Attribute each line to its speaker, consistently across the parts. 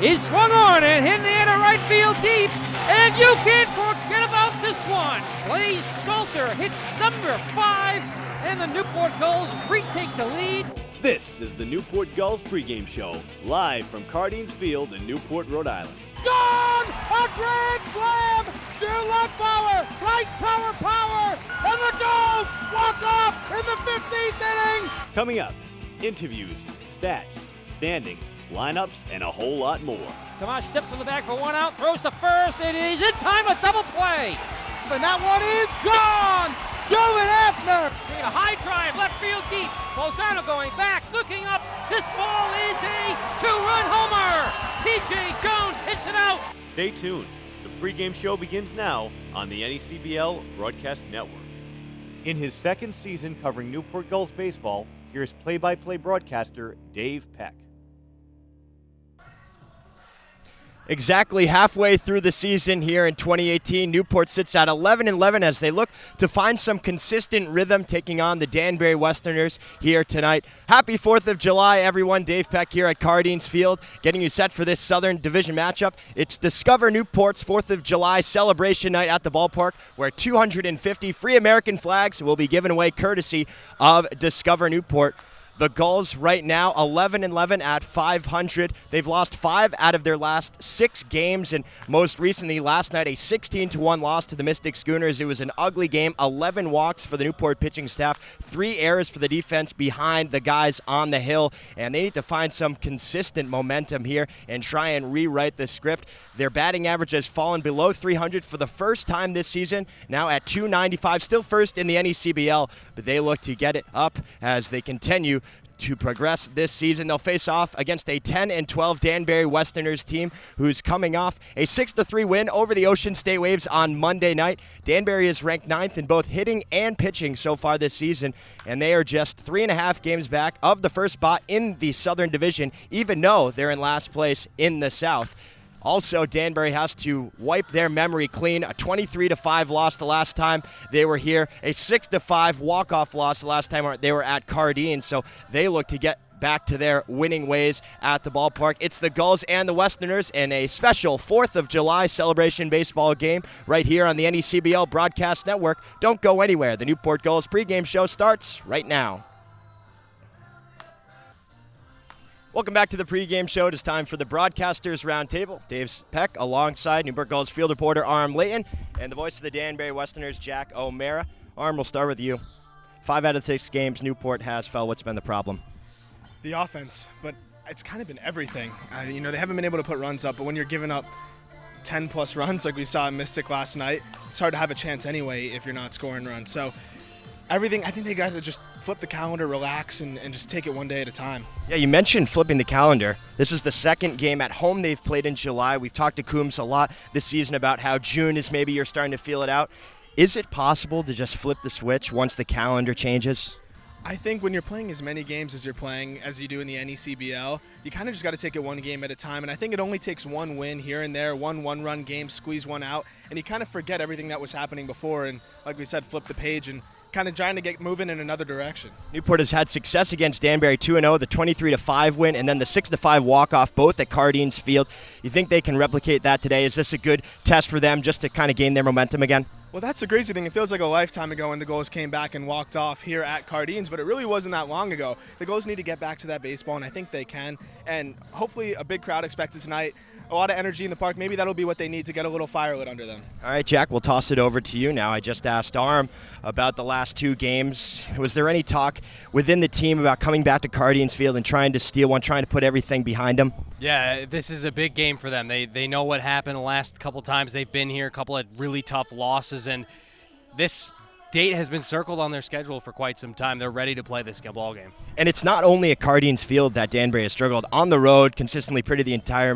Speaker 1: is swung on and hit in the air to right field deep. And you can't forget about this one. Blaze Salter hits number 5, and the Newport Gulls retake the lead.
Speaker 2: This is the Newport Gulls pregame show, live from Cardines Field in Newport, Rhode Island.
Speaker 3: Gone! A grand slam! Left power, right tower power, and the Gulls walk off in the 15th inning!
Speaker 2: Coming up, interviews, stats, standings, lineups, and a whole lot more.
Speaker 1: Tomas steps on the back for one out, throws to first, and he's in time, a double play.
Speaker 3: And that one is gone! Joe Afner!
Speaker 1: A high drive, left field deep. Bolzano going back, looking up. This ball is a 2-run homer. P.J. Jones hits it out.
Speaker 2: Stay tuned. The pregame show begins now on the NECBL Broadcast Network. In his second season covering Newport Gulls baseball, here's play-by-play broadcaster Dave Peck.
Speaker 4: Exactly halfway through the season here in 2018, Newport sits at 11-11 as they look to find some consistent rhythm, taking on the Danbury Westerners here tonight. Happy 4th of July, everyone. Dave Peck here at Cardines Field, getting you set for this Southern Division matchup. It's Discover Newport's 4th of July celebration night at the ballpark, where 250 free American flags will be given away courtesy of Discover Newport. The Gulls right now 11-11 at 500. They've lost 5 out of their last 6 games, and most recently last night a 16-1 loss to the Mystic Schooners. It was an ugly game. 11 walks for the Newport pitching staff, 3 errors for the defense behind the guys on the hill, and they need to find some consistent momentum here and try and rewrite the script. Their batting average has fallen below 300 for the first time this season, now at 295, still first in the NECBL, but they look to get it up as they continue to progress this season. They'll face off against a 10-12 Danbury Westerners team who's coming off a 6-3 win over the Ocean State Waves on Monday night. Danbury is ranked 9th in both hitting and pitching so far this season, and they are just 3.5 games back of the first spot in the Southern Division, even though they're in last place in the South. Also, Danbury has to wipe their memory clean. A 23-5 loss the last time they were here. A 6-5 walk-off loss the last time they were at Cardines. So they look to get back to their winning ways at the ballpark. It's the Gulls and the Westerners in a special 4th of July celebration baseball game right here on the NECBL Broadcast Network. Don't go anywhere. The Newport Gulls pregame show starts right now. Welcome back to the pregame show. It is time for the Broadcasters Roundtable. Dave Peck alongside Newport Gulls field reporter Arm Layton and the voice of the Danbury Westerners, Jack O'Mara. Arm, we'll start with you. 5 out of 6 games Newport has fell. What's been the problem?
Speaker 5: The offense, but it's kind of been everything. They haven't been able to put runs up, but when you're giving up 10-plus runs like we saw in Mystic last night, it's hard to have a chance anyway if you're not scoring runs. So everything, I think they got to just flip the calendar, relax, and just take it one day at a time.
Speaker 4: Yeah, you mentioned flipping the calendar. This is the second game at home they've played in July. We've talked to Coombs a lot this season about how June is maybe you're starting to feel it out. Is it possible to just flip the switch once the calendar changes?
Speaker 5: I think when you're playing as many games as you're playing as you do in the NECBL, you kind of just got to take it one game at a time. And I think it only takes one win here and there, one-run game, squeeze one out, and you kind of forget everything that was happening before. And like we said, flip the page and kind of trying to get moving in another direction.
Speaker 4: Newport has had success against Danbury 2-0, the 23-5 win, and then the 6-5 walk-off, both at Cardines Field. You think they can replicate that today? Is this a good test for them just to kind of gain their momentum again?
Speaker 5: Well, that's the crazy thing. It feels like a lifetime ago when the Gulls came back and walked off here at Cardines, but it really wasn't that long ago. The Gulls need to get back to that baseball, and I think they can. And hopefully a big crowd expected tonight. A lot of energy in the park. Maybe that'll be what they need to get a little fire lit under them.
Speaker 4: All right, Jack, we'll toss it over to you now. I just asked Arm about the last 2 games. Was there any talk within the team about coming back to Cardines Field and trying to steal one, trying to put everything behind them?
Speaker 6: Yeah, this is a big game for them. They know what happened the last couple times they've been here, a couple of really tough losses, and this date has been circled on their schedule for quite some time. They're ready to play this ball game.
Speaker 4: And it's not only at Cardines Field that Danbury has struggled. On the road, consistently pretty the entire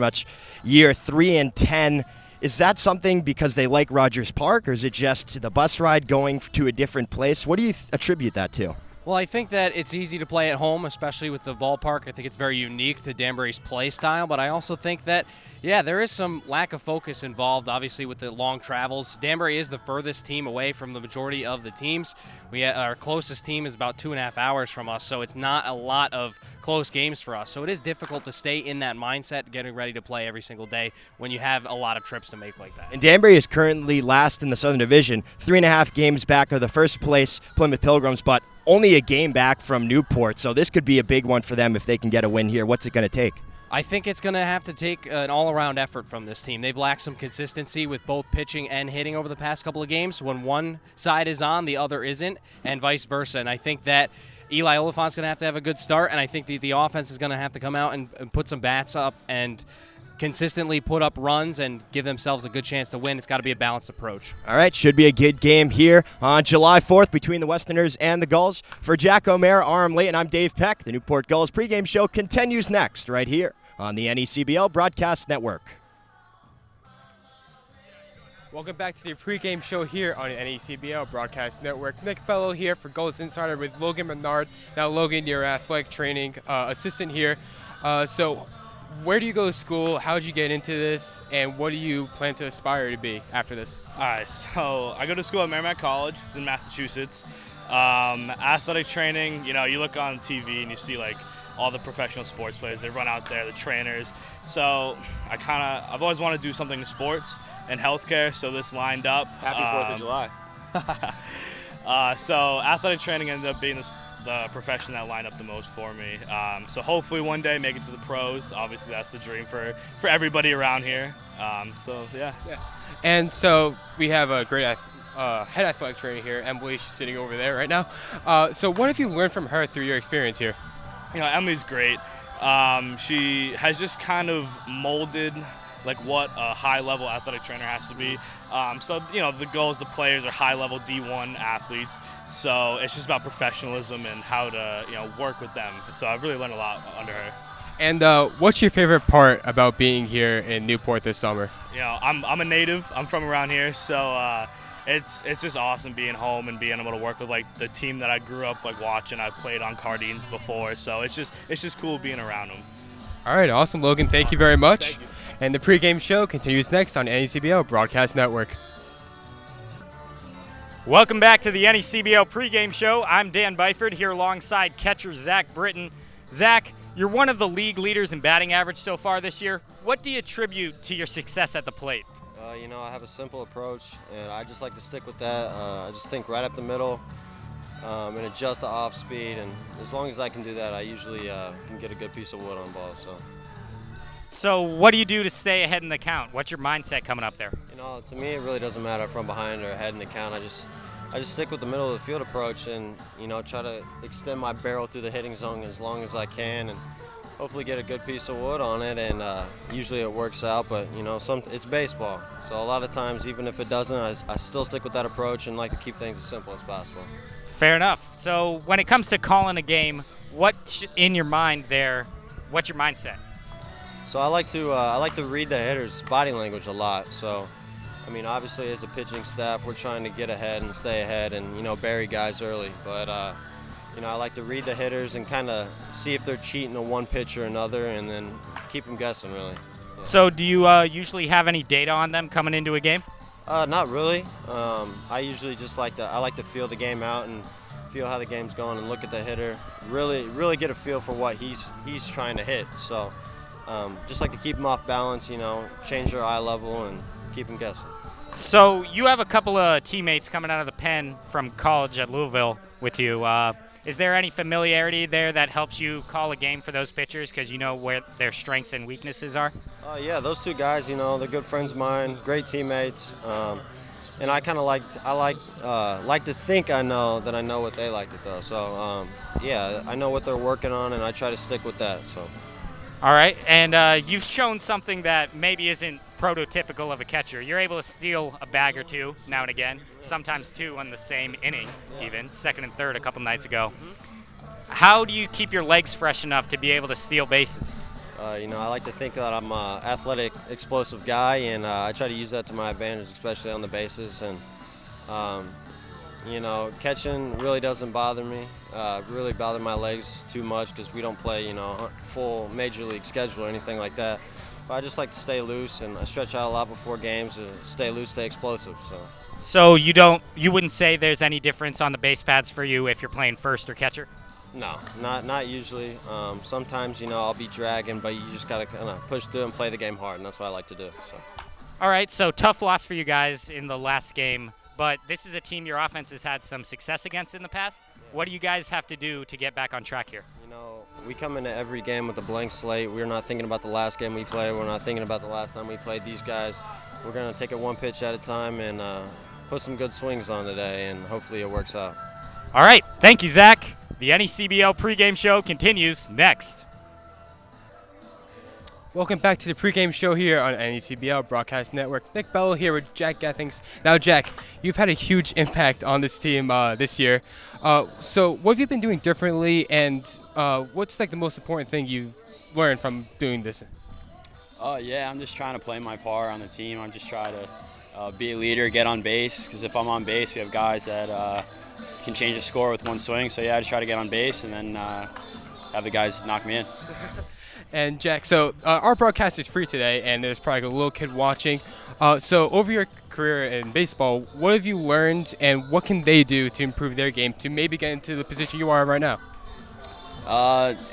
Speaker 4: year, 3-10. Is that something because they like Rogers Park, or is it just the bus ride going to a different place? What do you attribute that to?
Speaker 6: Well, I think that it's easy to play at home, especially with the ballpark. I think it's very unique to Danbury's play style, but I also think that, yeah, there is some lack of focus involved, obviously, with the long travels. Danbury is the furthest team away from the majority of the teams. Our closest team is about 2.5 hours from us, so it's not a lot of close games for us. So it is difficult to stay in that mindset, getting ready to play every single day when you have a lot of trips to make like that.
Speaker 4: And Danbury is currently last in the Southern Division, 3.5 games back of the first place Plymouth Pilgrims, but only a game back from Newport. So this could be a big one for them if they can get a win here. What's it going to take?
Speaker 6: I think it's going to have to take an all-around effort from this team. They've lacked some consistency with both pitching and hitting over the past couple of games. When one side is on, the other isn't, and vice versa. And I think that Eli Oliphant's going to have a good start, and I think the offense is going to have to come out and put some bats up and consistently put up runs and give themselves a good chance to win. It's got to be a balanced approach.
Speaker 4: All right, should be a good game here on July 4th between the Westerners and the Gulls. For Jack O'Mara, Aram Layton, I'm Dave Peck. The Newport Gulls pregame show continues next right here on the NECBL Broadcast Network.
Speaker 7: Welcome back to the pregame show here on the NECBL Broadcast Network. Nick Bello here for Gulls Insider with Logan Menard. Now, Logan, your athletic training assistant here. So where do you go to school? How did you get into this? And what do you plan to aspire to be after this?
Speaker 8: All right, so I go to school at Merrimack College. It's in Massachusetts. Athletic training, you look on TV and you see like all the professional sports players. They run out there, the trainers. So I've always wanted to do something in sports and healthcare, so this lined up.
Speaker 9: Happy 4th of
Speaker 8: July. So athletic training ended up being the profession that lined up the most for me. So hopefully one day make it to the pros. Obviously that's the dream for everybody around here. Yeah.
Speaker 7: And so we have a great head athletic trainer here, Emily. She's sitting over there right now. So what have you learned from her through your experience here?
Speaker 8: Emily's great. She has just kind of molded like what a high-level athletic trainer has to be. The Gulls, the players are high-level D1 athletes, so it's just about professionalism and how to work with them. So I've really learned a lot under her.
Speaker 7: And what's your favorite part about being here in Newport this summer?
Speaker 8: I'm a native. I'm from around here, so it's just awesome being home and being able to work with like the team that I grew up like watching. I played on Cardines before, so it's just cool being around them.
Speaker 7: All right, awesome, Logan. Thank you very much. Thank you. And the pregame show continues next on NECBL Broadcast Network.
Speaker 9: Welcome back to the NECBL pregame show. I'm Dan Byford here alongside catcher Zach Britton. Zach, you're one of the league leaders in batting average so far this year. What do you attribute to your success at the plate?
Speaker 10: I have a simple approach, and I just like to stick with that. I just think right up the middle and adjust the off speed, and as long as I can do that, I usually can get a good piece of wood on ball.
Speaker 9: So what do you do to stay ahead in the count? What's your mindset coming up there?
Speaker 10: To me, it really doesn't matter if I'm behind or ahead in the count. I just stick with the middle of the field approach and, try to extend my barrel through the hitting zone as long as I can and hopefully get a good piece of wood on it. And usually it works out, but, it's baseball. So a lot of times, even if it doesn't, I still stick with that approach and like to keep things as simple as possible.
Speaker 9: Fair enough. So when it comes to calling a game, what's in your mind there? What's your mindset?
Speaker 10: So I like to read the hitter's body language a lot. So, obviously as a pitching staff, we're trying to get ahead and stay ahead and, bury guys early. But, I like to read the hitters and kind of see if they're cheating to one pitch or another and then keep them guessing, really. Yeah.
Speaker 9: So do you usually have any data on them coming into a game?
Speaker 10: Not really. I usually just like to feel the game out and feel how the game's going and look at the hitter, really get a feel for what he's trying to hit. So just like to keep them off balance, change their eye level and keep them guessing.
Speaker 9: So you have a couple of teammates coming out of the pen from college at Louisville with you. Is there any familiarity there that helps you call a game for those pitchers because you know where their strengths and weaknesses are?
Speaker 10: Yeah, those two guys, they're good friends of mine, great teammates. And I kind of like to think I know what they like to throw. So, I know what they're working on, and I try to stick with that. So.
Speaker 9: All right, and you've shown something that maybe isn't prototypical of a catcher. You're able to steal a bag or two now and again, sometimes two on the same inning, even second and third a couple nights ago. How do you keep your legs fresh enough to be able to steal bases?
Speaker 10: I like to think that I'm an athletic, explosive guy, and I try to use that to my advantage, especially on the bases. And You know, catching really doesn't bother me. Really bother my legs too much because we don't play, you know, full major league schedule or anything like that. But I just like to stay loose, and I stretch out a lot before games to stay loose, stay explosive.
Speaker 9: So you wouldn't say there's any difference on the base paths for you if you're playing first or catcher?
Speaker 10: No, not usually. Sometimes, you know, I'll be dragging, but you just got to kind of push through and play the game hard, and that's what I like to do. So.
Speaker 9: All right, so tough loss for you guys in the last game, but this is a team your offense has had some success against in the past. What do you guys have to do to get back on track here?
Speaker 10: You know, we come into every game with a blank slate. We're not thinking about the last game we played. We're not thinking about the last time we played these guys. We're going to take it one pitch at a time and put some good swings on today, and hopefully it works out.
Speaker 9: All right, thank you, Zach. The NECBL pregame show continues next.
Speaker 7: Welcome back to the pregame show here on NECBL Broadcast Network. Nick Bello here with Jack Gethings. Now, Jack, you've had a huge impact on this team this year. So what have you been doing differently, and what's like the most important thing you've learned from doing this?
Speaker 11: Yeah, I'm just trying to play my part on the team. I'm just trying to be a leader, get on base, because if I'm on base, we have guys that can change the score with one swing. So, yeah, I just try to get on base and then have the guys knock me in.
Speaker 7: And Jack, so our broadcast is free today, and there's probably a little kid watching. So over your career in baseball, what have you learned, and what can they do to improve their game to maybe get into the position you are right now?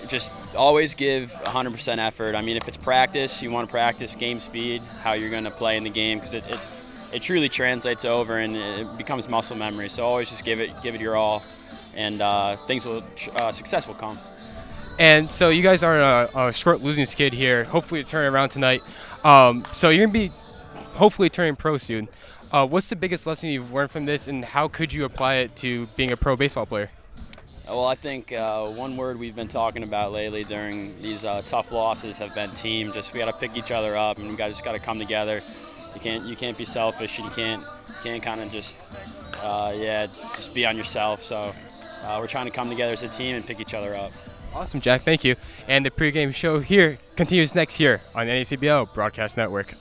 Speaker 11: Just always give 100% effort. I mean, if it's practice, you want to practice game speed, how you're going to play in the game, because it truly translates over and it becomes muscle memory. So always just give it your all, and success will come.
Speaker 7: And so you guys are a short losing skid here. Hopefully to turn around tonight. So you're going to be hopefully turning pro soon. What's the biggest lesson you've learned from this, and how could you apply it to being a pro baseball player?
Speaker 11: Well, I think one word we've been talking about lately during these tough losses have been team. Just we got to pick each other up, and we just got to come together. You can't be selfish, and you can't kind of just be on yourself. So we're trying to come together as a team and pick each other up.
Speaker 7: Awesome, Jack. Thank you. And the pregame show here continues next year on NECBL Broadcast Network.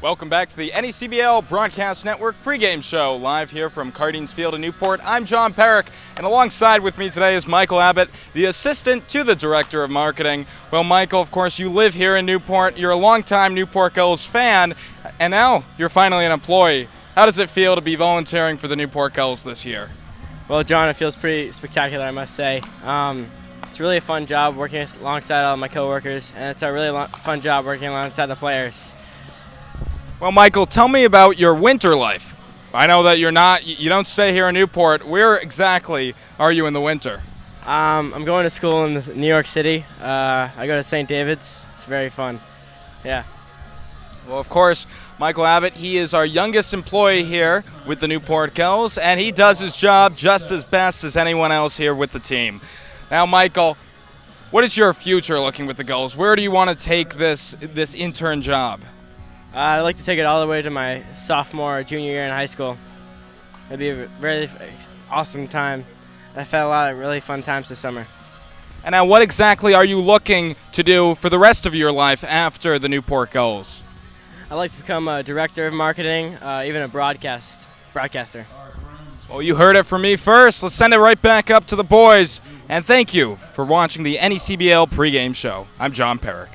Speaker 12: Welcome back to the NECBL Broadcast Network pregame show, live here from Cardines Field in Newport. I'm John Peck, and alongside with me today is Michael Abbott, the assistant to the director of marketing. Well, Michael, of course, you live here in Newport. You're a longtime Newport Gulls fan, and now you're finally an employee. How does it feel to be volunteering for the Newport Gulls this year?
Speaker 13: Well, John, it feels pretty spectacular, I must say. It's really a fun job working alongside all of my coworkers, and it's a really fun job working alongside the players.
Speaker 12: Well, Michael, tell me about your winter life. I know that you don't stay here in Newport. Where exactly are you in the winter?
Speaker 13: I'm going to school in New York City. I go to St. David's. It's very fun. Yeah.
Speaker 12: Well, of course, Michael Abbott, he is our youngest employee here with the Newport Gulls, and he does his job just as best as anyone else here with the team. Now, Michael, what is your future looking with the Gulls? Where do you want to take this intern job?
Speaker 13: I'd like to take it all the way to my sophomore or junior year in high school. It'd be a really awesome time. I've had a lot of really fun times this summer.
Speaker 12: And now, what exactly are you looking to do for the rest of your life after the Newport Gulls?
Speaker 13: I'd like to become a director of marketing, even a broadcaster.
Speaker 12: Well, you heard it from me first. Let's send it right back up to the boys. And thank you for watching the NECBL pregame show. I'm John Peck.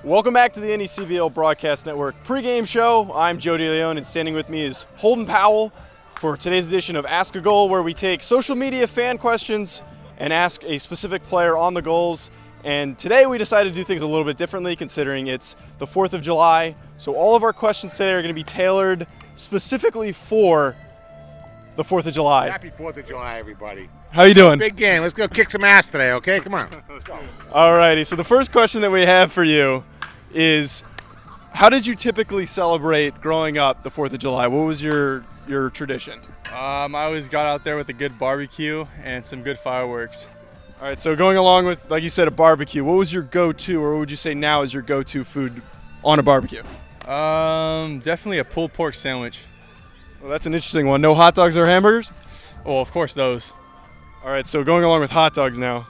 Speaker 14: Welcome back to the NECBL Broadcast Network pregame show. I'm Joe DeLeon, and standing with me is Holden Powell for today's edition of Ask a Goal, where we take social media fan questions and ask a specific player on the Gulls. And today we decided to do things a little bit differently, considering it's the 4th of July. So all of our questions today are going to be tailored specifically for the 4th of July.
Speaker 15: Happy 4th of July, everybody.
Speaker 14: How you doing?
Speaker 15: Big game. Let's go kick some ass today, okay? Come on.
Speaker 14: All righty. So the first question that we have for you is, how did you typically celebrate growing up the 4th of July? What was your tradition?
Speaker 16: I always got out there with a good barbecue and some good fireworks.
Speaker 14: All right, so going along with, like you said, a barbecue, what was your go-to, or what would you say now is your go-to food on a barbecue?
Speaker 16: Definitely a pulled pork sandwich.
Speaker 14: Well, that's an interesting one. No hot dogs or hamburgers?
Speaker 16: Oh, of course those.
Speaker 14: All right, so going along with hot dogs now,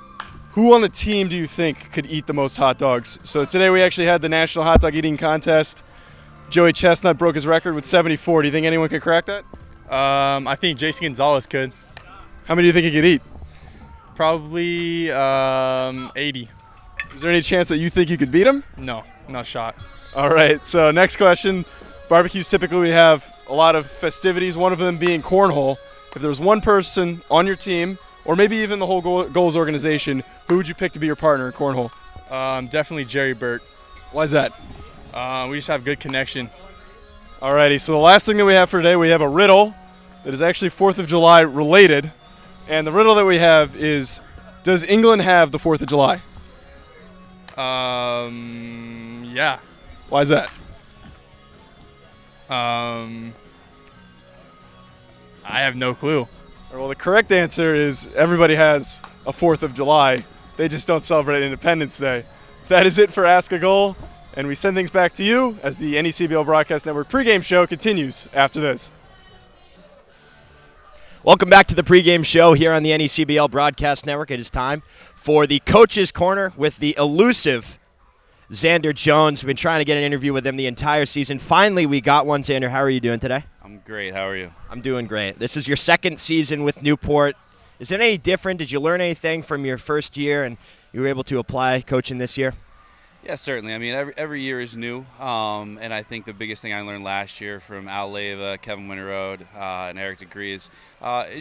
Speaker 14: who on the team do you think could eat the most hot dogs? So today we actually had the National Hot Dog Eating Contest. Joey Chestnut broke his record with 74. Do you think anyone could crack that?
Speaker 16: I think Jason Gonzalez could.
Speaker 14: How many do you think he could eat?
Speaker 16: Probably 80.
Speaker 14: Is there any chance that you think you could beat him?
Speaker 16: No, not a shot.
Speaker 14: All right, so next question. Barbecues typically have a lot of festivities, one of them being cornhole. If there was one person on your team, or maybe even the whole Gulls organization, who would you pick to be your partner in cornhole?
Speaker 16: Definitely Jerry Burt.
Speaker 14: Why is that?
Speaker 16: We just have good connection.
Speaker 14: Alrighty, so the last thing that we have for today, we have a riddle that is actually 4th of July related. And the riddle that we have is, does England have the 4th of July?
Speaker 16: Yeah.
Speaker 14: Why is that?
Speaker 16: I have no clue.
Speaker 14: Well, the correct answer is everybody has a 4th of July. They just don't celebrate Independence Day. That is it for Ask a Goal, and we send things back to you as the NECBL Broadcast Network pregame show continues after this.
Speaker 4: Welcome back to the pregame show here on the NECBL Broadcast Network. It is time for the Coach's Corner with the elusive Xander Jones. We've been trying to get an interview with him the entire season. Finally, we got one. Xander, how are you doing today?
Speaker 17: I'm great. How are you?
Speaker 4: I'm doing great. This is your second season with Newport. Is it any different? Did you learn anything from your first year and you were able to apply coaching this year?
Speaker 17: Yeah, certainly. I mean, every year is new, and I think the biggest thing I learned last year from Al Leva, Kevin Winterode, and Eric DeGree is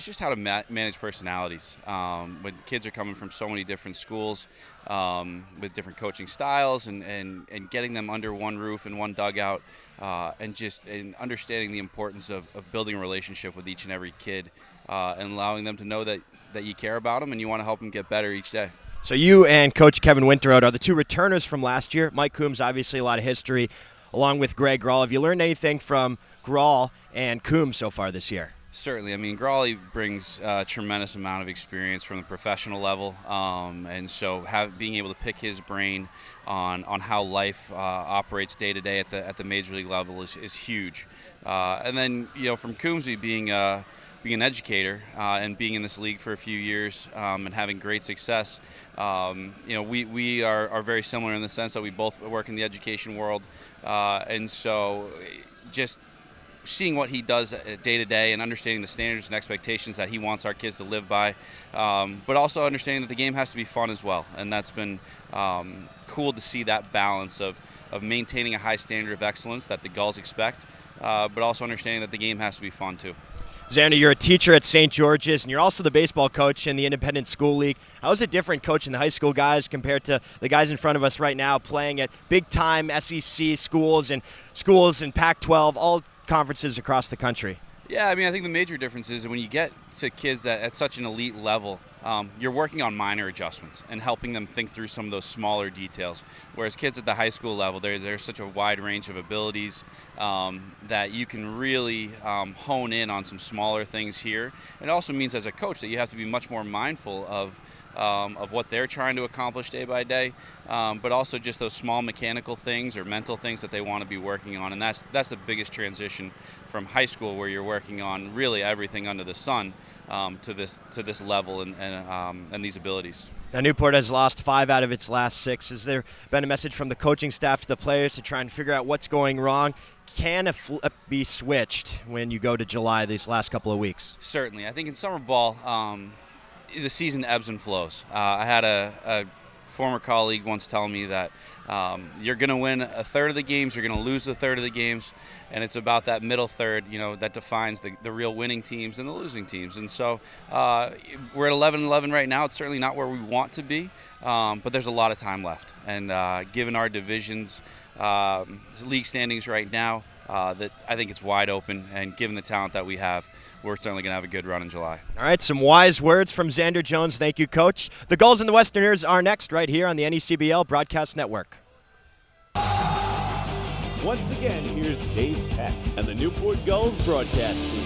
Speaker 17: just how to manage personalities. When kids are coming from so many different schools with different coaching styles and getting them under one roof and one dugout, and understanding the importance of building a relationship with each and every kid and allowing them to know that you care about them and you want to help them get better each day.
Speaker 4: So you and Coach Kevin Winterode are the two returners from last year. Mike Coombs, obviously a lot of history, along with Greg Grawl. Have you learned anything from Grawl and Coombs so far this year?
Speaker 17: Certainly. I mean, Grawley brings a tremendous amount of experience from the professional level, and so being able to pick his brain on how life operates day to day at the major league level is huge. And then, from Coombsy being an educator and being in this league for a few years and having great success, we are very similar in the sense that we both work in the education world, and so just seeing what he does day to day and understanding the standards and expectations that he wants our kids to live by, but also understanding that the game has to be fun as well, and that's been cool to see that balance of maintaining a high standard of excellence that the Gulls expect, but also understanding that the game has to be fun too.
Speaker 4: Xander, you're a teacher at St. George's, and you're also the baseball coach in the Independent School League. How is it different coaching the high school guys compared to the guys in front of us right now playing at big-time SEC schools and Pac-12, all conferences across the country?
Speaker 17: Yeah, I mean, I think the major difference is when you get to kids at such an elite level, you're working on minor adjustments and helping them think through some of those smaller details. Whereas kids at the high school level, there's such a wide range of abilities that you can really hone in on some smaller things here. It also means as a coach that you have to be much more mindful of what they're trying to accomplish day by day, but also just those small mechanical things or mental things that they want to be working on. And that's the biggest transition from high school, where you're working on really everything under the sun, to this level and these abilities.
Speaker 4: Now, Newport has lost 5 out of its last 6. Has there been a message from the coaching staff to the players to try and figure out what's going wrong? Can a flip be switched when you go to July these last couple of weeks?
Speaker 17: Certainly. I think in summer ball, the season ebbs and flows. I had a former colleague once tell me that you're going to win a third of the games, you're going to lose a third of the games, and it's about that middle third, that defines the real winning teams and the losing teams. And so we're at 11-11 right now. It's certainly not where we want to be, but there's a lot of time left. And given our division's league standings right now, that I think it's wide open, and given the talent that we have, we're certainly going to have a good run in July.
Speaker 4: All right, some wise words from Xander Jones. Thank you, Coach. The Gulls and the Westerners are next right here on the NECBL Broadcast Network.
Speaker 2: Once again, here's Dave Peck and the Newport Gulls broadcast team.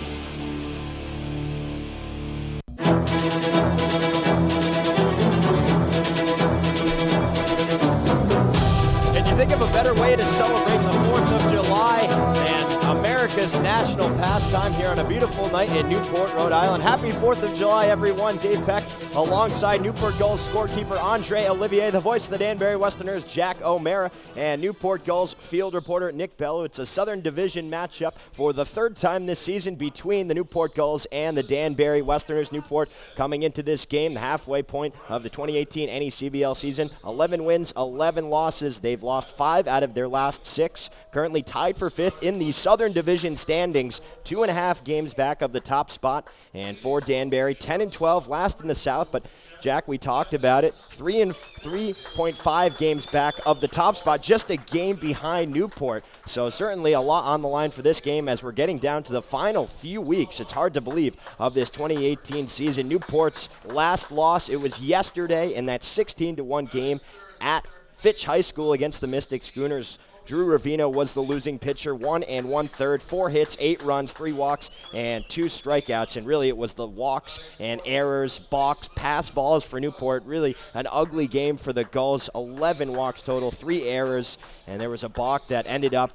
Speaker 4: Can you think of a better way to celebrate the 4th of July than America's national pastime here on a beautiful night in Newport, Rhode Island. Happy 4th of July, everyone. Dave Peck alongside Newport Gulls scorekeeper Andre Olivier, the voice of the Danbury Westerners, Jack O'Mara, and Newport Gulls field reporter Nick Bello. It's a Southern Division matchup for the third time this season between the Newport Gulls and the Danbury Westerners. Newport coming into this game, the halfway point of the 2018 NECBL season. 11 wins, 11 losses. They've lost 5 out of their last 6. Currently tied for 5th in the Southern Division standings, 2.5 games back of the top spot. And for Danbury, 10-12, last in the South. But Jack, we talked about it, 3.5 games back of the top spot, just a game behind Newport. So certainly a lot on the line for this game as we're getting down to the final few weeks. It's hard to believe of this 2018 season. Newport's last loss, it was yesterday in that 16-1 game at Fitch High School against the Mystic Schooners. Drew Ravino was the losing pitcher, 1 1/3, 4 hits, 8 runs, 3 walks, and 2 strikeouts. And really it was the walks and errors, balks, pass balls for Newport. Really an ugly game for the Gulls. 11 walks total, 3 errors, and there was a balk that ended up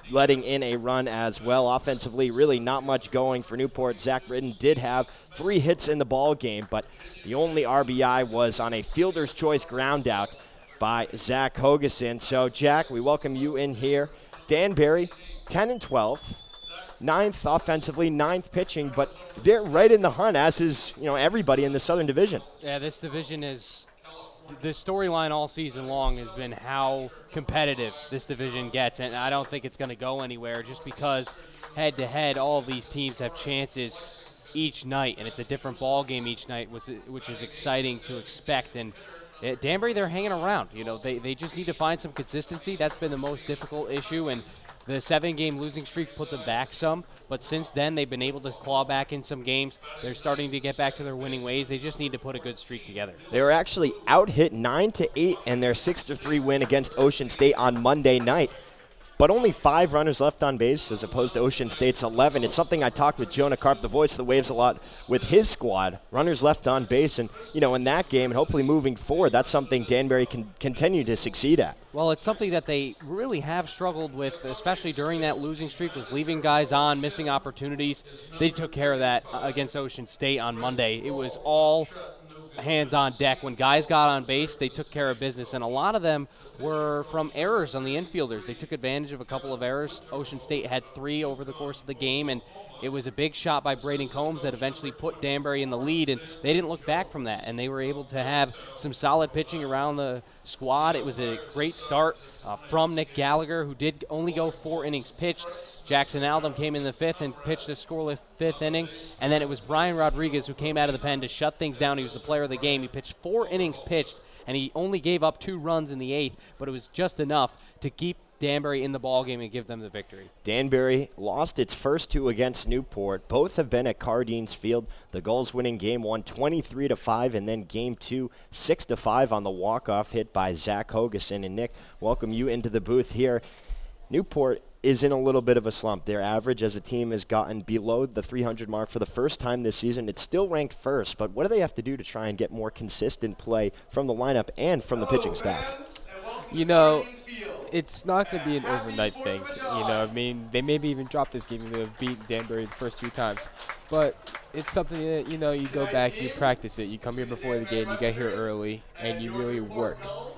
Speaker 4: letting in a run as well. Offensively, really not much going for Newport. Zach Britton did have 3 hits in the ball game, but the only RBI was on a fielder's choice ground out by Zach Hogeson. So, Jack, we welcome you in here. Danbury, 10-12, 9th offensively, 9th pitching, but they're right in the hunt, as is everybody in the Southern Division.
Speaker 6: Yeah, this division is the storyline all season long has been how competitive this division gets, and I don't think it's going to go anywhere just because head-to-head all of these teams have chances each night, and it's a different ball game each night, which is exciting to expect. And Danbury, they're hanging around. They just need to find some consistency. That's been the most difficult issue, and the 7-game losing streak put them back some. But since then, they've been able to claw back in some games. They're starting to get back to their winning ways. They just need to put a good streak together.
Speaker 4: They were actually out-hit 9-8 in their 6-3 win against Ocean State on Monday night. But only 5 runners left on base as opposed to Ocean State's 11. It's something I talked with Jonah Karp, the voice of the Waves, a lot with his squad. Runners left on base, and in that game and hopefully moving forward, that's something Danbury can continue to succeed at.
Speaker 6: Well, it's something that they really have struggled with, especially during that losing streak, was leaving guys on, missing opportunities. They took care of that against Ocean State on Monday. It was all hands on deck. When guys got on base, they took care of business, and a lot of them were from errors on the infielders. They took advantage of a couple of errors. Ocean State had 3 over the course of the game, and it was a big shot by Braden Combs that eventually put Danbury in the lead, and they didn't look back from that, and they were able to have some solid pitching around the squad. It was a great start from Nick Gallagher, who did only go 4 innings pitched. Jackson Aldham came in the 5th and pitched a scoreless 5th inning, and then it was Brian Rodriguez who came out of the pen to shut things down. He was the player of the game. He pitched 4 innings pitched, and he only gave up 2 runs in the 8th, but it was just enough to keep Danbury in the ballgame and give them the victory.
Speaker 4: Danbury lost its first 2 against Newport. Both have been at Cardines Field. The Gulls winning game 1 23-5, and then game 2 6-5 on the walk-off hit by Zach Hogeson. And Nick, welcome you into the booth here. Newport is in a little bit of a slump. Their average as a team has gotten below the 300 mark for the first time this season. It's still ranked first, but what do they have to do to try and get more consistent play from the lineup and from the pitching staff?
Speaker 18: It's not going to be an overnight thing. They maybe even drop this game. They have beaten Danbury the first 2 times. But it's something that, you go back, you practice it. You come here before the game, you get here early, and you really work.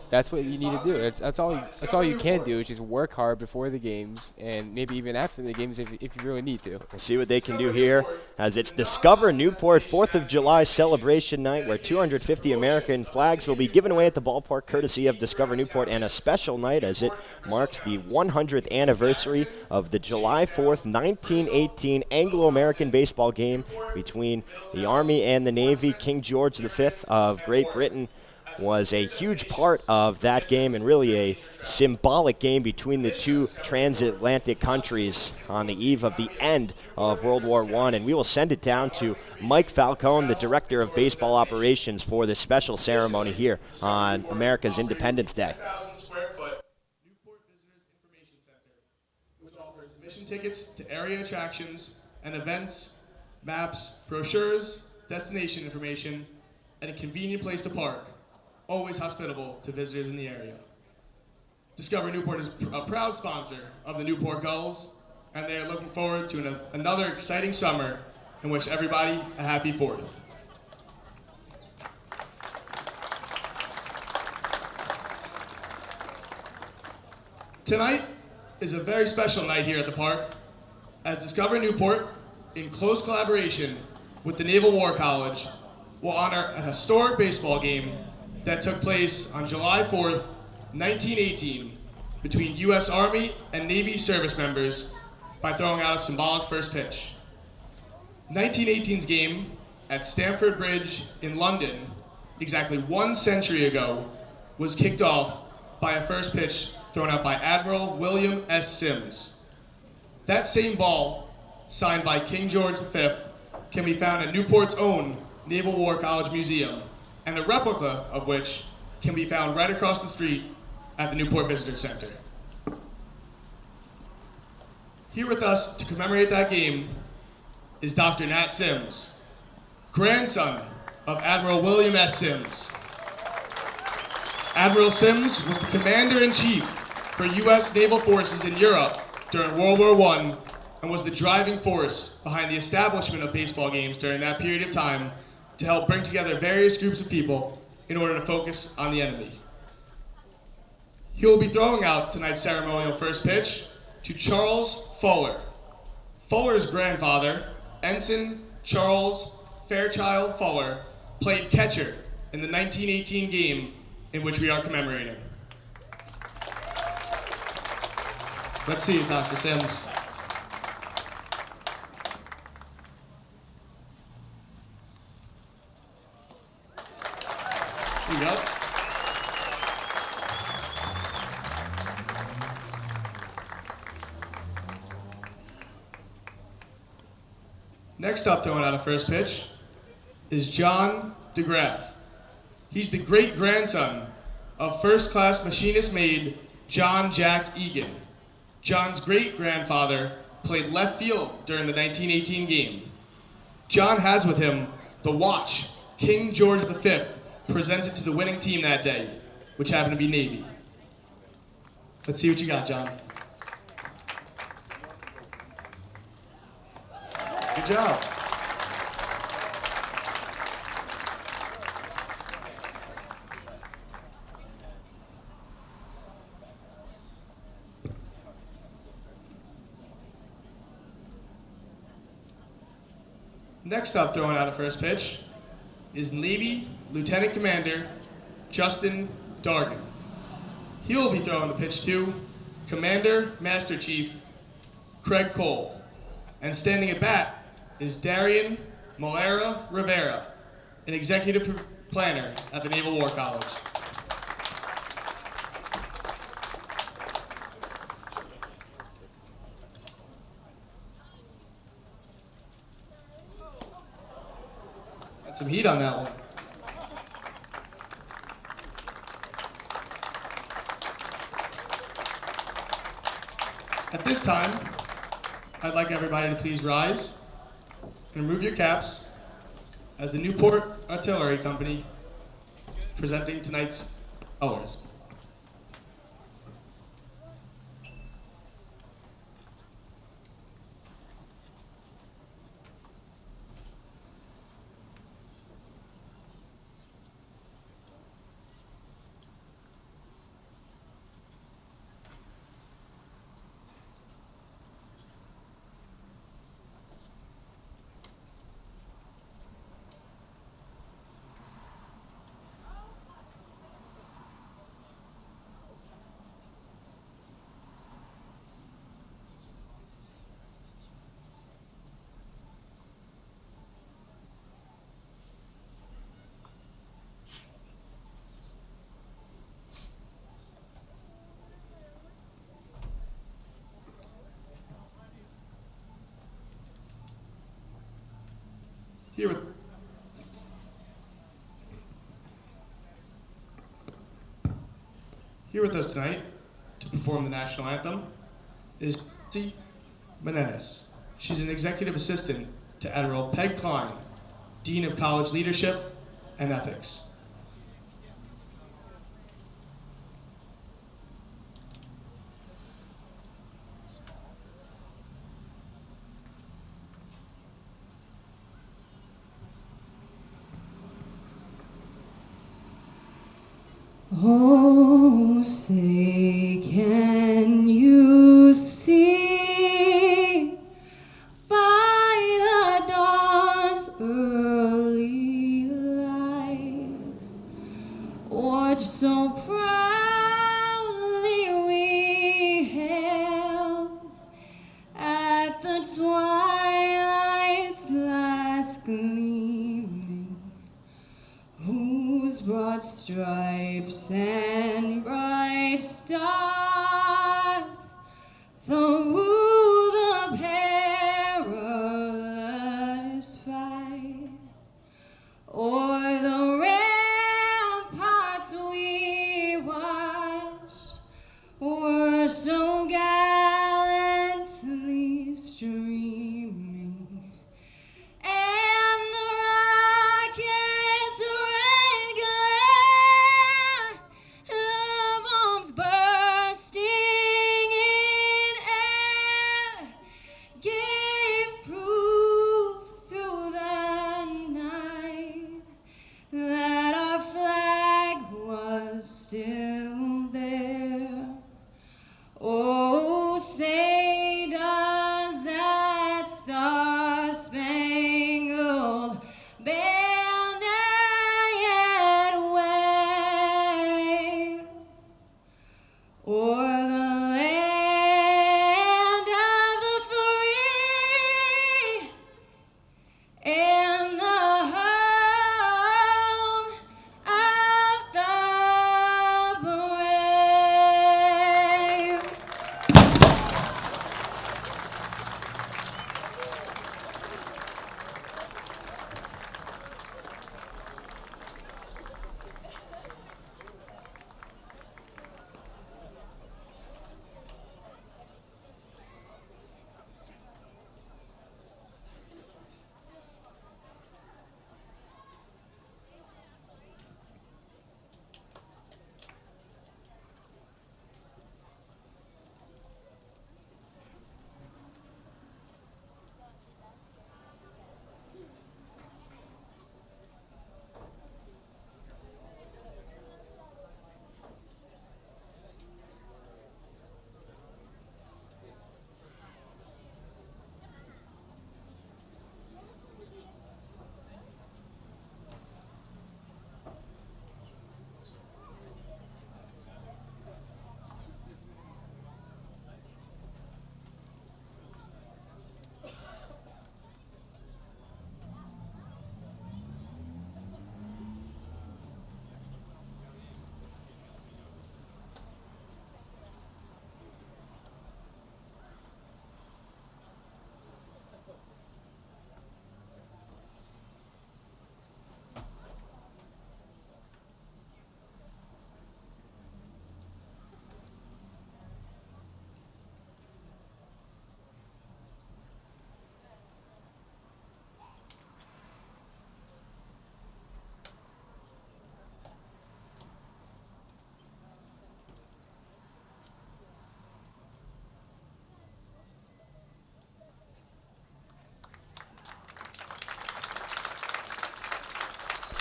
Speaker 18: That's what you need to do. That's all you can do is just work hard before the games and maybe even after the games if you really need to.
Speaker 4: We'll see what they can do here as it's Discover Newport 4th of July celebration night where 250 American flags will be given away at the ballpark courtesy of Discover Newport, and a special night as it marks the 100th anniversary of the July 4th, 1918 Anglo-American baseball game between the Army and the Navy. King George V of Great Britain was a huge part of that game, and really a symbolic game between the 2 transatlantic countries on the eve of the end of World War I. And we will send it down to Mike Falcone, the Director of Baseball Operations, for this special ceremony here on America's Independence Day.
Speaker 5: Newport Visitors Information Center, which offers admission tickets to area attractions and events, maps, brochures, destination information, and a convenient place to park. Always hospitable to visitors in the area. Discover Newport is a proud sponsor of the Newport Gulls, and they are looking forward to another exciting summer and wish everybody a happy 4th. Tonight is a very special night here at the park, as Discover Newport, in close collaboration with the Naval War College, will honor a historic baseball game that took place on July 4th, 1918, between U.S. Army and Navy service members by throwing out a symbolic first pitch. 1918's game at Stamford Bridge in London, exactly 1 century ago, was kicked off by a first pitch thrown out by Admiral William S. Sims. That same ball, signed by King George V, can be found at Newport's own Naval War College Museum, and a replica of which can be found right across the street at the Newport Visitor Center. Here with us to commemorate that game is Dr. Nat Sims, grandson of Admiral William S. Sims. Admiral Sims was the commander-in-chief for U.S. naval forces in Europe during World War I and was the driving force behind the establishment of baseball games during that period of time to help bring together various groups of people in order to focus on the enemy. He will be throwing out tonight's ceremonial first pitch to Charles Fuller. Fuller's grandfather, Ensign Charles Fairchild Fuller, played catcher in the 1918 game in which we are commemorating. Let's see you, Dr. Sims. Here you go. Next up, throwing out a first pitch, is John DeGraff. He's the great-grandson of first-class machinist-made John Jack Egan. John's great-grandfather played left field during the 1918 game. John has with him the watch King George V presented to the winning team that day, which happened to be Navy. Let's see what you got, John. Good job. Next up, throwing out a first pitch, is Navy Lieutenant Commander Justin Dargan. He will be throwing the pitch to Commander Master Chief Craig Cole. And standing at bat is Darian Malera Rivera, an executive planner at the Naval War College. Got some heat on that one. At this time, I'd like everybody to please rise and remove your caps as the Newport Artillery Company is presenting tonight's colors. Here with us tonight to perform the national anthem is Chelsea Menendez. She's an executive assistant to Admiral Peck, Dean of College Leadership and Ethics.
Speaker 19: Oh, say, can you see by the dawn's early light what so proudly we hailed at the twilight's last gleaming, whose broad stripes and bright stars through the perilous fight o'er the ramparts we watched were so gallantly streaming, and the rocket's red glare, the bombs bursting in air, gave proof through the night that our flag was still there. Oh, say does that star-spangled banner yet wave o'er the land of the free and the home of the brave?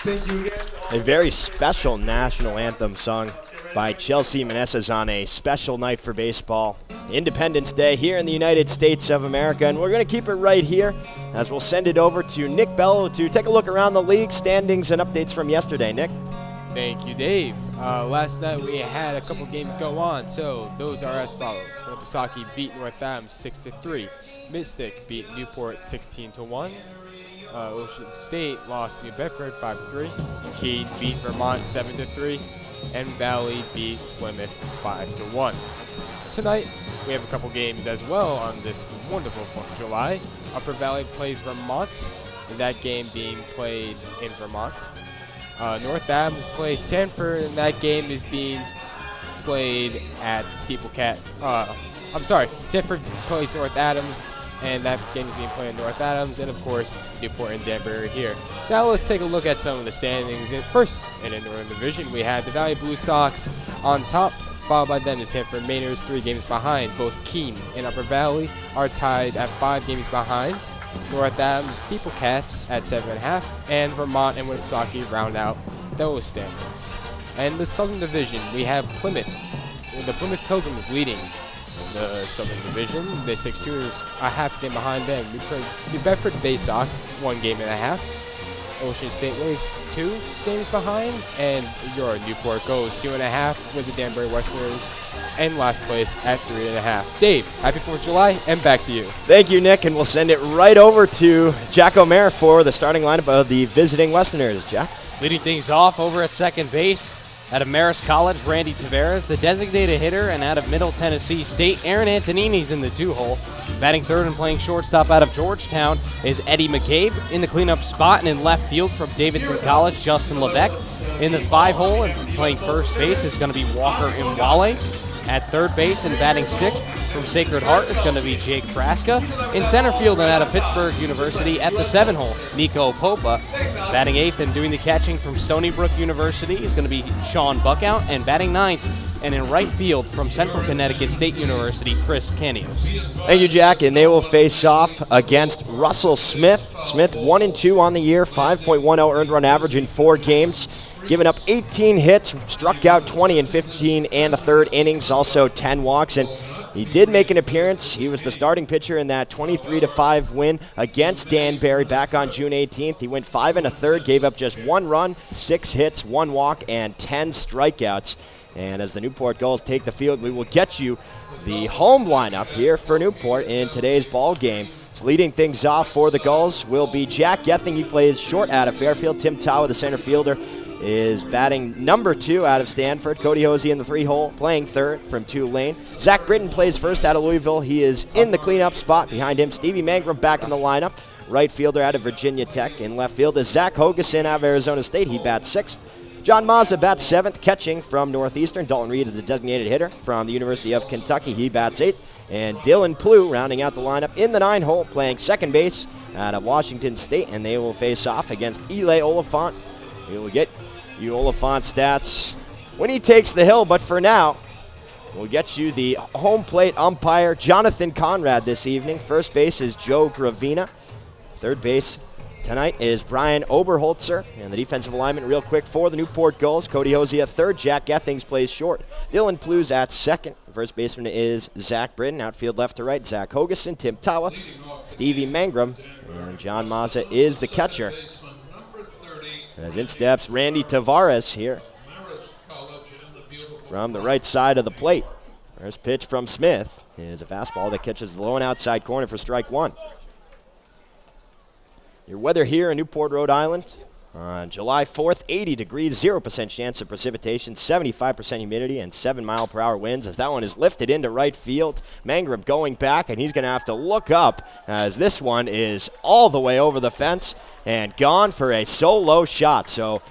Speaker 4: Thank you again. A very special national anthem sung by Chelsea Meneses on a special night for baseball. Independence Day here in the United States of America, and we're going to keep it right here as we'll send it over to Nick Bello to take a look around the league standings and updates from yesterday. Nick?
Speaker 18: Thank you, Dave. Last night we had a couple games go on, so those are as follows. Winnipesaukee beat North Adams 6-3. Mystic beat Newport 16-1. Ocean State lost New Bedford 5-3. Keene beat Vermont 7-3. And Valley beat Plymouth 5-1. Tonight we have a couple games as well on this wonderful 4th of July. Upper Valley plays Vermont, and that game being played in Vermont. North Adams plays Sanford, and that game is being played at Steeplecat. Sanford plays North Adams, and that game is being played in North Adams, and of course Newport and Danbury are here. Now let's take a look at some of the standings. First, in the Northern Division, we have the Valley Blue Sox on top, followed by them the Sanford Mainers 3 games behind. Both Keene and Upper Valley are tied at 5 games behind. North Adams Steeplecats at 7.5, and Vermont and Winnipesaukee round out those standings. And the Southern Division, we have Plymouth. The Plymouth Pilgrims leading the Southern Division. The 6-2 is a half game behind them. New Bedford Bay Sox, 1 game and a half. Ocean State Waves, 2 games behind. And your Newport Gulls, 2.5 with the Danbury Westerners. And last place at 3.5. Dave, happy 4th of July, and back to you.
Speaker 4: Thank you, Nick, and we'll send it right over to Jack O'Mara for the starting lineup of the visiting Westerners. Jack?
Speaker 6: Leading things off over at second base, out of Marist College, Randy Tavares, the designated hitter, and out of Middle Tennessee State, Aaron Antonini's in the 2-hole. Batting third and playing shortstop out of Georgetown is Eddie McCabe. In the cleanup spot and in left field from Davidson College, Justin Levesque. In the 5-hole and playing first base is going to be Walker Imwale. At third base and batting sixth from Sacred Heart is going to be Jake Traska. In center field and out of Pittsburgh University at the 7-hole, Nico Popa. Batting eighth and doing the catching from Stony Brook University is going to be Sean Buckout. And batting ninth and in right field from Central Connecticut State University, Chris Canios.
Speaker 4: Thank you, Jack. And they will face off against Russell Smith. Smith 1-2 on the year, 5.10 earned run average in 4 games. Giving up 18 hits, struck out 20 in 15 and a third innings, also 10 walks. And he did make an appearance. He was the starting pitcher in that 23-5 win against Danbury back on June 18th. He went 5 1/3, gave up just 1 run, 6 hits, 1 walk, and 10 strikeouts. And as the Newport Gulls take the field, we will get you the home lineup here for Newport in today's ball game. So leading things off for the Gulls will be Jack Gething. He plays short out of Fairfield. Tim Tawa, the center fielder, is batting number 2 out of Stanford. Cody Hosey in the 3-hole, playing third from Tulane. Zach Britton plays first out of Louisville. He is in the cleanup spot. Behind him, Stevie Mangrum back in the lineup. Right fielder out of Virginia Tech. In left field is Zach Hogeson out of Arizona State. He bats 6th. John Mazza bats 7th, catching from Northeastern. Dalton Reed is the designated hitter from the University of Kentucky. He bats 8th. And Dylan Plew rounding out the lineup in the 9-hole, playing second base out of Washington State. And they will face off against Eli Oliphant. We will get you Oliphant stats when he takes the hill, but for now, we'll get you the home plate umpire, Jonathan Conrad, this evening. First base is Joe Gravina. Third base tonight is Brian Oberholzer. And the defensive alignment real quick for the Newport Gulls. Cody Hosey at third. Jack Gethings plays short. Dylan Plew's at second. First baseman is Zach Britton. Outfield left to right, Zach Hogeson, Tim Tawa, Stevie Mangrum, and John Mazza is the catcher. As in steps Randy Tavares here from the right side of the plate. First pitch from Smith is a fastball that catches the low and outside corner for strike 1. Your weather here in Newport, Rhode Island on July 4th, 80 degrees, 0% chance of precipitation, 75% humidity, and 7-mile-per-hour winds as that one is lifted into right field. Mangrum going back, and he's going to have to look up as this one is all the way over the fence and gone for a solo shot. So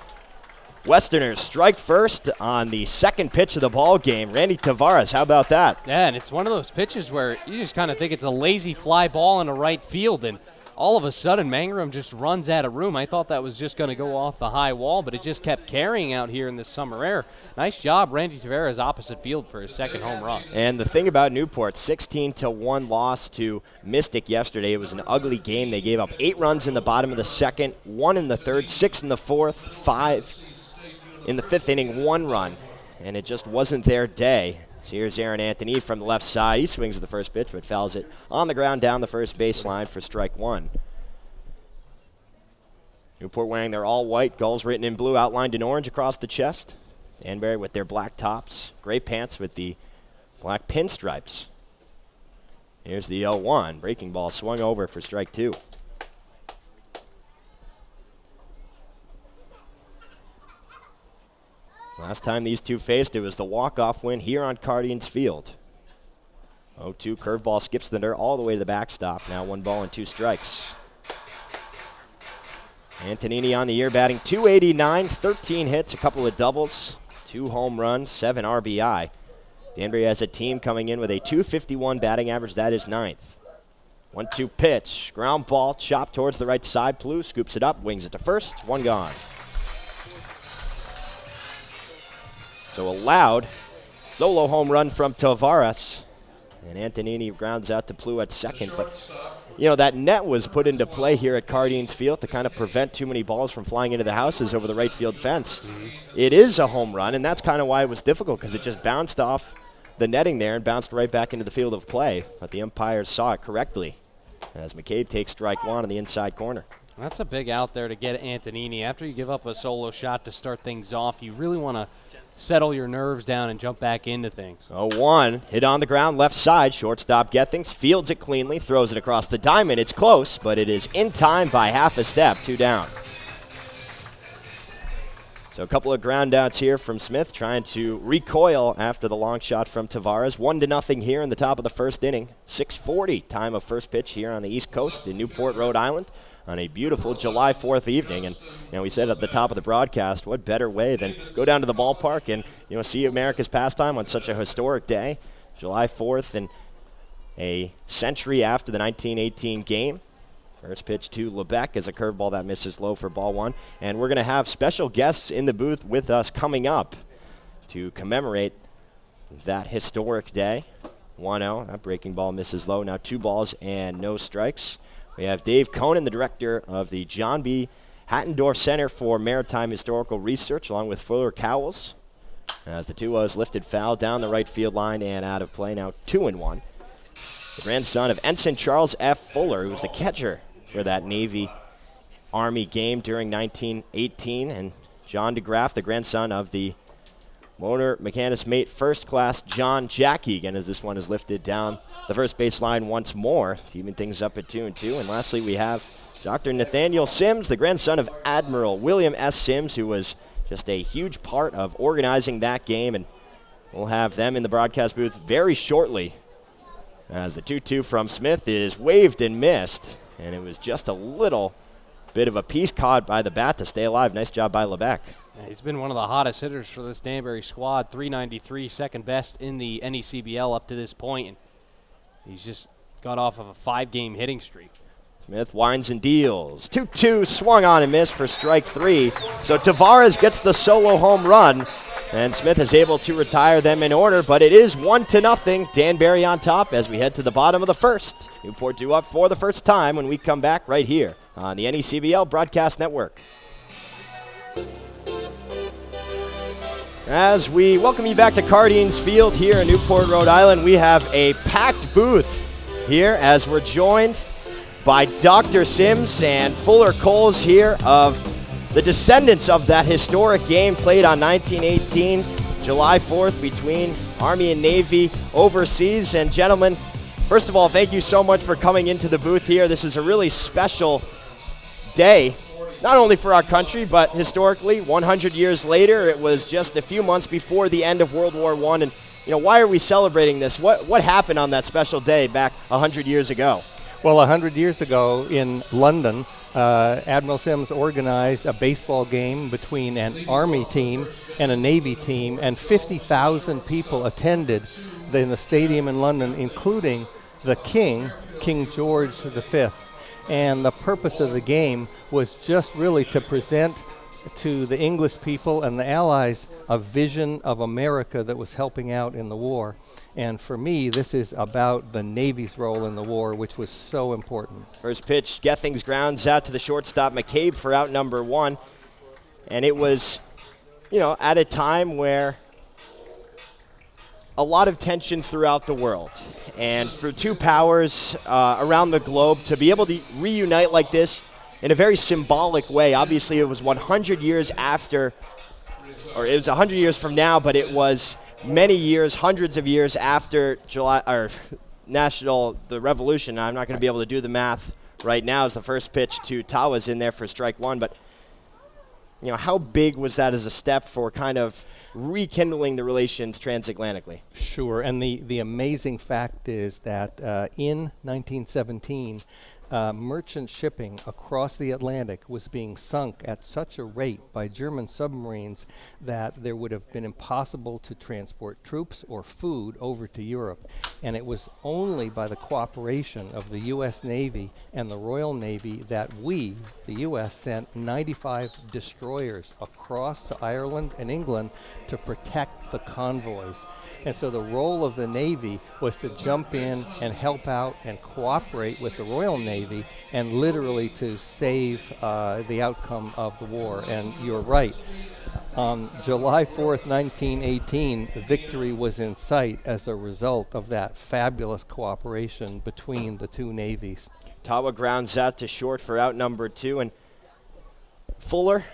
Speaker 4: Westerners strike first on the second pitch of the ball game. Randy Tavares, how about that?
Speaker 6: Yeah, and it's one of those pitches where you just kind of think it's a lazy fly ball in a right field, and all of a sudden Mangrum just runs out of room. I thought that was just going to go off the high wall, but it just kept carrying out here in this summer air. Nice job, Randy Tavares, opposite field for his second home run.
Speaker 4: And the thing about Newport, 16-1 loss to Mystic yesterday. It was an ugly game. They gave up 8 runs in the bottom of the second, 1 in the third, 6 in the fourth, 5 in the 5th inning, 1 run. And it just wasn't their day. So here's Aaron Anthony from the left side. He swings at the first pitch, but fouls it on the ground down the first baseline for strike 1. Newport wearing their all-white, Gulls written in blue, outlined in orange across the chest. Danbury with their black tops, gray pants with the black pinstripes. Here's the 0-1. Breaking ball swung over for strike 2. Last time these two faced, it was the walk-off win here on Cardians Field. 0-2 curveball skips the dirt all the way to the backstop. Now 1 ball and 2 strikes. Antonini on the year batting .289, 13 hits, a couple of doubles, 2 home runs, 7 RBI. Danbury has a team coming in with a .251 batting average. That is 9th. 1-2 pitch. Ground ball chopped towards the right side. Plew scoops it up, wings it to first. 1 gone. So a loud solo home run from Tavares. And Antonini grounds out to Plew at second. But that net was put into play here at Cardines Field to kind of prevent too many balls from flying into the houses over the right field fence. It is a home run, and that's kind of why it was difficult, because it just bounced off the netting there and bounced right back into the field of play. But the umpires saw it correctly as McCabe takes strike one on the inside corner.
Speaker 1: That's a big out there to get Antonini. After you give up a solo shot to start things off, you really want to settle your nerves down and jump back into things.
Speaker 4: 0-1, hit on the ground, left side. Shortstop Gethings fields it cleanly, throws it across the diamond. It's close, but it is in time by half a step, 2 down. So a couple of ground outs here from Smith, trying to recoil after the long shot from Tavares. 1-0 here in the top of the first inning. 6:40 time of first pitch here on the East Coast in Newport, Rhode Island, on a beautiful July 4th evening. And we said at the top of the broadcast, what better way than go down to the ballpark and see America's pastime on such a historic day. July 4th and a century after the 1918 game. First pitch to Lebec is a curveball that misses low for ball 1. And we're going to have special guests in the booth with us coming up to commemorate that historic day. 1-0, that breaking ball misses low. Now 2 balls and no strikes. We have Dave Conan, the director of the John B. Hattendorf Center for Maritime Historical Research, along with Fuller Cowles. As the 2-0 is lifted foul down the right field line and out of play. Now 2-1. The grandson of Ensign Charles F. Fuller, who was the catcher for that Navy-Army game during 1918. And John DeGraff, the grandson of the Motor Mechanist Mate First Class John Jack Egan, as this one is lifted down the first baseline once more to even things up at 2-2. And lastly, we have Dr. Nathaniel Sims, the grandson of Admiral William S. Sims, who was just a huge part of organizing that game. And we'll have them in the broadcast booth very shortly, as the 2-2 from Smith is waved and missed. And it was just a little bit of a piece caught by the bat to stay alive. Nice job by Lebec.
Speaker 1: Yeah, he's been one of the hottest hitters for this Danbury squad. .393, second best in the NECBL up to this point. And he's just got off of a 5-game hitting streak.
Speaker 4: Smith winds and deals. 2-2, swung on and missed for strike 3. So Tavares gets the solo home run, and Smith is able to retire them in order, but it is 1-0. Danbury on top as we head to the bottom of the first. Newport due up for the first time when we come back right here on the NECBL Broadcast Network. As we welcome you back to Cardines Field here in Newport, Rhode Island, we have a packed booth here as we're joined by Dr. Sims and Fuller Coles here of the descendants of that historic game played on 1918, July 4th, between Army and Navy overseas. And gentlemen, first of all, thank you so much for coming into the booth here. This is a really special day, not only for our country, but historically, 100 years later. It was just a few months before the end of World War I. And, why are we celebrating this? What happened on that special day back 100 years ago?
Speaker 20: Well, 100 years ago in London, Admiral Sims organized a baseball game between an Army team and a Navy team, and 50,000 people attended in the stadium in London, including the King George V. And the purpose of the game was just really to present to the English people and the Allies a vision of America that was helping out in the war. And for me, this is about the Navy's role in the war, which was so important.
Speaker 4: First pitch, Gethings grounds out to the shortstop McCabe for out number 1. And it was, at a time where a lot of tension throughout the world. And for 2 powers around the globe to be able to reunite like this in a very symbolic way. Obviously, it was 100 years after, or it was 100 years from now, but it was many years, hundreds of years after the Revolution. I'm not going to be able to do the math right now as the first pitch to Tawa's in there for strike 1, but how big was that as a step for kind of rekindling the relations transatlantically?
Speaker 20: Sure, and the amazing fact is that in 1917, merchant shipping across the Atlantic was being sunk at such a rate by German submarines that there would have been impossible to transport troops or food over to Europe. And it was only by the cooperation of the U.S. Navy and the Royal Navy that we, the U.S., sent 95 destroyers across to Ireland and England to protect the convoys. And so the role of the Navy was to jump in and help out and cooperate with the Royal Navy and literally to save the outcome of the war. And you're right. On July 4th, 1918, victory was in sight as a result of that fabulous cooperation between the two navies.
Speaker 4: Tawa grounds out to short for out number 2. And Fuller,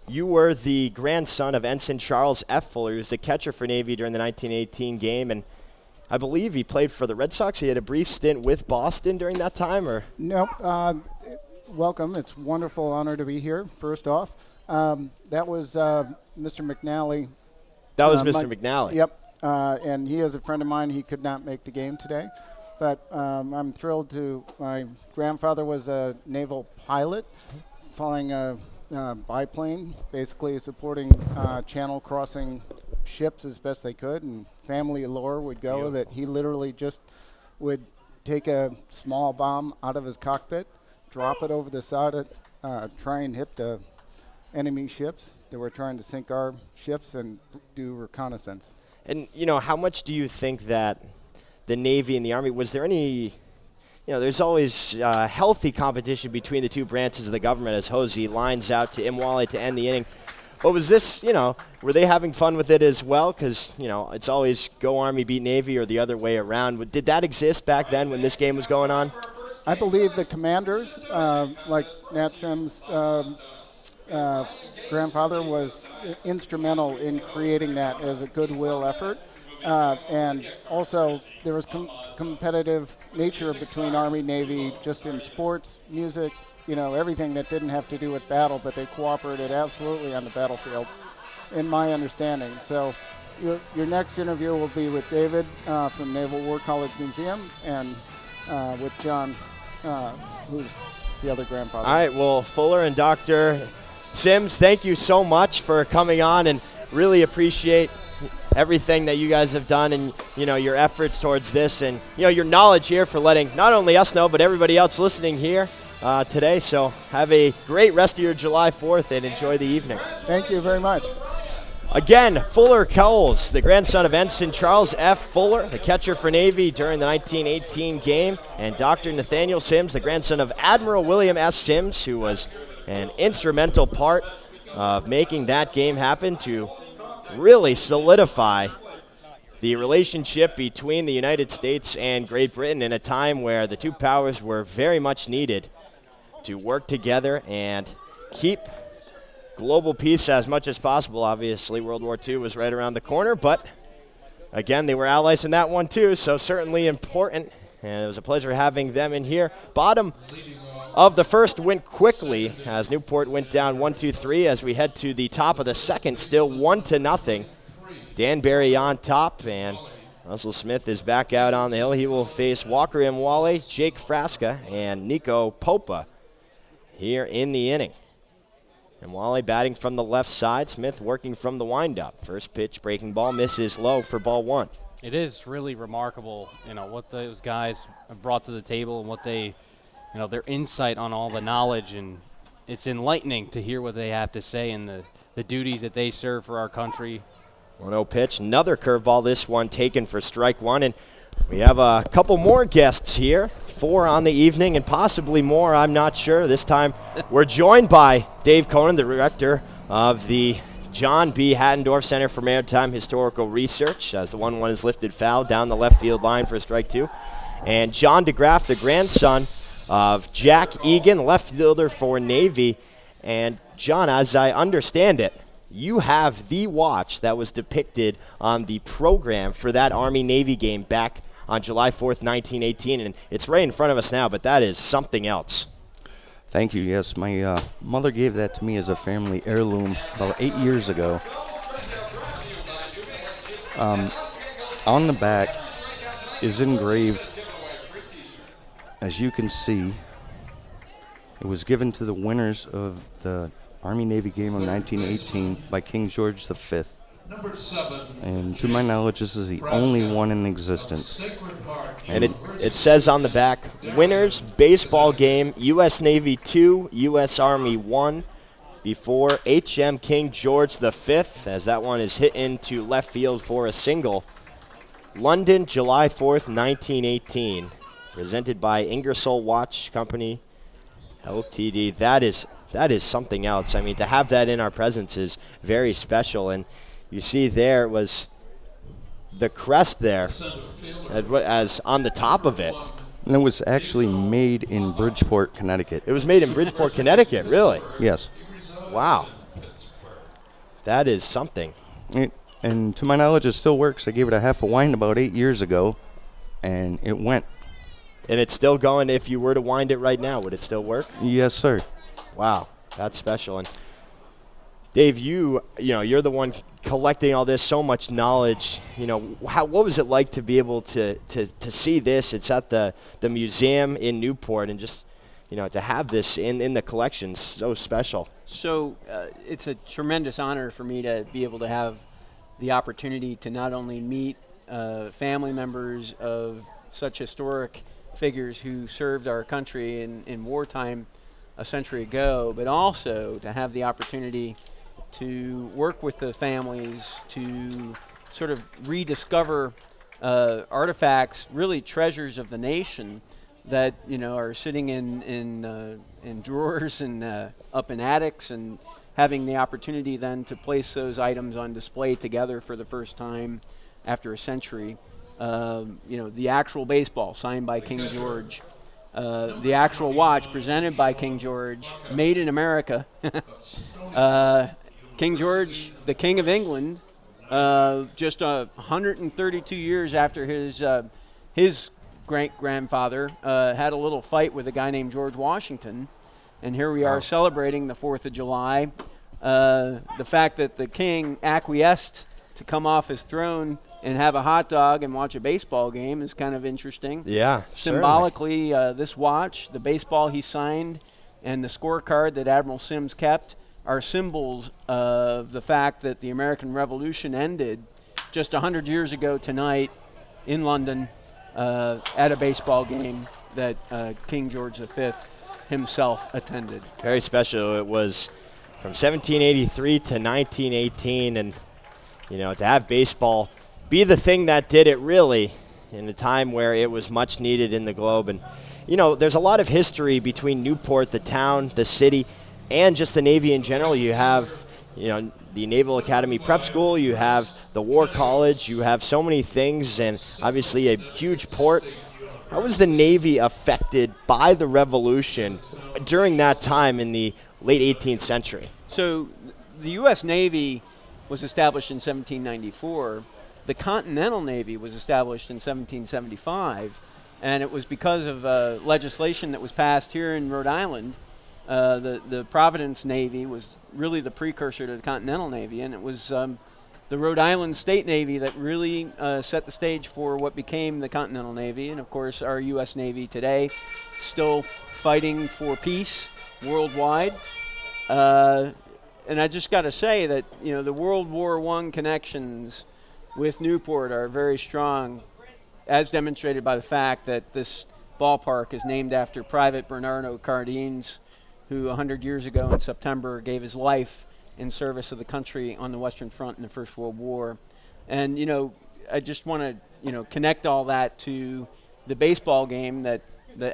Speaker 4: you were the grandson of Ensign Charles F. Fuller, who was the catcher for Navy during the 1918 game, and I believe he played for the Red Sox. He had a brief stint with Boston during that time, or?
Speaker 21: Nope. Welcome. It's a wonderful honor to be here, first off. That was Mr. McNally.
Speaker 4: That was Mr. McNally.
Speaker 21: Yep. And he is a friend of mine. He could not make the game today. But I'm thrilled to, my grandfather was a naval pilot, flying a biplane, basically supporting channel crossing ships as best they could, and family lore would go that he literally just would take a small bomb out of his cockpit, drop it over the side of try and hit the enemy ships that were trying to sink our ships and do reconnaissance.
Speaker 4: And, you know, how much do you think that the Navy and the Army, was there any, there's always healthy competition between the two branches of the government as Hosey lines out to Imwale to end the inning. But was this, were they having fun with it as well? Because, it's always go Army, beat Navy, or the other way around. Did that exist back then when this game was going on?
Speaker 21: I believe the commanders, like Nat Sims' grandfather, was instrumental in creating that as a goodwill effort. And also there was competitive nature between Army, Navy, just in sports, music, everything that didn't have to do with battle, but they cooperated absolutely on the battlefield, in my understanding. So your next interview will be with David from Naval War College Museum, and with John, who's the other grandfather.
Speaker 4: All right, well, Fuller and Dr. Sims, thank you so much for coming on, and really appreciate everything that you guys have done and, your efforts towards this, and, your knowledge here for letting not only us know, but everybody else listening here today. So have a great rest of your July 4th and enjoy the evening.
Speaker 21: Thank you very much.
Speaker 4: Again, Fuller Cowles, the grandson of Ensign Charles F. Fuller, the catcher for Navy during the 1918 game, and Dr. Nathaniel Sims, the grandson of Admiral William S. Sims, who was an instrumental part of making that game happen to really solidify the relationship between the United States and Great Britain in a time where the two powers were very much needed to work together and keep global peace as much as possible. Obviously, World War II was right around the corner, but again, they were allies in that one too, so certainly important, and it was a pleasure having them in here. Bottom of the first went quickly as Newport went down 1-2-3 as we head to the top of the second, still 1-0. Danbury on top, and Russell Smith is back out on the hill. He will face Walker Imwale, Jake Frasca, and Nico Popa here in the inning. Imwale batting from the left side, Smith working from the windup. First pitch, breaking ball, misses low for ball 1.
Speaker 6: It is really remarkable, what those guys have brought to the table and what they, their insight on all the knowledge, and it's enlightening to hear what they have to say and the duties that they serve for our country.
Speaker 4: 1-0 pitch, another curveball, this one taken for strike 1, and we have a couple more guests here, 4 on the evening and possibly more, I'm not sure. This time we're joined by Dave Conan, the director of the John B. Hattendorf Center for Maritime Historical Research, as the 1-1 is lifted foul down the left field line for strike 2. And John DeGraff, the grandson of Jack Egan, left fielder for Navy. And John, as I understand it, you have the watch that was depicted on the program for that Army-Navy game back on July 4th, 1918, and it's right in front of us now, but that is something else.
Speaker 22: Thank you. Yes, my mother gave that to me as a family heirloom about 8 years ago. On the back is engraved, as you can see, It was given to the winners of the Army-Navy game of 1918 by King George V. And to my knowledge, this is the only one in existence.
Speaker 4: And it says on the back, winners baseball game, U.S. Navy 2, U.S. Army 1, before H.M. King George V, as that one is hit into left field for a single. London, July 4th, 1918. Presented by Ingersoll Watch Company, Ltd. That is something else. I mean, to have that in our presence is very special. And you see there was the crest there as on the top of it.
Speaker 22: And it was actually made in Bridgeport, Connecticut.
Speaker 4: It was made in Bridgeport, Connecticut, really?
Speaker 22: Yes.
Speaker 4: Wow. That is something.
Speaker 22: And to my knowledge, it still works. I gave it a half a wind about 8 years ago, and it went.
Speaker 4: And it's still going. If you were to wind it right now, would it still work?
Speaker 22: Yes, sir.
Speaker 4: Wow, that's special. And Dave, you're the one collecting all this, so much knowledge. What was it like to be able to see this? It's at the museum in Newport, and just to have this in the collection, so special.
Speaker 3: So it's a tremendous honor for me to be able to have the opportunity to not only meet family members of such historic figures who served our country in wartime a century ago, but also to have the opportunity to work with the families to sort of rediscover artifacts, really treasures of the nation that are sitting in drawers and up in attics, and having the opportunity then to place those items on display together for the first time after a century. The actual baseball signed by King George, the actual watch presented by King George, made in America. King George, the King of England, just 132 years after his great-grandfather had a little fight with a guy named George Washington, and here we are celebrating the 4th of July. The fact that the king acquiesced to come off his throne and have a hot dog and watch a baseball game is kind of interesting.
Speaker 4: Yeah,
Speaker 3: symbolically, this watch, the baseball he signed, and the scorecard that Admiral Sims kept are symbols of the fact that the American Revolution ended just 100 years ago tonight in London at a baseball game that King George V himself attended.
Speaker 4: Very special. It was from 1783 to 1918, and to have baseball be the thing that did it really in a time where it was much needed in the globe. And there's a lot of history between Newport, the town, the city, and just the Navy in general. You have the Naval Academy Prep School, you have the War College, you have so many things, and obviously a huge port. How was the Navy affected by the Revolution during that time in the late 18th century?
Speaker 3: So the U.S. Navy was established in 1794. The Continental Navy was established in 1775, and it was because of legislation that was passed here in Rhode Island. The Providence Navy was really the precursor to the Continental Navy, and it was the Rhode Island State Navy that really set the stage for what became the Continental Navy, and of course our U.S. Navy today, still fighting for peace worldwide. And I just got to say that the World War I connections with Newport are very strong, as demonstrated by the fact that this ballpark is named after Private Bernardo Cardines, who 100 years ago in September gave his life in service of the country on the Western Front in the First World War. And I just want to connect all that to the baseball game that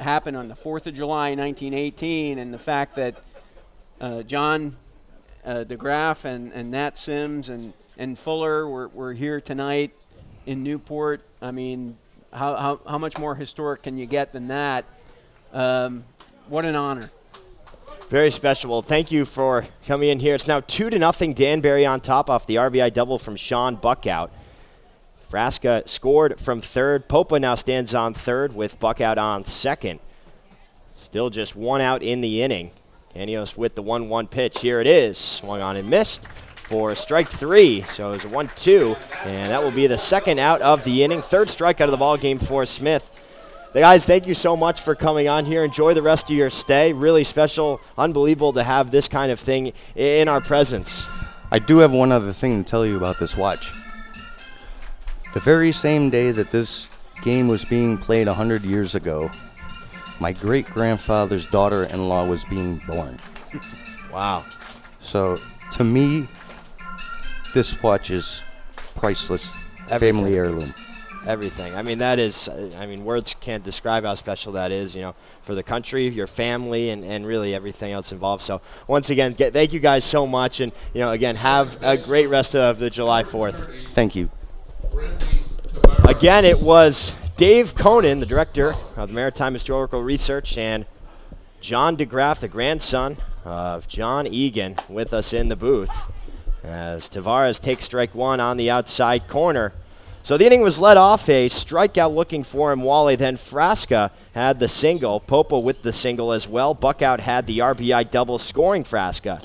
Speaker 3: happened on the 4th of July 1918, and the fact that John DeGraff and Nat Sims and Fuller were here tonight in Newport. I mean, how much more historic can you get than that? What an honor.
Speaker 4: Very special. Well, thank you for coming in here. It's now 2-0 Danbury on top off the RBI double from Sean Buckout. Frasca scored from third. Popa now stands on third with Buckout on second. Still just one out in the inning. Canios with the 1-1 pitch. Here it is. Swung on and missed for strike three. So it's a 1-2, and that will be the second out of the inning. Third strikeout of the ball game for Smith. Guys, thank you so much for coming on here. Enjoy the rest of your stay. Really special, unbelievable to have this kind of thing in our presence.
Speaker 22: I do have one other thing to tell you about this watch. The very same day that this game was being played 100 years ago, my great-grandfather's daughter-in-law was being born.
Speaker 4: Wow.
Speaker 22: So, to me, this watch is priceless.
Speaker 4: Everything.
Speaker 22: Family heirloom.
Speaker 4: Everything. I mean, that is, words can't describe how special that is, for the country, your family, and really everything else involved. So, once again, thank you guys so much. And, again, have a great rest of the July 4th.
Speaker 22: Thank you.
Speaker 4: Again, it was Dave Conan, the director of the Maritime Historical Research, and John DeGraff, the grandson of John Egan, with us in the booth as Tavares takes strike one on the outside corner. So the inning was led off, a strikeout looking for him, Wally. Then Frasca had the single, Popa with the single as well. Buckout had the RBI double scoring Frasca.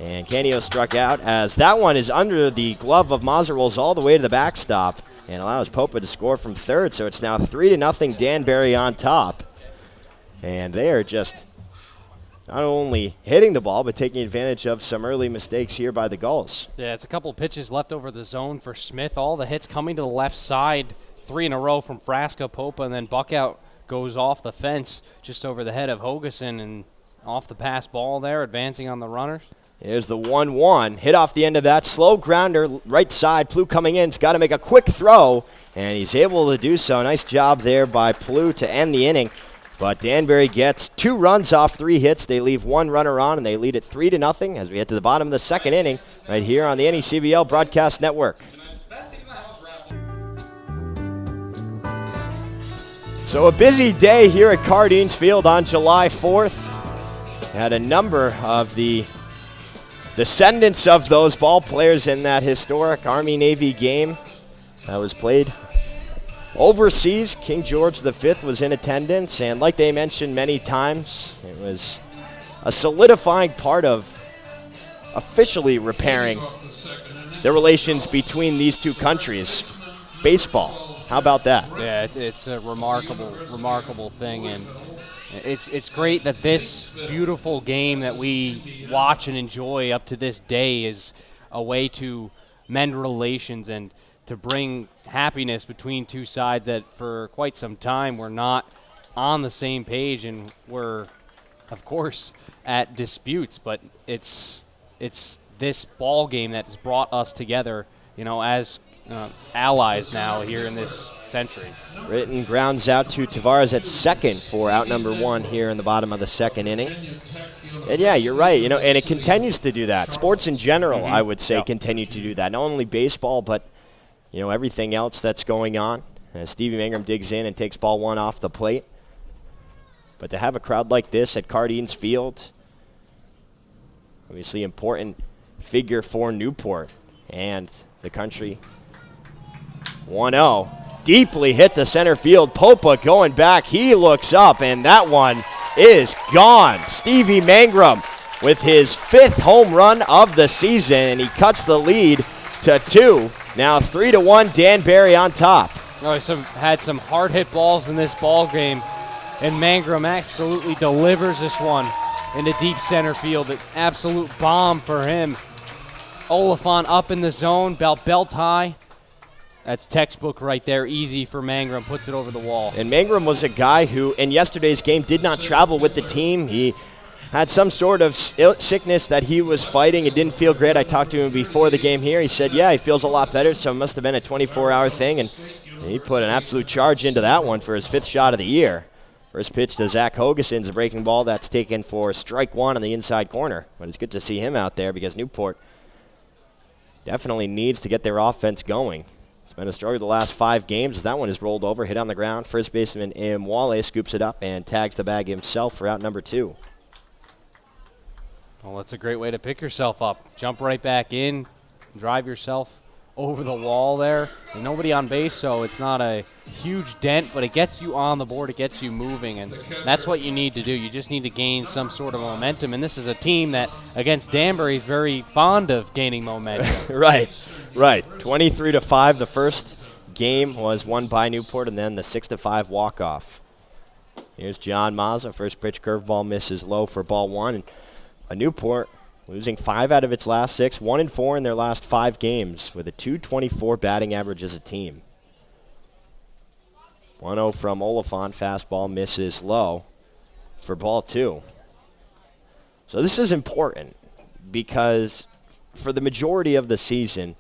Speaker 4: And Canio struck out as that one is under the glove of Mazza, rolls all the way to the backstop and allows Popa to score from third. So it's now 3-0 Danbury on top. And they are just not only hitting the ball, but taking advantage of some early mistakes here by the Gulls.
Speaker 6: Yeah, it's a couple pitches left over the zone for Smith. All the hits coming to the left side, 3 in a row from Frasca, Popa, and then Buckout goes off the fence just over the head of Hogeson and off the pass ball there, advancing on the runners.
Speaker 4: Here's the 1-1. Hit off the end of that. Slow grounder, right side. Plouffe coming in. He's got to make a quick throw, and he's able to do so. Nice job there by Plouffe to end the inning. But Danbury gets 2 runs off 3 hits. They leave 1 runner on, and they lead it 3-0 as we head to the bottom of the second inning right here on the NECBL Broadcast Network. So a busy day here at Cardines Field on July 4th. Had a number of the descendants of those ball players in that historic Army-Navy game that was played overseas. King George V was in attendance, and like they mentioned many times, it was a solidifying part of officially repairing the relations between these two countries. Baseball, how about that?
Speaker 6: Yeah, it's a remarkable thing, and it's great that this beautiful game that we watch and enjoy up to this day is a way to mend relations and to bring happiness between two sides that for quite some time were not on the same page and were, of course, at disputes. But it's this ball game that has brought us together, as allies now here in this century.
Speaker 4: Britton grounds out to Tavares at second for out number 1 here in the bottom of the second inning. And yeah, you're right, and it continues to do that. Sports in general, I would say, continue to do that. Not only baseball, but everything else that's going on. As Stevie Mangrum digs in and takes ball 1 off the plate. But to have a crowd like this at Cardines Field, obviously important figure for Newport and the country. 1-0. Deeply hit to center field. Popa going back. He looks up, and that one is gone. Stevie Mangrum with his 5th home run of the season, and he cuts the lead to 2. Now 3-1, Danbury on top.
Speaker 6: Oh, had some hard hit balls in this ball game, and Mangrum absolutely delivers this one into deep center field. An absolute bomb for him. Oliphant up in the zone, belt high. That's textbook right there. Easy for Mangrum. Puts it over the wall.
Speaker 4: And Mangrum was a guy who, in yesterday's game, did not travel with the team. He had some sort of sickness that he was fighting. It didn't feel great. I talked to him before the game here. He said, yeah, he feels a lot better, so it must have been a 24-hour thing. And he put an absolute charge into that one for his 5th shot of the year. First pitch to Zach Hogeson's a breaking ball that's taken for strike 1 on the inside corner. But it's good to see him out there because Newport definitely needs to get their offense going. It's been a struggle the last 5 games. That one is rolled over, hit on the ground. First baseman Mwale scoops it up and tags the bag himself for out number 2.
Speaker 6: Well, that's a great way to pick yourself up. Jump right back in, drive yourself over the wall there. And nobody on base, so it's not a huge dent, but it gets you on the board, it gets you moving, and that's what you need to do. You just need to gain some sort of momentum, and this is a team that, against Danbury, is very fond of gaining momentum.
Speaker 4: Right. 23-5, the first game was won by Newport, and then the 6-5 walk-off Here's John Mazza. First pitch curveball misses low for ball 1. And a Newport losing 5 out of its last 6, 1-4 in their last 5 games with a .224 batting average as a team. 1-0 from Oliphant. Fastball misses low for ball 2. So this is important because for the majority of the season,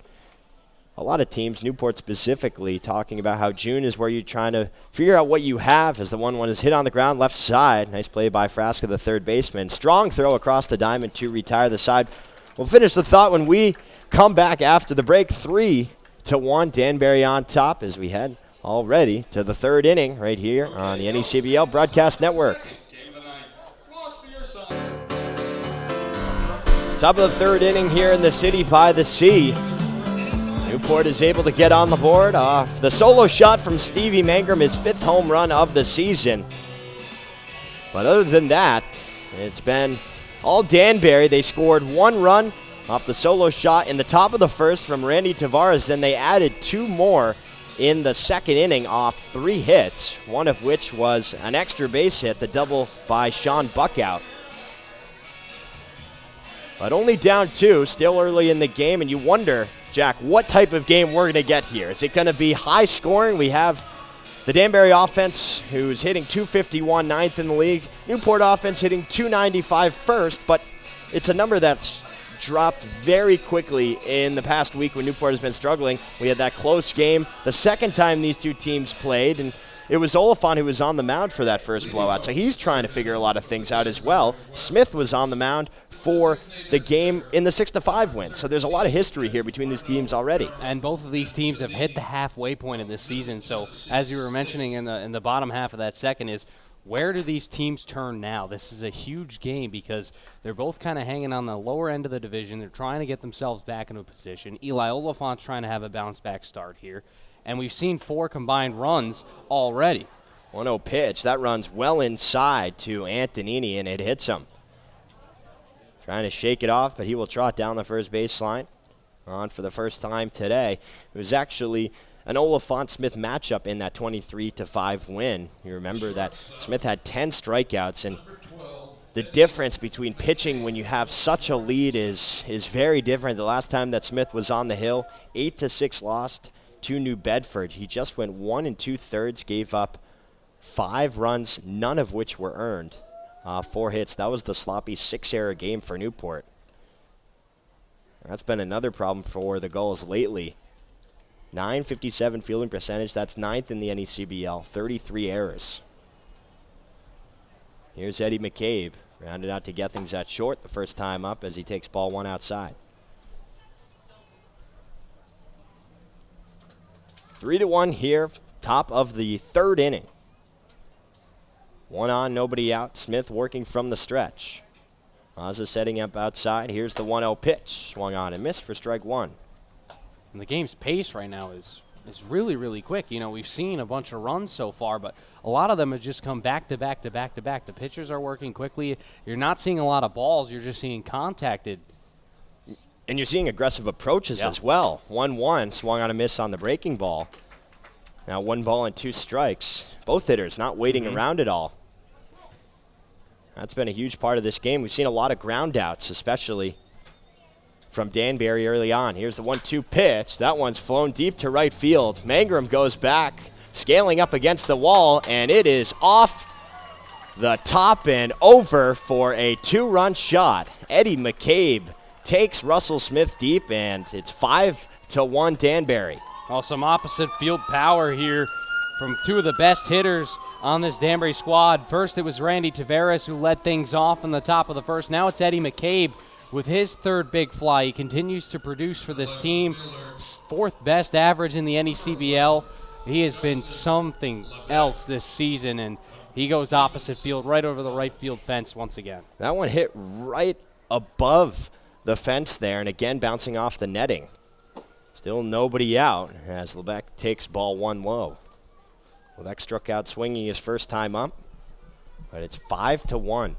Speaker 4: a lot of teams, Newport specifically, talking about how June is where you're trying to figure out what you have as the 1-1 is hit on the ground left side. Nice play by Frasca, the third baseman. Strong throw across the diamond to retire the side. We'll finish the thought when we come back after the break. 3-1, Danbury on top as we head already to the 3rd inning right here on the NECBL Broadcast Network. Top of the 3rd inning here in the city by the sea. Newport is able to get on the board off the solo shot from Stevie Mangrum, his 5th home run of the season. But other than that, it's been all Danbury. They scored 1 run off the solo shot in the top of the 1st from Randy Tavares. Then they added 2 more in the 2nd inning off 3 hits, one of which was an extra base hit, the double by Sean Buckout. But only down 2, still early in the game, and you wonder, Jack, what type of game we're going to get here. Is it going to be high scoring? We have the Danbury offense who's hitting .251, 9th in the league. Newport offense hitting .295, 1st, but it's a number that's dropped very quickly in the past week when Newport has been struggling. We had that close game the second time these two teams played, and it was Oliphant who was on the mound for that first blowout, so he's trying to figure a lot of things out as well. Smith was on the mound for the game in the 6-5 win, so there's a lot of history here between these teams already.
Speaker 6: And both of these teams have hit the halfway point of this season, so as you were mentioning in the bottom half of that second is, where do these teams turn now? This is a huge game because they're both kind of hanging on the lower end of the division. They're trying to get themselves back into a position. Eli Oliphant's trying to have a bounce-back start here. And we've seen 4 combined runs already.
Speaker 4: 1-0 pitch. That runs well inside to Antonini, and it hits him. Trying to shake it off, but he will trot down the first baseline. On for the first time today. It was actually an Oliphant-Smith matchup in that 23-5 win. You remember that Smith had 10 strikeouts, and the difference between pitching when you have such a lead is very different. The last time that Smith was on the hill, 8-6 lost to New Bedford. He just went 1 2/3, gave up 5 runs, none of which were earned. 4 hits. That was the sloppy 6-error game for Newport. That's been another problem for the Gulls lately. .957 fielding percentage. That's 9th in the NECBL. 33 errors. Here's Eddie McCabe. Rounded out to Gethings at short the first time up as he takes ball 1 outside. 3-1 here, top of the 3rd inning. 1 on, nobody out. Smith working from the stretch. Mazza setting up outside. Here's the 1-0 pitch. Swung on and missed for strike 1.
Speaker 6: And the game's pace right now is really, really quick. You know, we've seen a bunch of runs so far, but a lot of them have just come back to back to back to back. The pitchers are working quickly. You're not seeing a lot of balls. You're just seeing contacted.
Speaker 4: And you're seeing aggressive approaches as well. 1-1, swung on a miss on the breaking ball. Now 1 ball and 2 strikes. Both hitters not waiting around at all. That's been a huge part of this game. We've seen a lot of ground outs, especially from Danbury early on. Here's the 1-2 pitch. That one's flown deep to right field. Mangrum goes back, scaling up against the wall, and it is off the top and over for a 2-run shot. Eddie McCabe takes Russell Smith deep, and it's 5-1 Danbury.
Speaker 6: Oh, some opposite field power here from 2 of the best hitters on this Danbury squad. First, it was Randy Tavares who led things off in the top of the 1st. Now it's Eddie McCabe with his 3rd big fly. He continues to produce for this team. 4th best average in the NECBL. He has been something else this season, and he goes opposite field right over the right field fence once again.
Speaker 4: That one hit right above the fence there, and again bouncing off the netting. Still nobody out as Lebec takes ball 1 low. Lebec struck out swinging his first time up, but it's 5-1.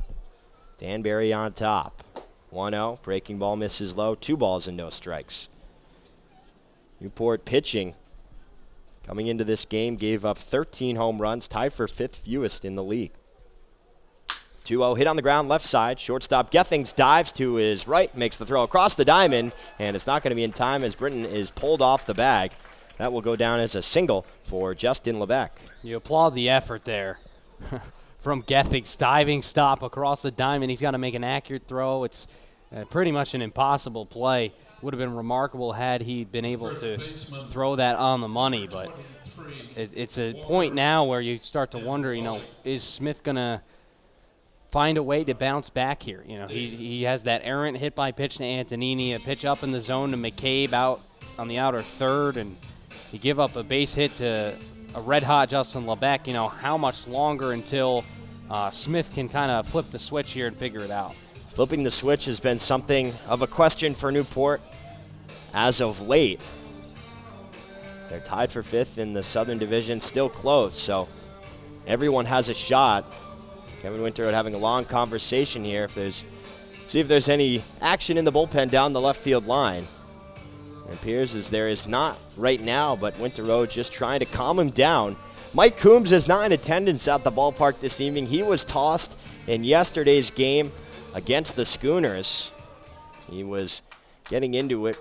Speaker 4: Danbury on top. 1-0, breaking ball misses low, 2 balls and no strikes. Newport pitching coming into this game, gave up 13 home runs, tied for 5th fewest in the league. 2-0 hit on the ground, left side. Shortstop Gethings dives to his right, makes the throw across the diamond, and it's not going to be in time as Britton is pulled off the bag. That will go down as a single for Justin Lebec.
Speaker 1: You applaud the effort there from Gethings. Diving stop across the diamond. He's got to make an accurate throw. It's pretty much an impossible play. Would have been remarkable had he been able to throw that on the money, but it's a point now where you start to wonder, is Smith going to find a way to bounce back here? He has that errant hit by pitch to Antonini, a pitch up in the zone to McCabe out on the outer third, and you give up a base hit to a red-hot Justin Lebec. How much longer until Smith can kind of flip the switch here and figure it out?
Speaker 4: Flipping the switch has been something of a question for Newport as of late. They're tied for 5th in the Southern Division, still close, so everyone has a shot. Kevin Winterwood having a long conversation here. See if there's any action in the bullpen down the left field line. It appears as there is not right now, but Winterwood just trying to calm him down. Mike Coombs is not in attendance at the ballpark this evening. He was tossed in yesterday's game against the Schooners. He was getting into it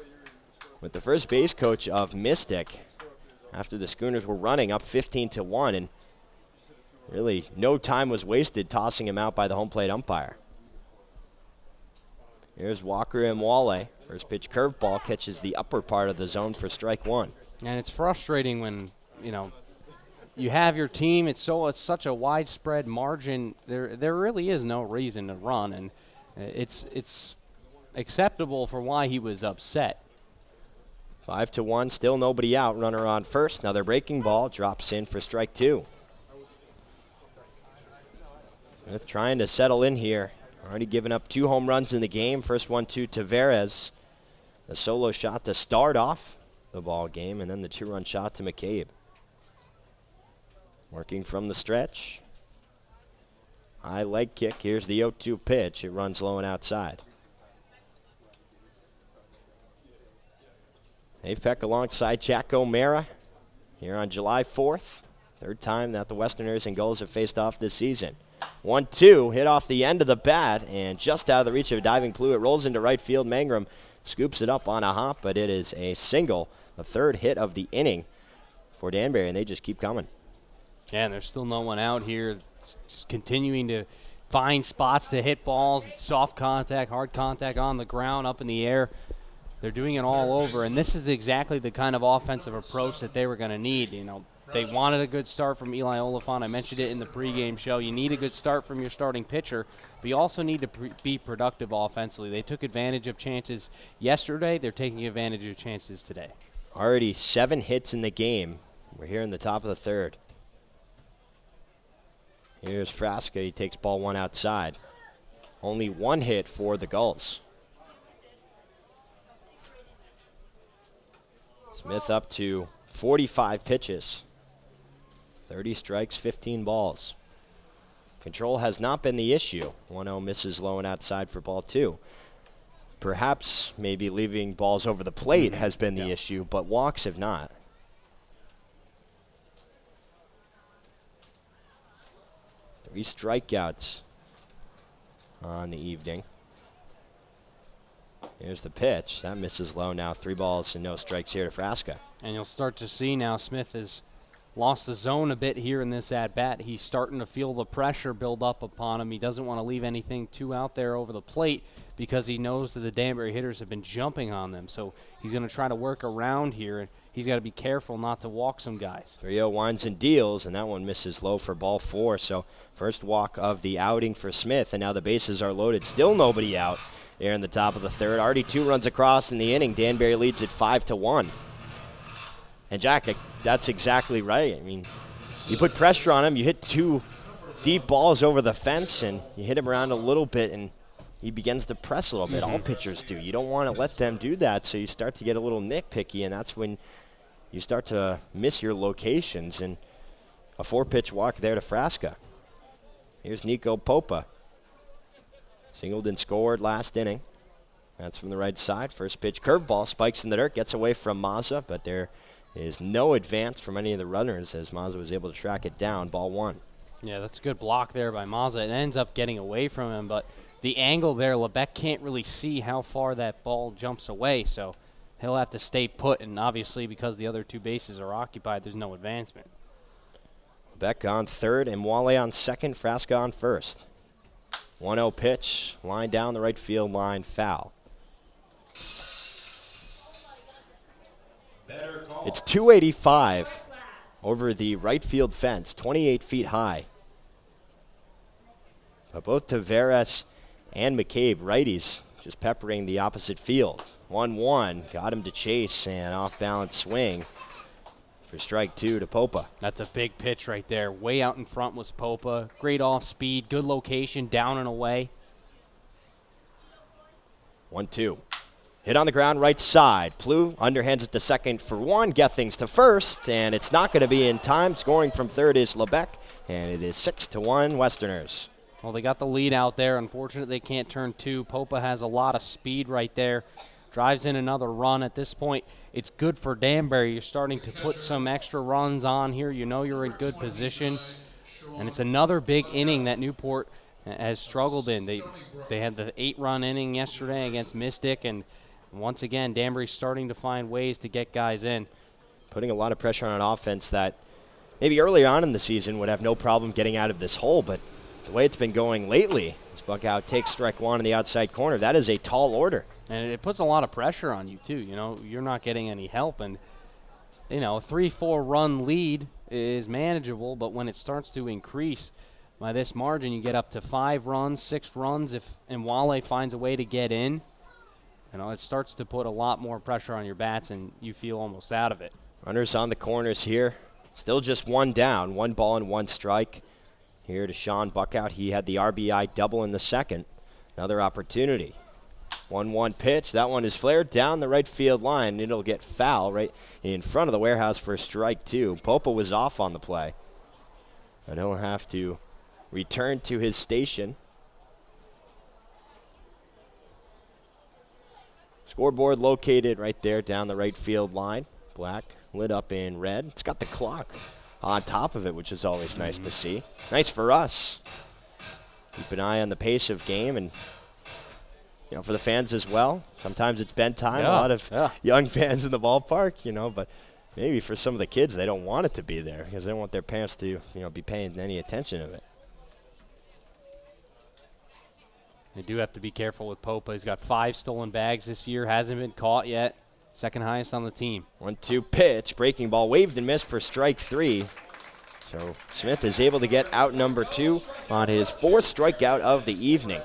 Speaker 4: with the first base coach of Mystic after the Schooners were running up 15-1, and really no time was wasted tossing him out by the home plate umpire. Here's Walker and Wale. First pitch curveball catches the upper part of the zone for strike one.
Speaker 1: And it's frustrating when, you have your team. It's such a widespread margin. There really is no reason to run, and it's acceptable for why he was upset.
Speaker 4: 5-1, still nobody out. Runner on first. Another breaking ball drops in for strike two. Smith trying to settle in here. Already given up 2 home runs in the game. First one to Tavares. The solo shot to start off the ball game, and then the 2-run shot to McCabe. Working from the stretch. High leg kick. Here's the 0-2 pitch. It runs low and outside. Dave Peck alongside Jack O'Mara here on July 4th. Third time that the Westerners and Gulls have faced off this season. 1-2, hit off the end of the bat, and just out of the reach of a diving Plew. It rolls into right field. Mangrum scoops it up on a hop, but it is a single, the third hit of the inning for Danbury, and they just keep coming.
Speaker 1: Yeah, and there's still no one out here. It's just continuing to find spots to hit balls. It's soft contact, hard contact on the ground, up in the air. They're doing it all over, and this is exactly the kind of offensive approach that they were going to need. They wanted a good start from Eli Oliphant. I mentioned it in the pregame show. You need a good start from your starting pitcher, but you also need to be productive offensively. They took advantage of chances yesterday. They're taking advantage of chances today.
Speaker 4: Already 7 hits in the game. We're here in the top of the third. Here's Frasca. He takes ball 1 outside. Only 1 hit for the Gulls. Smith up to 45 pitches. 30 strikes, 15 balls. Control has not been the issue. 1-0 misses low and outside for ball 2. Perhaps maybe leaving balls over the plate has been the issue, but walks have not. Three strikeouts on the evening. Here's the pitch. That misses low now. 3 balls and no strikes here to Frasca.
Speaker 1: And you'll start to see now Smith has lost the zone a bit here in this at-bat. He's starting to feel the pressure build up upon him. He doesn't want to leave anything too out there over the plate because he knows that the Danbury hitters have been jumping on them. So he's going to try to work around here. He's got to be careful not to walk some guys.
Speaker 4: 3-0 winds and deals, and that one misses low for ball 4. So first walk of the outing for Smith, and now the bases are loaded. Still nobody out here in the top of the third. Already 2 runs across in the inning. Danbury leads it 5-1. And Jack, that's exactly right. I mean, you put pressure on him, you hit 2 deep balls over the fence, and you hit him around a little bit, and he begins to press a little bit. All pitchers do. You don't want to let them do that, so you start to get a little nitpicky, and that's when you start to miss your locations. And a 4-pitch walk there to Frasca. Here's Nico Popa. Singled and scored last inning. That's from the right side. First pitch curveball, spikes in the dirt, gets away from Mazza, but there is no advance from any of the runners as Mazza was able to track it down. Ball 1.
Speaker 1: Yeah, that's a good block there by Mazza. It ends up getting away from him, but the angle there, Lebec can't really see how far that ball jumps away, so he'll have to stay put, and obviously because the other 2 bases are occupied, there's no advancement.
Speaker 4: Lebec on third and Wale on second, Frasca on first. 1-0 pitch, line down the right field line, foul. It's 285 over the right field fence, 28 feet high. But both Tavares and McCabe, righties, just peppering the opposite field. 1-1, got him to chase, and off-balance swing for strike 2 to Popa.
Speaker 1: That's a big pitch right there. Way out in front was Popa. Great off speed, good location, down and away.
Speaker 4: 1-2. Hit on the ground right side. Plouffe underhands it to second for 1. Gethings to first, and it's not going to be in time. Scoring from third is Lebec, and it is 6-1 Westerners.
Speaker 1: Well, they got the lead out there. Unfortunately, they can't turn 2. Popa has a lot of speed right there. Drives in another run. At this point, it's good for Danbury. You're starting to put some extra runs on here. You know you're in good position. And it's another big inning that Newport has struggled in. They had the 8-run inning yesterday against Mystic, and once again, Danbury's starting to find ways to get guys in.
Speaker 4: Putting a lot of pressure on an offense that maybe earlier on in the season would have no problem getting out of this hole, but the way it's been going lately, this Buckout takes strike 1 in the outside corner. That is a tall order.
Speaker 1: And it puts a lot of pressure on you, too. You know, you're not getting any help. And, you know, a 3-4 run lead is manageable, but when it starts to increase by this margin, you get up to 5 runs, 6 runs, and Wale finds a way to get in. You know, it starts to put a lot more pressure on your bats, and you feel almost out of it.
Speaker 4: Runners on the corners here. Still just 1 down, 1 ball and 1 strike. Here to Sean Buckout. He had the RBI double in the second. Another opportunity. 1-1 pitch. That one is flared down the right field line. It'll get foul right in front of the warehouse for strike 2. Popa was off on the play. And he'll have to return to his station. Scoreboard located right there down the right field line. Black lit up in red. It's got the clock on top of it, which is always nice to see. Nice for us. Keep an eye on the pace of game, and you know, for the fans as well. Sometimes it's bedtime.
Speaker 1: Yeah,
Speaker 4: a lot of young fans in the ballpark, you know, but maybe for some of the kids, they don't want it to be there because they don't want their parents to, you know, be paying any attention of it.
Speaker 1: They do have to be careful with Popa. He's got 5 stolen bags this year. Hasn't been caught yet. Second highest on the team.
Speaker 4: 1-2 pitch. Breaking ball waved and missed for strike 3. So Smith is able to get out number 2 on his 4th strikeout of the evening.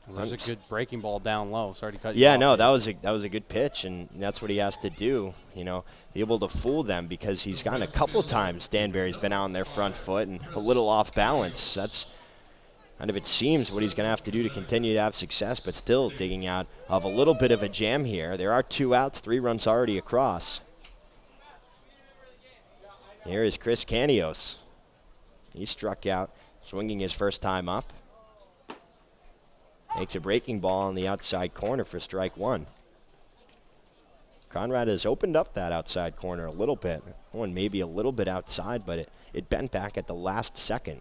Speaker 1: Well, there's a good breaking ball down low. Sorry to cut you
Speaker 4: Yeah,
Speaker 1: off.
Speaker 4: no, that was a good pitch, and that's what he has to do. You know, be able to fool them because he's gotten a couple times. Danbury's been out on their front foot and a little off balance. That's kind of, it seems, what he's going to have to do to continue to have success, but still digging out of a little bit of a jam here. There are 2 outs, 3 runs already across. Here is Chris Canios. He struck out, swinging his first time up. Makes a breaking ball on the outside corner for strike 1. Conrad has opened up that outside corner a little bit. One maybe a little bit outside, but it bent back at the last second.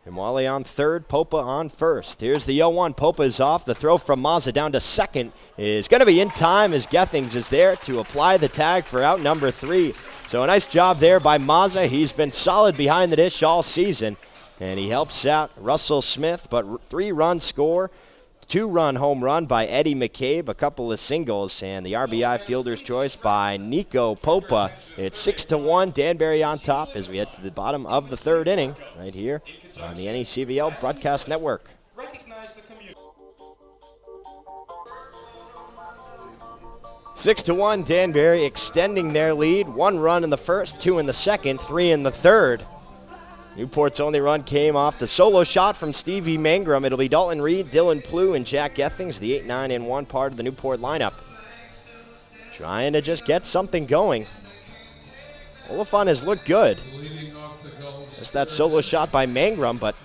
Speaker 4: And Wale on third, Popa on first. Here's the 0-1. Popa is off. The throw from Mazza down to second is going to be in time as Gethings is there to apply the tag for out number 3. So a nice job there by Mazza. He's been solid behind the dish all season. And he helps out Russell Smith, but 3-run score, 2-run home run by Eddie McCabe, a couple of singles, and the RBI fielder's choice by Nico Popa. It's 6-1, Danbury on top as we head to the bottom of the 3rd inning right here on the NECBL Broadcast Network. 6-1, Danbury extending their lead. 1 run in the first, 2 in the second, 3 in the third. Newport's only run came off the solo shot from Stevie Mangrum. It'll be Dalton Reed, Dylan Plouffe, and Jack Gethings, the 8, 9, and 1 part of the Newport lineup. Trying to just get something going. Oliphant has looked good. Just that solo shot by Mangrum, but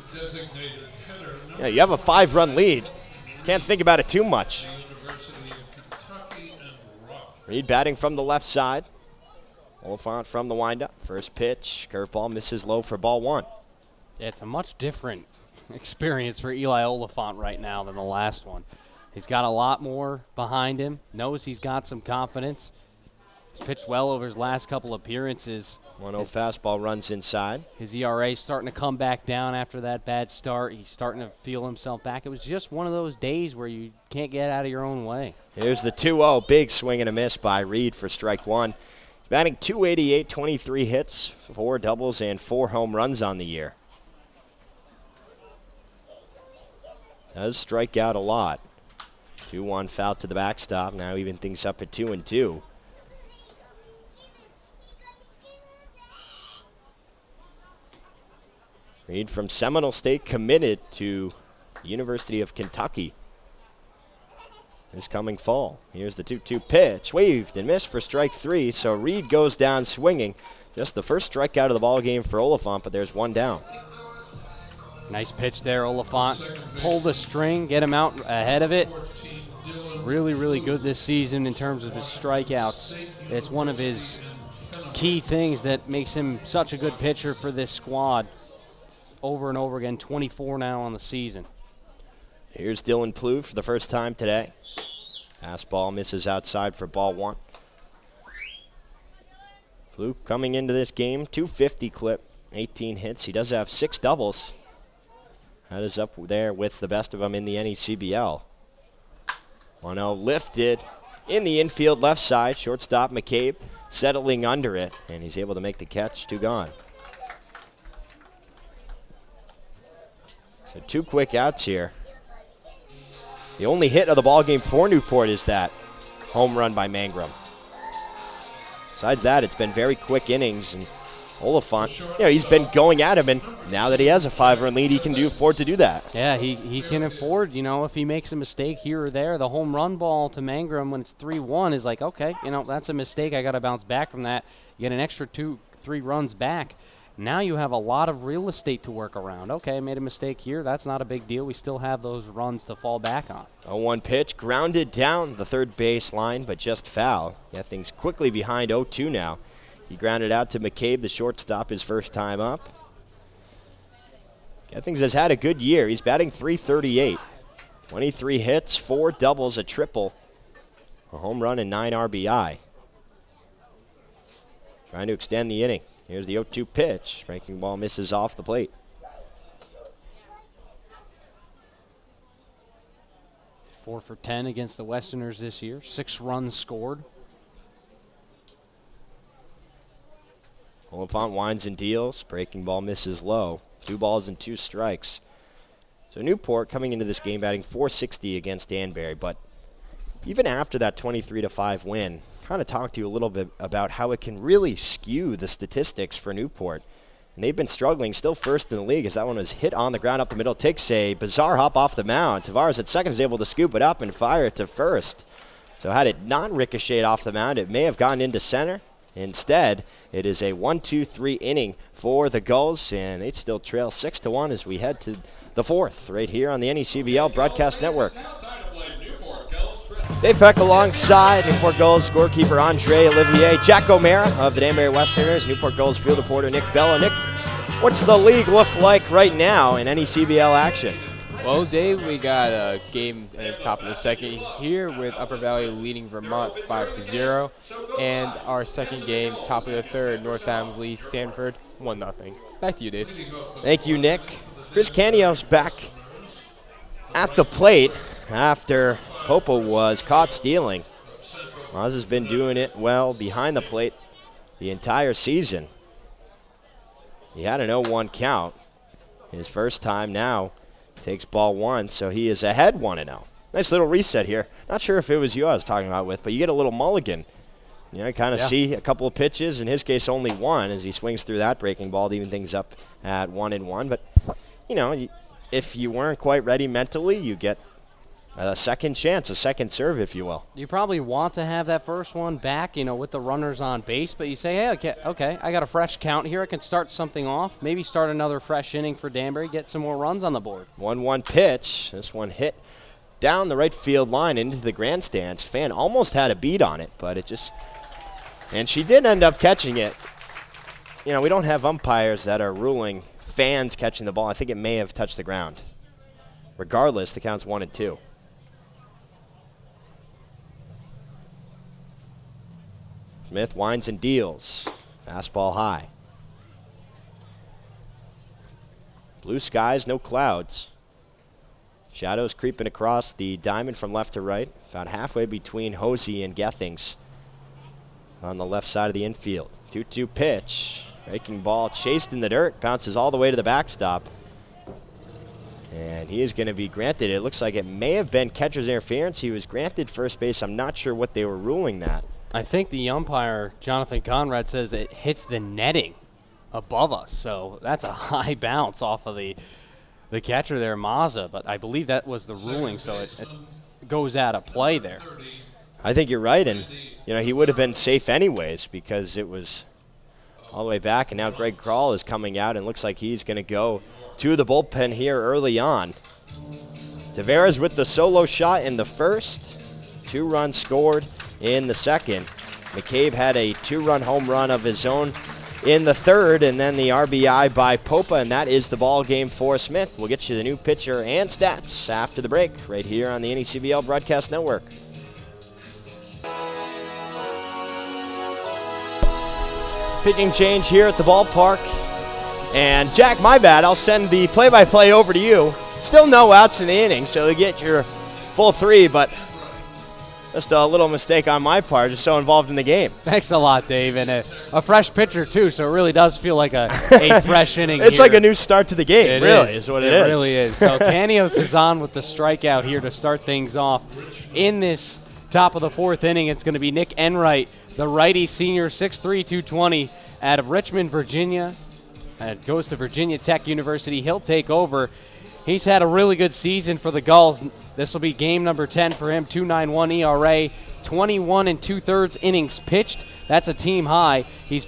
Speaker 4: yeah, you have a 5-run lead. Can't think about it too much. Reed batting from the left side. Oliphant from the windup. First pitch, curveball misses low for ball 1.
Speaker 1: Yeah, it's a much different experience for Eli Oliphant right now than the last one. He's got a lot more behind him, knows he's got some confidence. He's pitched well over his last couple appearances.
Speaker 4: 1-0 fastball runs inside.
Speaker 1: His ERA starting to come back down after that bad start. He's starting to feel himself back. It was just one of those days where you can't get out of your own way.
Speaker 4: Here's the 2-0. Big swing and a miss by Reed for strike 1. Batting .288, 23 hits, 4 doubles, and 4 home runs on the year. Does strike out a lot. 2-1 foul to the backstop. Now even things up at 2-2. Reed from Seminole State committed to the University of Kentucky this coming fall. Here's the 2-2 pitch. Waved and missed for strike 3, so Reed goes down swinging. Just the first strikeout of the ball game for Oliphant, but there's 1 down.
Speaker 1: Nice pitch there, Oliphant. Pull the string, get him out ahead of it. Really, really good this season in terms of his strikeouts. It's one of his key things that makes him such a good pitcher for this squad. Over and over again, 24 now on the season.
Speaker 4: Here's Dylan Plouffe for the first time today. Fastball misses outside for ball 1. Plouffe coming into this game, .250 clip, 18 hits. He does have 6 doubles. That is up there with the best of them in the NECBL. 1-0 lifted in the infield left side. Shortstop McCabe settling under it, and he's able to make the catch. 2 gone. So 2 quick outs here. The only hit of the ball game for Newport is that home run by Mangrum. Besides that, it's been very quick innings, and Oliphant, he's been going at him, and now that he has a 5-run lead, he can afford to do that.
Speaker 1: Yeah, he can afford, if he makes a mistake here or there, the home run ball to Mangrum when it's 3-1 is like, okay, that's a mistake. I got to bounce back from that. You get an extra 2-3 runs back. Now you have a lot of real estate to work around. Okay, I made a mistake here. That's not a big deal. We still have those runs to fall back on.
Speaker 4: 0-1 pitch, grounded down the third base line, but just foul. Gethings quickly behind 0-2 now. He grounded out to McCabe, the shortstop, his first time up. Gethings has had a good year. He's batting .338. 23 hits, 4 doubles, a triple, a home run, and 9 RBI. Trying to extend the inning. Here's the 0-2 pitch. Breaking ball misses off the plate.
Speaker 1: Four for 10 against the Westerners this year. 6 runs scored.
Speaker 4: Oliphant winds and deals. Breaking ball misses low. 2 balls and 2 strikes. So Newport coming into this game batting .460 against Danbury, but even after that 23-5 win, kind of talk to you a little bit about how it can really skew the statistics for Newport. And they've been struggling, still first in the league as that one was hit on the ground up the middle. Takes a bizarre hop off the mound. Tavares at second is able to scoop it up and fire it to first. So had it not ricocheted off the mound, it may have gone into center. Instead, it is a 1-2-3 inning for the Gulls, and they still trail 6-1 as we head to the 4th right here on the NECBL Broadcast Network. Dave Peck alongside Newport Gulls scorekeeper Andre Olivier, Jack O'Mara of the Danbury Westerners, Newport Gulls field reporter Nick Bello. Nick, what's the league look like right now in NECBL action?
Speaker 18: Well, Dave, we got a game at the top of the second here with Upper Valley leading Vermont 5-0, and our second game, top of the third, North Adams leads Sanford 1-0. Back to you, Dave.
Speaker 4: Thank you, Nick. Chris Canios back at the plate after Popo was caught stealing. Oz has been doing it well behind the plate the entire season. He had an 0-1 count. His first time now. Takes ball 1, so he is ahead 1-0. Nice little reset here. Not sure if it was you I was talking about with, but you get a little mulligan. You kind of see a couple of pitches, in his case only 1, as he swings through that breaking ball to even things up at 1-1. But, if you weren't quite ready mentally, you get a second chance, a second serve, if you will.
Speaker 1: You probably want to have that first one back, with the runners on base, but you say, hey, okay, I got a fresh count here. I can start something off, maybe start another fresh inning for Danbury, get some more runs on the board.
Speaker 4: 1-1 pitch. This one hit down the right field line into the grandstands. Fan almost had a beat on it, but it just, and she did end up catching it. You know, we don't have umpires that are ruling fans catching the ball. I think it may have touched the ground. Regardless, the count's 1-2. Smith winds and deals. Fastball high. Blue skies, no clouds. Shadows creeping across the diamond from left to right. About halfway between Hosey and Gethings on the left side of the infield. 2-2 pitch. Breaking ball chased in the dirt. Bounces all the way to the backstop. And he is going to be granted. It looks like it may have been catcher's interference. He was granted first base. I'm not sure what they were ruling that.
Speaker 1: I think the umpire, Jonathan Conrad, says it hits the netting above us. So that's a high bounce off of the catcher there, Mazza. But I believe that was the ruling, so it goes out of play there.
Speaker 4: I think you're right. And, you know, he would have been safe anyways because it was all the way back. And now Greg Krall is coming out and looks like he's going to go to the bullpen here early on. Tavares with the solo shot in the first. 2 runs scored in the second. McCabe had a 2-run home run of his own in the third, and then the RBI by Popa, and that is the ball game for Smith. We'll get you the new pitcher and stats after the break right here on the NECBL Broadcast Network. Pitching change here at the ballpark. And Jack, my bad, I'll send the play-by-play over to you. Still no outs in the inning, so you get your full 3, but just a little mistake on my part, just so involved in the game.
Speaker 1: Thanks a lot, Dave. And a fresh pitcher, too, so it really does feel like a fresh inning
Speaker 4: It's
Speaker 1: here.
Speaker 4: like a new start to the game, is what it is.
Speaker 1: It really is. So Canios is on with the strikeout here to start things off. In this top of the 4th inning, it's going to be Nick Enright, the righty senior, 6'3", 220, out of Richmond, Virginia. Goes to Virginia Tech University. He'll take over. He's had a really good season for the Gulls. This will be game number 10 for him. 2.91 ERA, 21 2/3 innings pitched. That's a team high. He's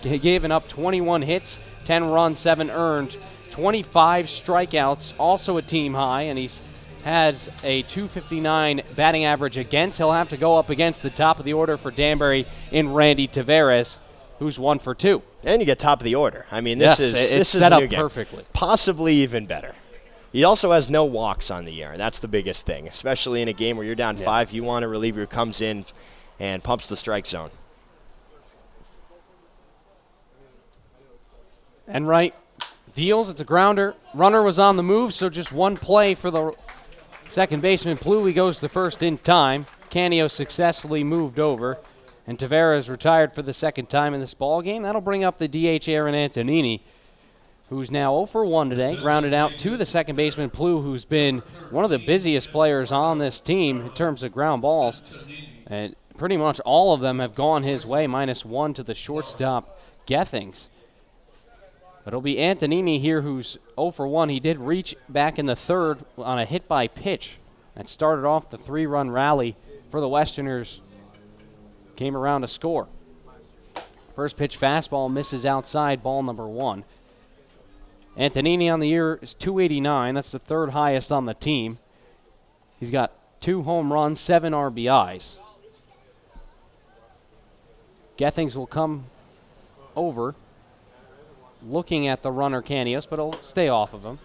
Speaker 1: given up 21 hits, 10 runs, 7 earned, 25 strikeouts, also a team high, and he's has a 259 batting average against. He'll have to go up against the top of the order for Danbury in Randy Tavares, who's 1 for 2.
Speaker 4: And you get top of the order. I mean, this is
Speaker 1: set
Speaker 4: a
Speaker 1: up
Speaker 4: new game.
Speaker 1: perfectly.
Speaker 4: Possibly even better. He also has no walks on the year, and that's the biggest thing, especially in a game where you're down 5. You want a reliever who comes in and pumps the strike zone.
Speaker 1: Enright deals. It's a grounder. Runner was on the move, so just one play for the second baseman. Pluly goes to first in time. Canio successfully moved over. And Tavares retired for the second time in this ball game. That'll bring up the DH Aaron Antonini, who's now 0 for 1 today. Grounded out to the second baseman, Plu, who's been one of the busiest players on this team in terms of ground balls. And pretty much all of them have gone his way, -1 to the shortstop, Gethings. But it'll be Antonini here, who's 0 for 1. He did reach back in the third on a hit by pitch. That started off the 3-run rally for the Westerners. Came around to score. First pitch fastball misses outside, ball number 1. Antonini on the year is 289. That's the 3rd highest on the team. He's got 2 home runs, 7 RBIs. Gethings will come over, looking at the runner Canios, but he'll stay off of him.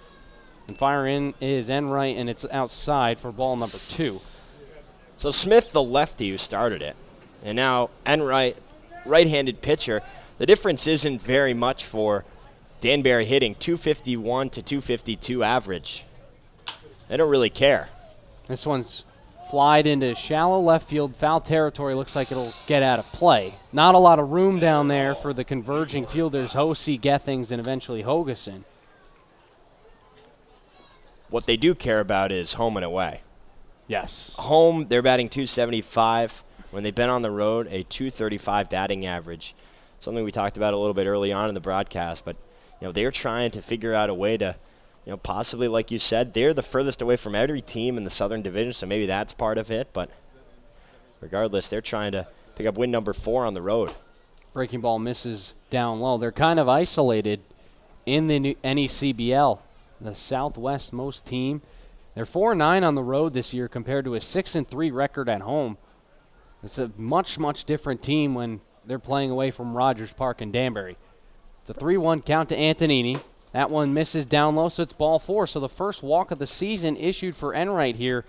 Speaker 1: And fire in is Enright, and it's outside for ball number 2.
Speaker 4: So Smith, the lefty who started it, and now Enright, right-handed pitcher. The difference isn't very much for Danbury hitting 251 to 252 average. They don't really care.
Speaker 1: This one's flied into shallow left field, foul territory. Looks like it'll get out of play. Not a lot of room down there for the converging fielders, Hosey, Gethings, and eventually Hogeson.
Speaker 4: What they do care about is home and away.
Speaker 1: Yes.
Speaker 4: Home, they're batting 275. When they've been on the road, a 235 batting average. Something we talked about a little bit early on in the broadcast, but they're trying to figure out a way to, possibly, like you said, they're the furthest away from every team in the Southern Division, so maybe that's part of it, but regardless, they're trying to pick up win number 4 on the road.
Speaker 1: Breaking ball misses down low. They're kind of isolated in the NECBL, the Southwest most team. They're 4-9 on the road this year compared to a 6-3 record at home. It's a much, much different team when they're playing away from Rogers Park in Danbury. It's a 3-1 count to Antonini. That one misses down low, so it's ball 4. So the first walk of the season issued for Enright here.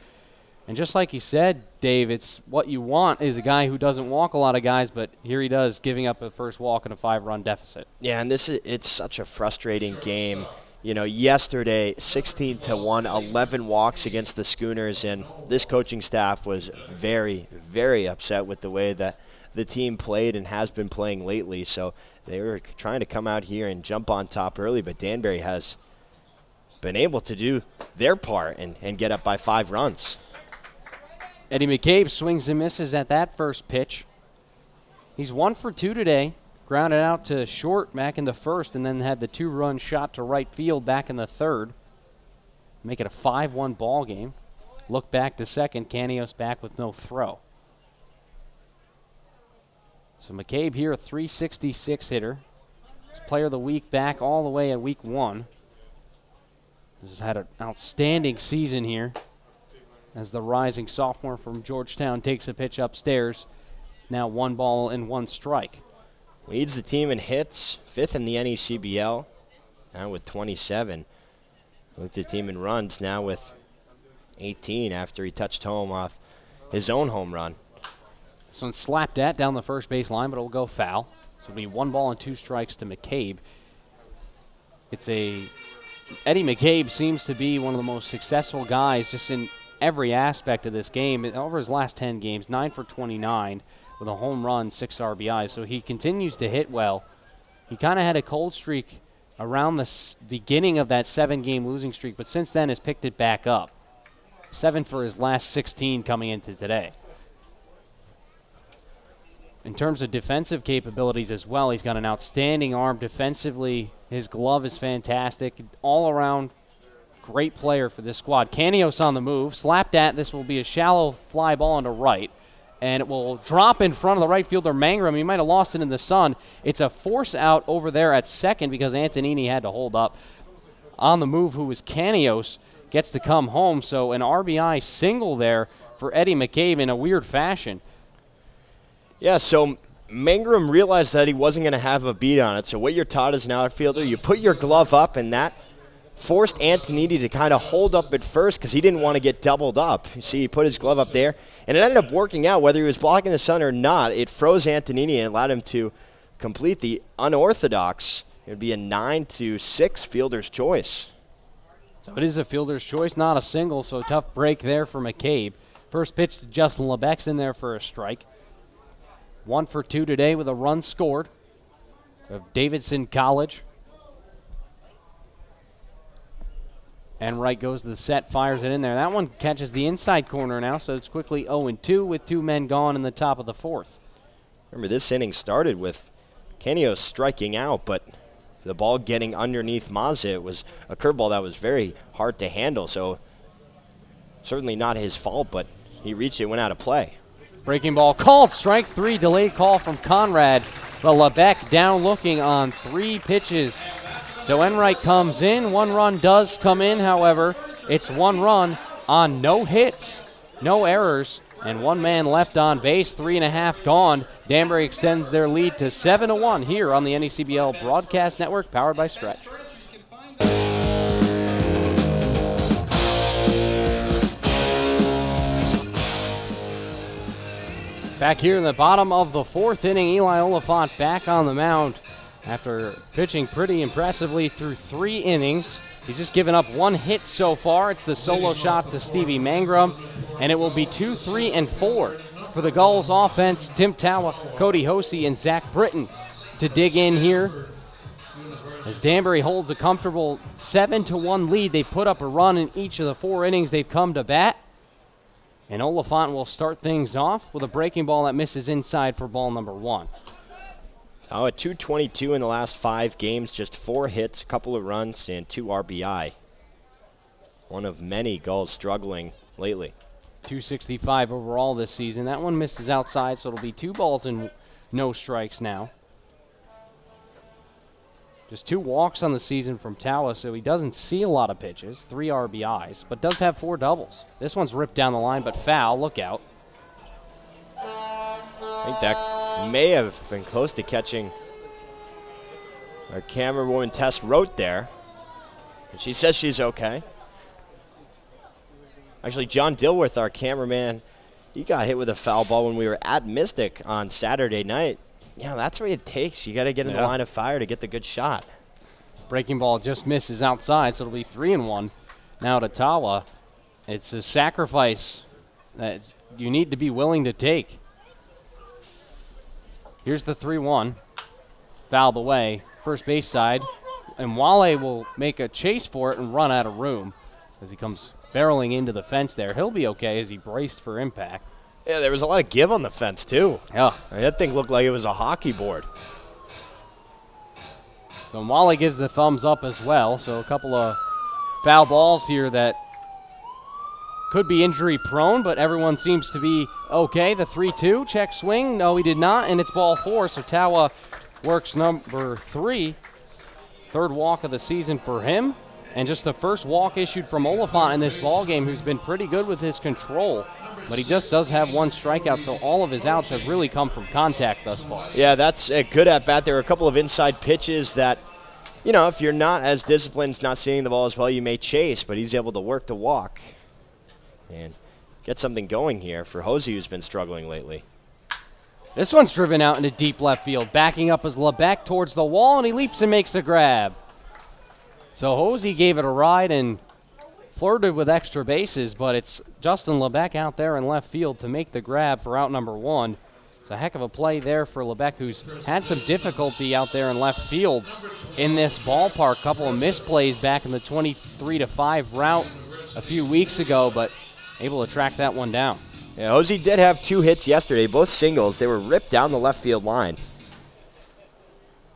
Speaker 1: And just like you said, Dave, it's what you want is a guy who doesn't walk a lot of guys, but here he does, giving up a first walk in a 5-run deficit.
Speaker 4: Yeah, and it's such a frustrating game. You know, yesterday, 16-1, 11 walks against the Schooners, and this coaching staff was very, very upset with the way that the team played and has been playing lately. So they were trying to come out here and jump on top early, but Danbury has been able to do their part and get up by 5 runs.
Speaker 1: Eddie McCabe swings and misses at that first pitch. He's 1 for 2 today. Grounded out to short back in the first and then had the 2-run shot to right field back in the third. Make it a 5-1 ball game. Look back to second. Canios back with no throw. So McCabe here, a 366 hitter. He's player of the week back all the way at week 1. He's had an outstanding season here as the rising sophomore from Georgetown takes a pitch upstairs. It's now 1 ball and 1 strike.
Speaker 4: Leads the team in hits, 5th in the NECBL, now with 27. Leads the team in runs now with 18 after he touched home off his own home run.
Speaker 1: This one's slapped at down the first base line, but it'll go foul. So it'll be 1 ball and 2 strikes to McCabe. Eddie McCabe seems to be one of the most successful guys just in every aspect of this game. Over his last 10 games, 9 for 29 with a home run, 6 RBIs. So he continues to hit well. He kind of had a cold streak around the beginning of that 7-game losing streak, but since then has picked it back up. 7 for his last 16 coming into today. In terms of defensive capabilities as well, he's got an outstanding arm defensively. His glove is fantastic. All around great player for this squad. Canios on the move. Slapped at. This will be a shallow fly ball into right. And it will drop in front of the right fielder, Mangrum. He might have lost it in the sun. It's a force out over there at second because Antonini had to hold up. On the move, who was Canios, gets to come home. So an RBI single there for Eddie McCabe in a weird fashion.
Speaker 4: Yeah, so Mangrum realized that he wasn't going to have a beat on it. So what you're taught as an outfielder, you put your glove up, and that forced Antonini to kind of hold up at first because he didn't want to get doubled up. You see, he put his glove up there, and it ended up working out. Whether he was blocking the sun or not, it froze Antonini and allowed him to complete the unorthodox. It would be a 9-6 fielder's choice.
Speaker 1: So it is a fielder's choice, not a single, so tough break there for McCabe. First pitch to Justin LeBeck's in there for a strike. 1 for 2 today with a run scored of Davidson College. And right goes to the set, fires it in there. That one catches the inside corner now, so it's quickly 0-2 with 2 men gone in the top of the 4th.
Speaker 4: Remember, this inning started with Canios striking out, but the ball getting underneath Mazza. It was a curveball that was very hard to handle, so certainly not his fault, but he reached it, went out of play.
Speaker 1: Breaking ball called, strike 3, delayed call from Conrad, but LeBeck down looking on 3 pitches. So Enright comes in, 1 run does come in, however, it's 1 run on no hits, no errors, and 1 man left on base, 3.5 gone. Danbury extends their lead to 7-1 here on the NECBL Broadcast Network, powered by Stretch. Back here in the bottom of the 4th inning, Eli Oliphant back on the mound after pitching pretty impressively through 3 innings. He's just given up 1 hit so far. It's the solo shot to Stevie Mangrum, and it will be 2, 3, and 4 for the Gulls offense. Tim Tawa, Cody Hosey, and Zach Britton to dig in here. As Danbury holds a comfortable 7-1 lead, they put up a run in each of the 4 innings they've come to bat. And Oliphant will start things off with a breaking ball that misses inside for ball number 1.
Speaker 4: Oh, at 222 in the last 5 games, just 4 hits, a couple of runs, and 2 RBI. One of many Gulls struggling lately.
Speaker 1: 265 overall this season. That one misses outside, so it'll be 2 balls and no strikes now. Just 2 walks on the season from Tawa, so he doesn't see a lot of pitches, 3 RBIs, but does have 4 doubles. This one's ripped down the line, but foul. Look out.
Speaker 4: I think that may have been close to catching our camerawoman Tess Rote there. And she says she's okay. Actually, John Dilworth, our cameraman, he got hit with a foul ball when we were at Mystic on Saturday night. That's what it takes. You got to get in the line of fire to get the good shot.
Speaker 1: Breaking ball just misses outside, so it'll be 3-1 now to Tawa. It's a sacrifice that you need to be willing to take. Here's the 3-1. Fouled away, first base side. And Wale will make a chase for it and run out of room as he comes barreling into the fence there. He'll be okay as he braced for impact.
Speaker 4: Yeah, there was a lot of give on the fence, too.
Speaker 1: Yeah.
Speaker 4: That thing looked like it was a hockey board.
Speaker 1: So Wale gives the thumbs up as well. So a couple of foul balls here that could be injury prone, but everyone seems to be okay. The 3-2, check swing. No, he did not, and it's ball 4. So Tawa works number 3. Third walk of the season for him. And just the first walk issued from Oliphant in this ball game, who's been pretty good with his control. But he just does have 1 strikeout, so all of his outs have really come from contact thus far.
Speaker 4: Yeah, that's a good at-bat. There are a couple of inside pitches that, if you're not as disciplined, not seeing the ball as well, you may chase, but he's able to work the walk and get something going here for Hosey, who's been struggling lately.
Speaker 1: This one's driven out into deep left field. Backing up is Lebec towards the wall, and he leaps and makes the grab. So Hosey gave it a ride and flirted with extra bases, but it's Justin Lebec out there in left field to make the grab for out number 1. It's a heck of a play there for Lebec, who's had some difficulty out there in left field in this ballpark. Couple of misplays back in the 23-5 route a few weeks ago, but able to track that one down.
Speaker 4: Yeah, Hosey did have 2 hits yesterday, both singles. They were ripped down the left field line.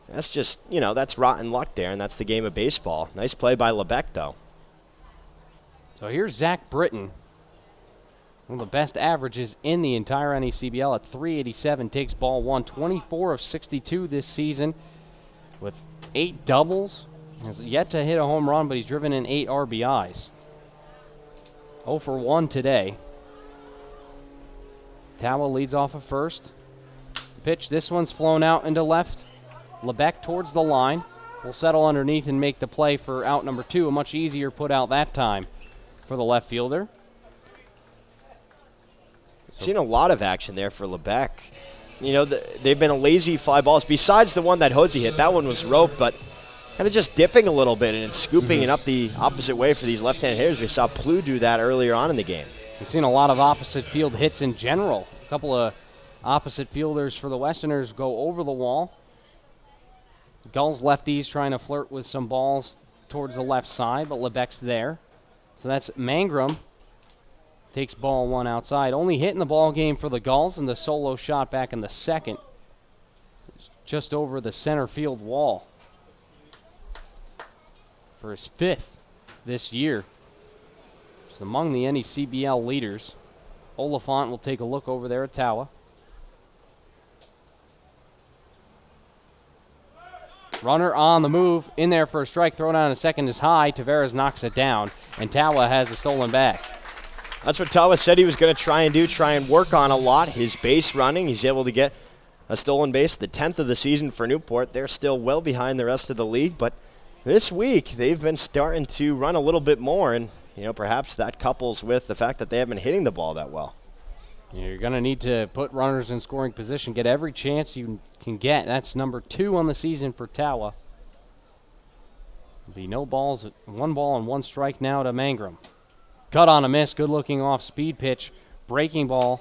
Speaker 4: That's just, that's rotten luck there, and that's the game of baseball. Nice play by Lebec, though.
Speaker 1: So here's Zach Britton. One of the best averages in the entire NECBL at 387. Takes ball 1, 24 of 62 this season with 8 doubles. Has yet to hit a home run, but he's driven in 8 RBIs. 0 for 1 today. Tawa leads off of first. Pitch, this one's flown out into left. Lebec towards the line. Will settle underneath and make the play for out number 2. A much easier put out that time for the left fielder.
Speaker 4: Seen a lot of action there for Lebec. They've been lazy fly balls. Besides the one that Hosey hit, that one was roped, but kind of just dipping a little bit and scooping it up the opposite way for these left-handed hitters. We saw Plu do that earlier on in the game.
Speaker 1: We've seen a lot of opposite field hits in general. A couple of opposite fielders for the Westerners go over the wall. Gulls lefties trying to flirt with some balls towards the left side, but Lebec's there. So that's Mangrum. Takes ball 1 outside. Only hit in the ball game for the Gulls, and the solo shot back in the second. It's just over the center field wall for his 5th this year. He's among the NECBL leaders. Oliphant will take a look over there at Tawa. Runner on the move, in there for a strike, thrown on a second is high. Tavares knocks it down, and Tawa has a stolen back.
Speaker 4: That's what Tawa said he was going to try and work on a lot. His base running, he's able to get a stolen base, the 10th of the season for Newport. They're still well behind the rest of the league, but this week they've been starting to run a little bit more, and perhaps that couples with the fact that they haven't been hitting the ball that well.
Speaker 1: You're going to need to put runners in scoring position, get every chance you can get. That's number 2 on the season for Tawa. Be no balls, 1 ball and 1 strike now to Mangrum. Cut on a miss, good looking off speed pitch, breaking ball.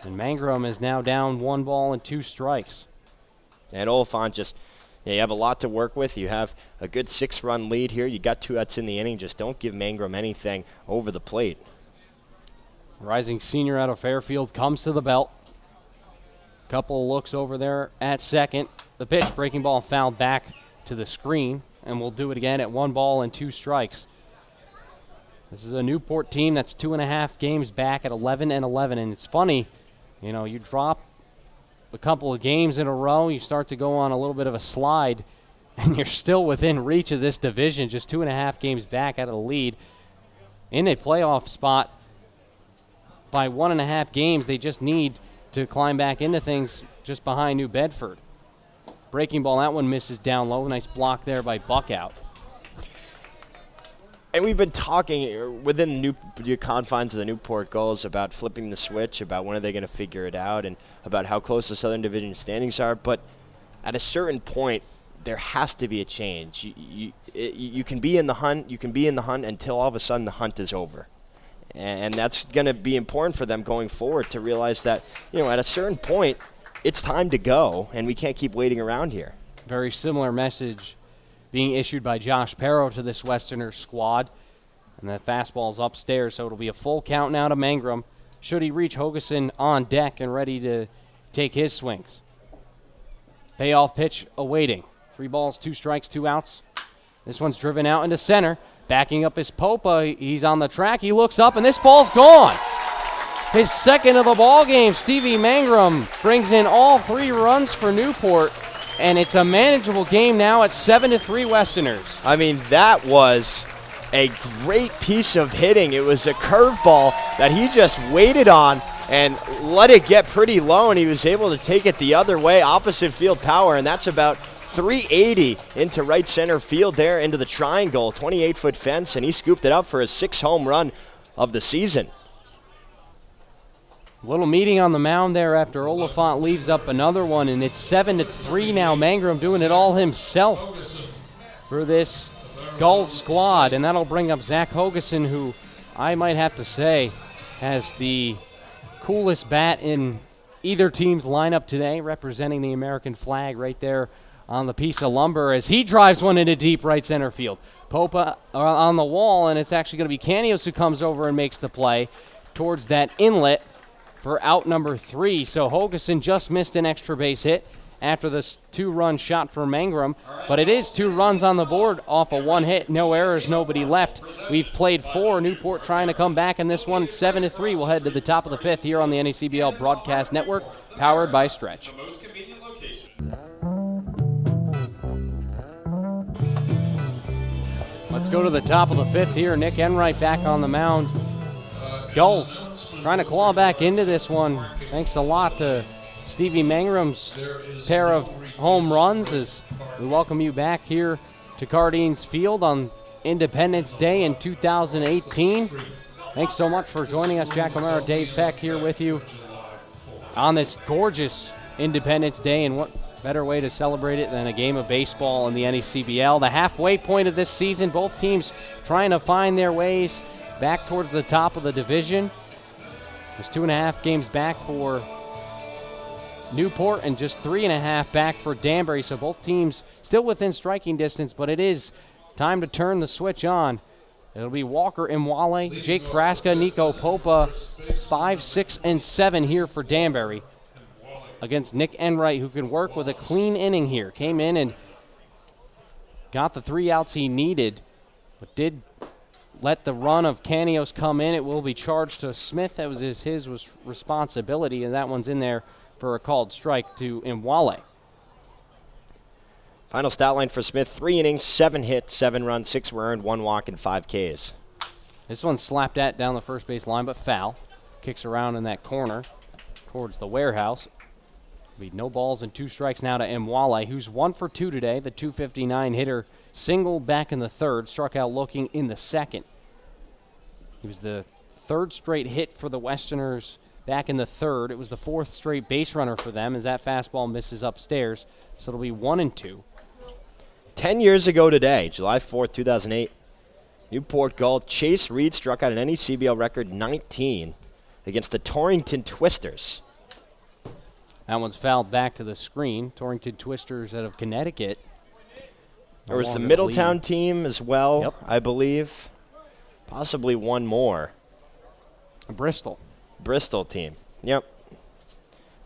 Speaker 1: And Mangrum is now down 1 ball and 2 strikes.
Speaker 4: And Oliphant just, you have a lot to work with. You have a good 6-run lead here. You got 2 outs in the inning. Just don't give Mangrum anything over the plate.
Speaker 1: Rising senior out of Fairfield comes to the belt. Couple of looks over there at second. The pitch, breaking ball fouled back to the screen, and we'll do it again at 1 ball and 2 strikes. This is a Newport team that's 2.5 games back at 11-11, and it's funny, you drop a couple of games in a row, you start to go on a little bit of a slide. and you're still within reach of this division, just 2.5 games back out of the lead. In a playoff spot by 1.5 games, they just need to climb back into things just behind New Bedford. Breaking ball, that one misses down low. Nice block there by Buckout.
Speaker 4: And we've been talking within the confines of the Newport Gulls about flipping the switch, about when are they going to figure it out, and about how close the Southern Division standings are. But at a certain point, there has to be a change. You can be in the hunt. You can be in the hunt until all of a sudden the hunt is over, and that's going to be important for them going forward to realize that at a certain point, it's time to go, and we can't keep waiting around here.
Speaker 1: Very similar message being issued by Josh Perro to this Westerner squad. And that fastball's upstairs, so it'll be a full count now to Mangrum. Should he reach, Hogeson on deck and ready to take his swings. Payoff pitch awaiting. 3 balls, 2 strikes, 2 outs. This one's driven out into center. Backing up is Popa. He's on the track. He looks up, and this ball's gone. His second of the ball game. Stevie Mangrum brings in all 3 runs for Newport. And it's a manageable game now at 7-3 Westerners.
Speaker 4: I mean, that was a great piece of hitting. It was a curveball that he just waited on and let it get pretty low, and he was able to take it the other way, opposite field power, and that's about 380 into right center field there into the triangle, 28-foot fence, and he scooped it up for his 6th home run of the season.
Speaker 1: Little meeting on the mound there after Oliphant leaves up another one, and it's 7-3 now. Mangrum doing it all himself for this Gulls squad, and that'll bring up Zach Hogeson, who I might have to say has the coolest bat in either team's lineup today, representing the American flag right there on the piece of lumber as he drives one into deep right center field. Popa on the wall, and it's actually going to be Canios who comes over and makes the play towards that inlet for out number 3. So Hogeson just missed an extra base hit after this 2-run shot for Mangrum, but it is 2 runs on the board off a 1 hit, no errors, nobody left. We've played 4. Newport trying to come back in this one. 7-3. We'll head to the top of the 5th here on the NECBL Broadcast Network, powered by Stretch. Let's go to the top of the 5th here. Nick Enright back on the mound. Gulls trying to claw back into this one. Thanks a lot to Stevie Mangrum's pair of home runs as we welcome you back here to Cardines Field on Independence Day in 2018. Thanks so much for joining us. Jack O'Mara, Dave Peck here with you on this gorgeous Independence Day, and what better way to celebrate it than a game of baseball in the NECBL. The halfway point of this season, both teams trying to find their ways back towards the top of the division. There's 2.5 games back for Newport and just 3.5 back for Danbury, so both teams still within striking distance, but it is time to turn the switch on. It'll be Walker Imwale, Jake Frasca, Nico Popa, 5, 6, and 7 here for Danbury against Nick Enright, who can work with a clean inning here. Came in and got the 3 outs he needed, but did let the run of Canios come in. It will be charged to Smith. That was his responsibility, and that one's in there for a called strike to Imwale.
Speaker 4: Final stat line for Smith, 3 innings, 7 hits, 7 runs, 6 were earned, 1 walk, and 5 Ks.
Speaker 1: This one's slapped at down the first base line, but foul. Kicks around in that corner towards the warehouse. Be no balls and 2 strikes now to Imwale, who's 1 for 2 today. The .259 hitter singled back in the 3rd, struck out looking in the 2nd. He was the 3rd straight hit for the Westerners back in the 3rd. It was the 4th straight base runner for them as that fastball misses upstairs. So it'll be 1-2.
Speaker 4: 10 years ago today, July 4th, 2008, Newport Gull Chase Reed struck out an NECBL record 19 against the Torrington Twisters.
Speaker 1: That one's fouled back to the screen. Torrington Twisters out of Connecticut.
Speaker 4: There was the Middletown team as well, I believe. Possibly one more.
Speaker 1: Bristol
Speaker 4: team. Yep.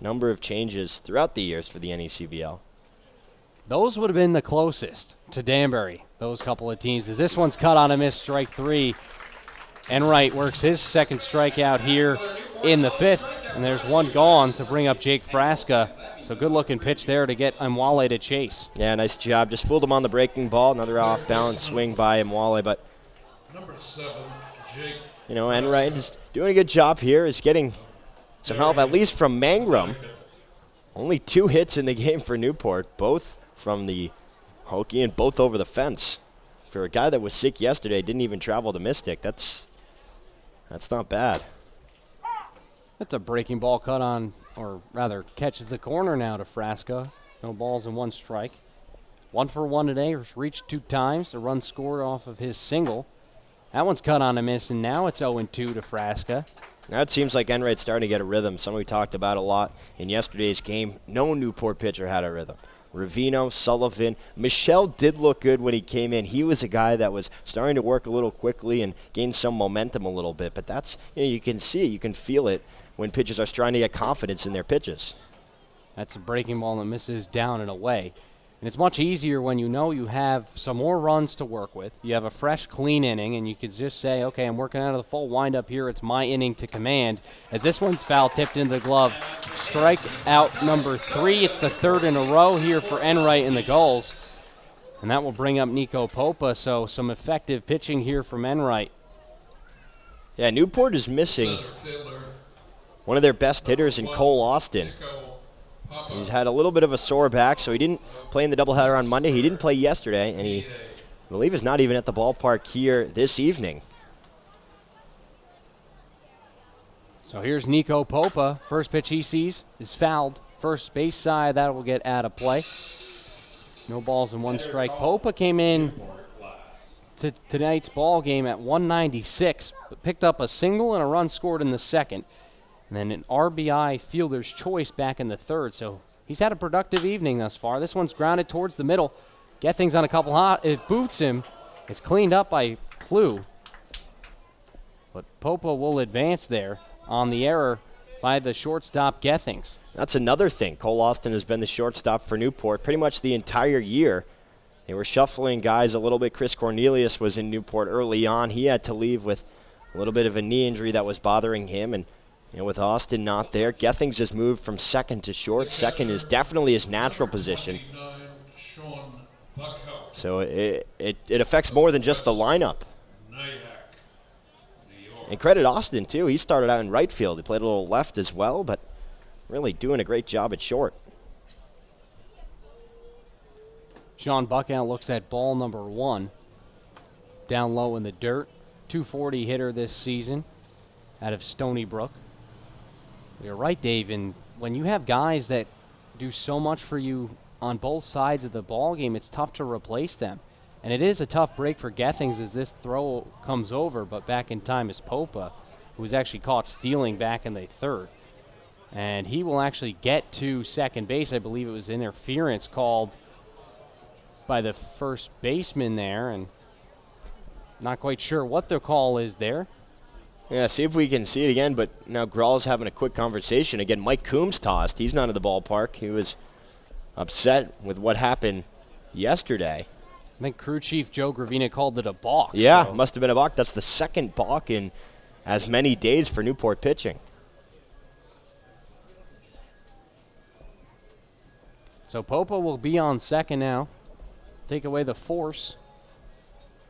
Speaker 4: Number of changes throughout the years for the NECBL.
Speaker 1: Those would have been the closest to Danbury, those couple of teams, as this one's cut on a miss, strike 3. Enright works his 2nd strikeout here in the 5th, and there's one gone to bring up Jake Frasca. So good-looking pitch there to get Mwale to chase.
Speaker 4: Yeah, nice job. Just fooled him on the breaking ball. Another off-balance swing by Mwale, but
Speaker 8: Number 7, Jake.
Speaker 4: you know, Enright is doing a good job here. Is getting some help, at least from Mangrum. Only 2 hits in the game for Newport, both from the Hokie and both over the fence. For a guy that was sick yesterday, didn't even travel to Mystic, that's not bad.
Speaker 1: That's a breaking ball cut on, or rather catches the corner now to Frasca. No balls and 1 strike. 1 for 1 today, reached 2 times. The run scored off of his single. That one's cut on a miss, and now it's 0-2 to Frasca.
Speaker 4: Now it seems like Enright's starting to get a rhythm, something we talked about a lot in yesterday's game. No Newport pitcher had a rhythm. Ravino, Sullivan. Michelle did look good when he came in. He was a guy that was starting to work a little quickly and gain some momentum a little bit. But that's, you can see it, you can feel it when pitchers are trying to get confidence in their pitches.
Speaker 1: That's a breaking ball that misses down and away. And it's much easier when you know you have some more runs to work with. You have a fresh, clean inning, and you can just say, okay, I'm working out of the full windup here. It's my inning to command. As this one's foul tipped into the glove. Strike out number 3. It's the 3rd in a row here for Enright and the Gulls. And that will bring up Nico Popa, so some effective pitching here from Enright.
Speaker 4: Yeah, Newport is missing one of their best hitters in Cole Austin. He's had a little bit of a sore back, so he didn't play in the doubleheader on Monday. He didn't play yesterday, and he, I believe, is not even at the ballpark here this evening.
Speaker 1: So here's Nico Popa. First pitch he sees is fouled. First base side, that will get out of play. No balls and 1 strike. Popa came in to tonight's ball game at 196, but picked up a single and a run scored in the 2nd. And then an RBI fielder's choice back in the 3rd. So he's had a productive evening thus far. This one's grounded towards the middle. Gethings on a couple hot. It boots him. It's cleaned up by Plew. But Popa will advance there on the error by the shortstop Gethings.
Speaker 4: That's another thing. Cole Austin has been the shortstop for Newport pretty much the entire year. They were shuffling guys a little bit. Chris Cornelius was in Newport early on. He had to leave with a little bit of a knee injury that was bothering him. And with Austin not there, Gethings has moved from 2nd to short. 2nd is definitely his natural position. So it affects more than just the lineup. And credit Austin, too. He started out in right field. He played a little left as well, but really doing a great job at short.
Speaker 1: Sean Buckout looks at ball number 1. Down low in the dirt. 240 hitter this season out of Stony Brook. You're right, Dave, and when you have guys that do so much for you on both sides of the ball game, it's tough to replace them. And it is a tough break for Gethings as this throw comes over, but back in time is Popa, who was actually caught stealing back in the 3rd. And he will actually get to second base. I believe it was interference called by the first baseman there, and not quite sure what the call is there.
Speaker 4: Yeah, see if we can see it again, but now Grawl's having a quick conversation. Again, Mike Coombs tossed. He's not in the ballpark. He was upset with what happened yesterday.
Speaker 1: I think crew chief Joe Gravina called it a balk.
Speaker 4: Yeah,
Speaker 1: so.
Speaker 4: Must have been a balk. That's the 2nd balk in as many days for Newport pitching.
Speaker 1: So Popa will be on 2nd now. Take away the force,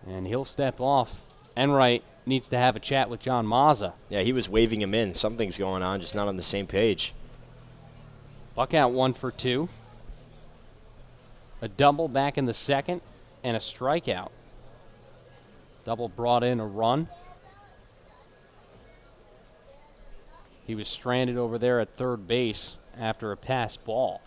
Speaker 1: and he'll step off. Enright needs to have a chat with John Mazza.
Speaker 4: Yeah, he was waving him in. Something's going on, just not on the same page.
Speaker 1: Buckout 1 for 2. A double back in the 2nd, and a strikeout. Double brought in a run. He was stranded over there at 3rd base after a pass ball.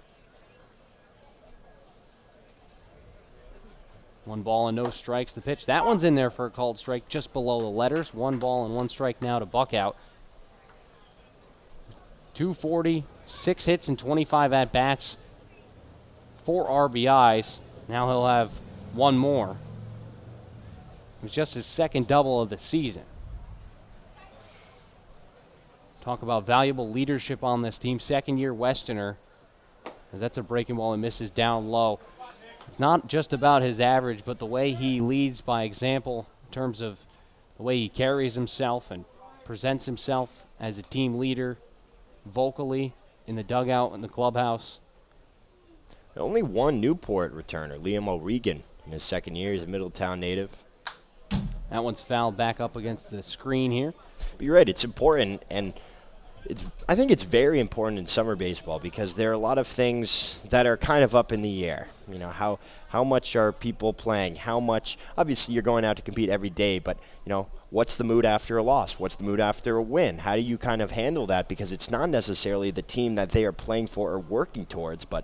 Speaker 1: 1 ball and no strikes. The pitch, that one's in there for a called strike just below the letters. 1 ball and 1 strike now to Buckout. 240, 6 hits and 25 at-bats, 4 RBIs. Now he'll have 1 more. It was just his 2nd double of the season. Talk about valuable leadership on this team. 2nd-year Westerner. That's a breaking ball and misses down low. It's not just about his average, but the way he leads by example in terms of the way he carries himself and presents himself as a team leader vocally in the dugout, in the clubhouse.
Speaker 4: Only one Newport returner, Liam O'Regan, in his second year. He's a Middletown native.
Speaker 1: That one's fouled back up against the screen here.
Speaker 4: But you're right, it's important, and I think it's very important in summer baseball because there are a lot of things that are kind of up in the air. You know, how much are people playing? How much? Obviously, you're going out to compete every day, but you know, what's the mood after a loss? What's the mood after a win? How do you kind of handle that? Because it's not necessarily the team that they are playing for or working towards, but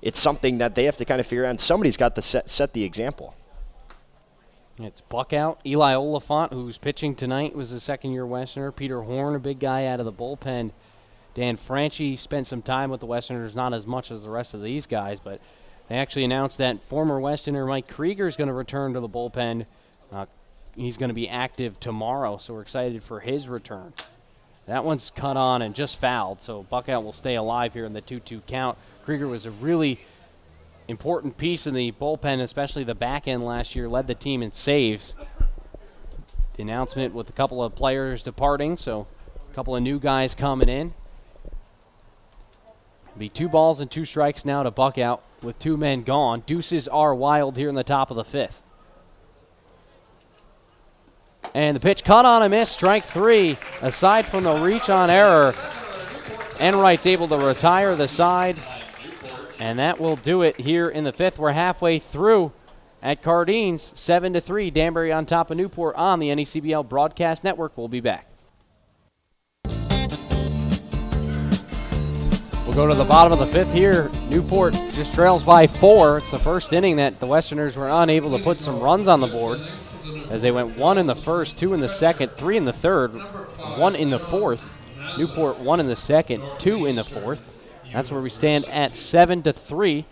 Speaker 4: it's something that they have to kind of figure out. And somebody's got to set the example.
Speaker 1: It's Buck out. Eli Oliphant, who's pitching tonight, was a second-year Westerner. Peter Horn, a big guy out of the bullpen. Dan Franchi spent some time with the Westerners, not as much as the rest of these guys, but they actually announced that former Westerner Mike Krieger is going to return to the bullpen. He's going to be active tomorrow, so we're excited for his return. That one's cut on and just fouled, so Buckout will stay alive here in the 2-2 count. Krieger was a really important piece in the bullpen, especially the back end last year, led the team in saves. The announcement with a couple of players departing, so a couple of new guys coming in. It'll be 2 balls and 2 strikes now to Buckout with 2 men gone. Deuces are wild here in the top of the 5th. And the pitch cut on a miss, strike 3. Aside from the reach on error, Enright's able to retire the side. And that will do it here in the 5th. We're halfway through at Cardines, 7-3. Danbury on top of Newport on the NECBL Broadcast Network. We'll be back. We'll go to the bottom of the 5th here. Newport just trails by 4. It's the first inning that the Westerners were unable to put some runs on the board as they went 1 in the first, 2 in the second, 3 in the third, 1 in the fourth. Newport 1 in the second, 2 in the fourth. That's where we stand at 7-3.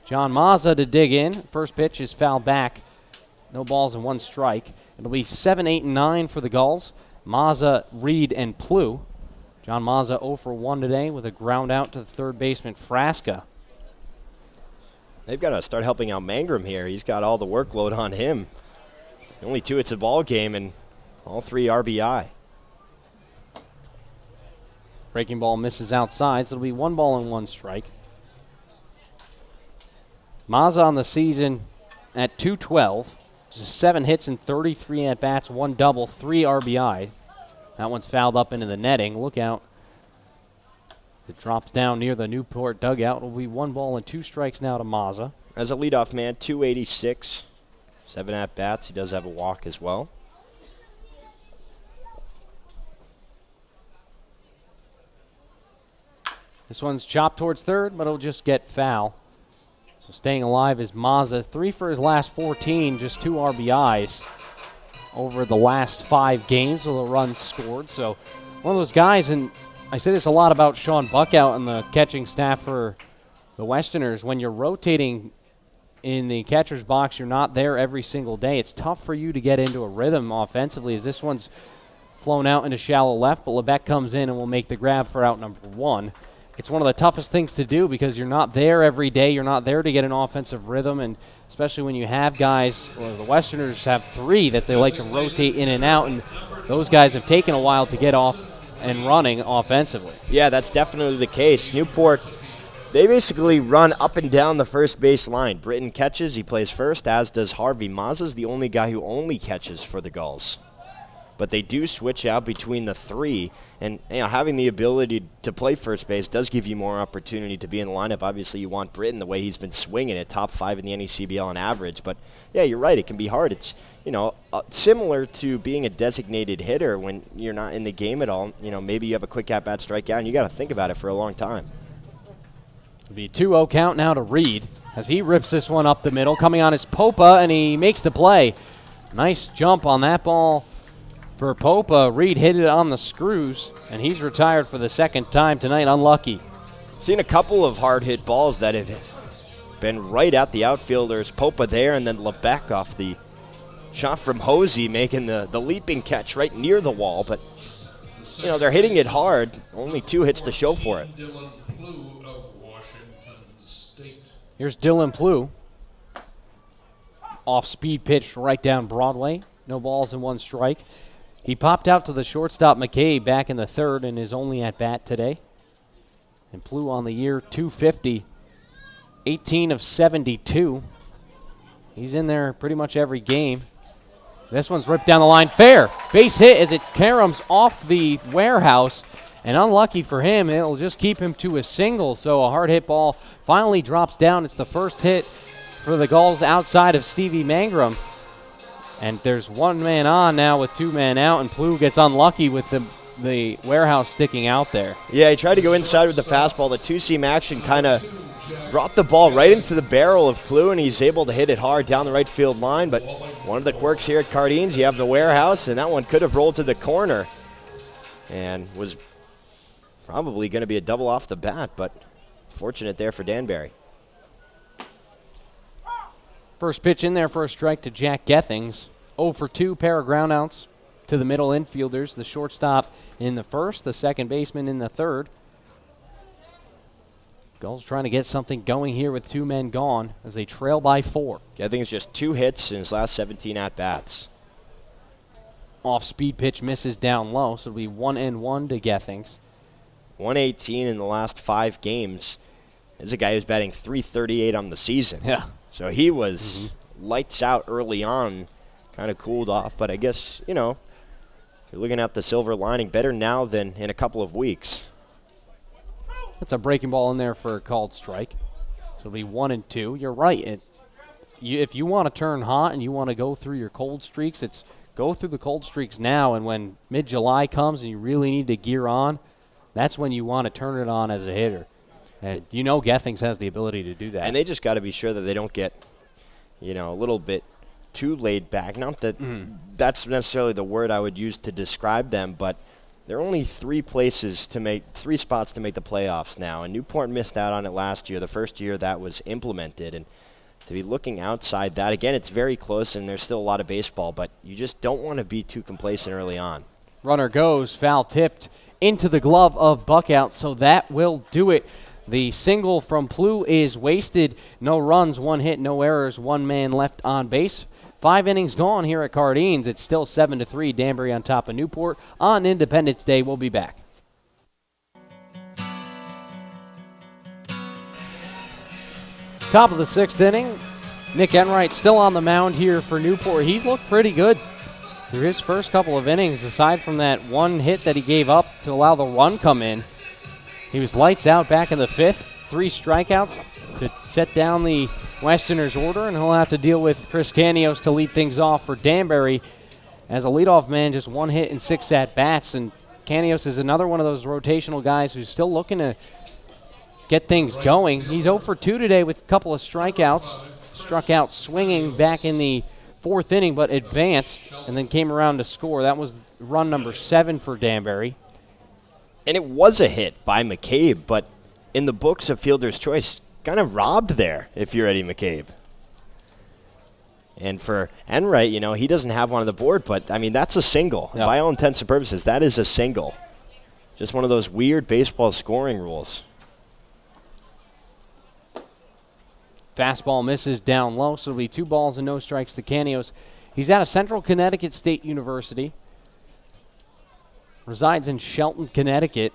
Speaker 1: John Mazza to dig in. First pitch is fouled back. No balls and 1 strike. It'll be 7, 8, and 9 for the Gulls. Mazza, Reed, and Plew. John Mazza 0 for 1 today with a ground out to the third baseman, Frasca.
Speaker 4: They've got to start helping out Mangrum here. He's got all the workload on him. Only 2 hits a ball game and all 3 RBI.
Speaker 1: Breaking ball misses outside, so it'll be 1 ball and 1 strike. Mazza on the season at .212. 7 hits and 33 at-bats, 1 double, 3 RBI. That one's fouled up into the netting. Look out. It drops down near the Newport dugout. It'll be 1 ball and 2 strikes now to Mazza.
Speaker 4: As a leadoff man, 286, 7 at-bats. He does have a walk as well.
Speaker 1: This one's chopped towards third, but it'll just get foul. So staying alive is Mazza. 3 for his last 14, just 2 RBIs over the last 5 games with a run scored. So one of those guys, and I say this a lot about Sean Buckout and the catching staff for the Westerners. When you're rotating in the catcher's box, you're not there every single day. It's tough for you to get into a rhythm offensively, as this one's flown out into shallow left, but Lebec comes in and will make the grab for out number 1. It's one of the toughest things to do because you're not there every day. You're not there to get an offensive rhythm, and especially when you have guys, well, the Westerners have 3 that they like to rotate in and out, and those guys have taken a while to get off and running offensively.
Speaker 4: Yeah, that's definitely the case. Newport, they basically run up and down the first base line. Britton catches, he plays first, as does Harvey. Mazza's the only guy who only catches for the Gulls. But they do switch out between the 3, and having the ability to play first base does give you more opportunity to be in the lineup. Obviously, you want Britton the way he's been swinging it, top 5 in the NECBL on average. But yeah, you're right, it can be hard. It's similar to being a designated hitter when you're not in the game at all. Maybe you have a quick at-bat strikeout, and you got to think about it for a long time.
Speaker 1: It'll be 2-0 count now to Reed as he rips this one up the middle. Coming on is Popa, and he makes the play. Nice jump on that ball for Popa. Reed hit it on the screws, and he's retired for the 2nd time tonight. Unlucky.
Speaker 4: Seen a couple of hard-hit balls that have been right at the outfielders. Popa there, and then Lebec off the shot from Hosey, making the leaping catch right near the wall. But, they're hitting it hard. Only 2 hits to show for it.
Speaker 1: Here's Dylan Plew. Off-speed pitch right down Broadway. No balls and 1 strike. He popped out to the shortstop McCabe back in the 3rd and is only at bat today. And Plew on the year, .250 18 of 72. He's in there pretty much every game. This one's ripped down the line. Fair. Base hit as it caroms off the warehouse. And unlucky for him, it'll just keep him to a single. So a hard hit ball finally drops down. It's the first hit for the Gulls outside of Stevie Mangrum. And there's one man on now with two men out, and Plough gets unlucky with the warehouse sticking out there.
Speaker 4: Yeah, he tried to go inside with the fastball. The two-seam action kind of brought the ball right into the barrel of Plough, and he's able to hit it hard down the right field line. But one of the quirks here at Cardines, you have the warehouse, and that one could have rolled to the corner and was probably going to be a double off the bat, but fortunate there for Danbury.
Speaker 1: First pitch in there for a strike to Jack Gethings. 0 for 2, pair of groundouts to the middle infielders. The shortstop in the first, the second baseman in the third. Gulls trying to get something going here with two men gone as they trail by 4.
Speaker 4: Gethings just 2 hits in his last 17 at-bats.
Speaker 1: Off-speed pitch misses down low, so it'll be 1-1 to Gethings.
Speaker 4: 118 in the last 5 games. There's a guy who's batting .338 on the season.
Speaker 1: Yeah.
Speaker 4: So he was lights out early on, kind of cooled off. But I guess, you know, you're looking at the silver lining, better now than in a couple of weeks.
Speaker 1: That's a breaking ball in there for a called strike. So it'll be 1-2. You're right. If you want to turn hot and you want to go through your cold streaks, it's go through the cold streaks now. And when mid-July comes and you really need to gear on, that's when you want to turn it on as a hitter. And you know Gethings has the ability to do that.
Speaker 4: And they just got to be sure that they don't get, you know, a little bit too laid back. Not that that's necessarily the word I would use to describe them, but there are only 3 spots to make the playoffs now. And Newport missed out on it last year, the first year that was implemented. And to be looking outside that, again, it's very close and there's still a lot of baseball, but you just don't want to be too complacent early on.
Speaker 1: Runner goes, foul tipped into the glove of Buckout, so that will do it. The single from Plough is wasted. No runs, 1 hit, no errors, 1 man left on base. 5 innings gone here at Cardines. It's still 7-3. Danbury on top of Newport. On Independence Day, we'll be back. Top of the 6th inning. Nick Enright still on the mound here for Newport. He's looked pretty good through his first couple of innings, aside from that 1 hit that he gave up to allow the run come in. He was lights out back in the 5th, 3 strikeouts to set down the Westerners' order, and he'll have to deal with Chris Canios to lead things off for Danbury. As a leadoff man, just 1 hit and 6 at-bats, and Canios is another one of those rotational guys who's still looking to get things going. He's 0 for 2 today with a couple of strikeouts. Struck out swinging back in the 4th inning, but advanced and then came around to score. That was run number 7 for Danbury.
Speaker 4: And it was a hit by McCabe, but in the books of Fielder's Choice, kind of robbed there if you're Eddie McCabe. And for Enright, you know, he doesn't have one on the board, but, I mean, that's a single. Yep. By all intents and purposes, that is a single. Just one of those weird baseball scoring rules.
Speaker 1: Fastball misses down low, so it'll be 2 balls and no strikes to Canios. He's out of Central Connecticut State University. Resides in Shelton, Connecticut,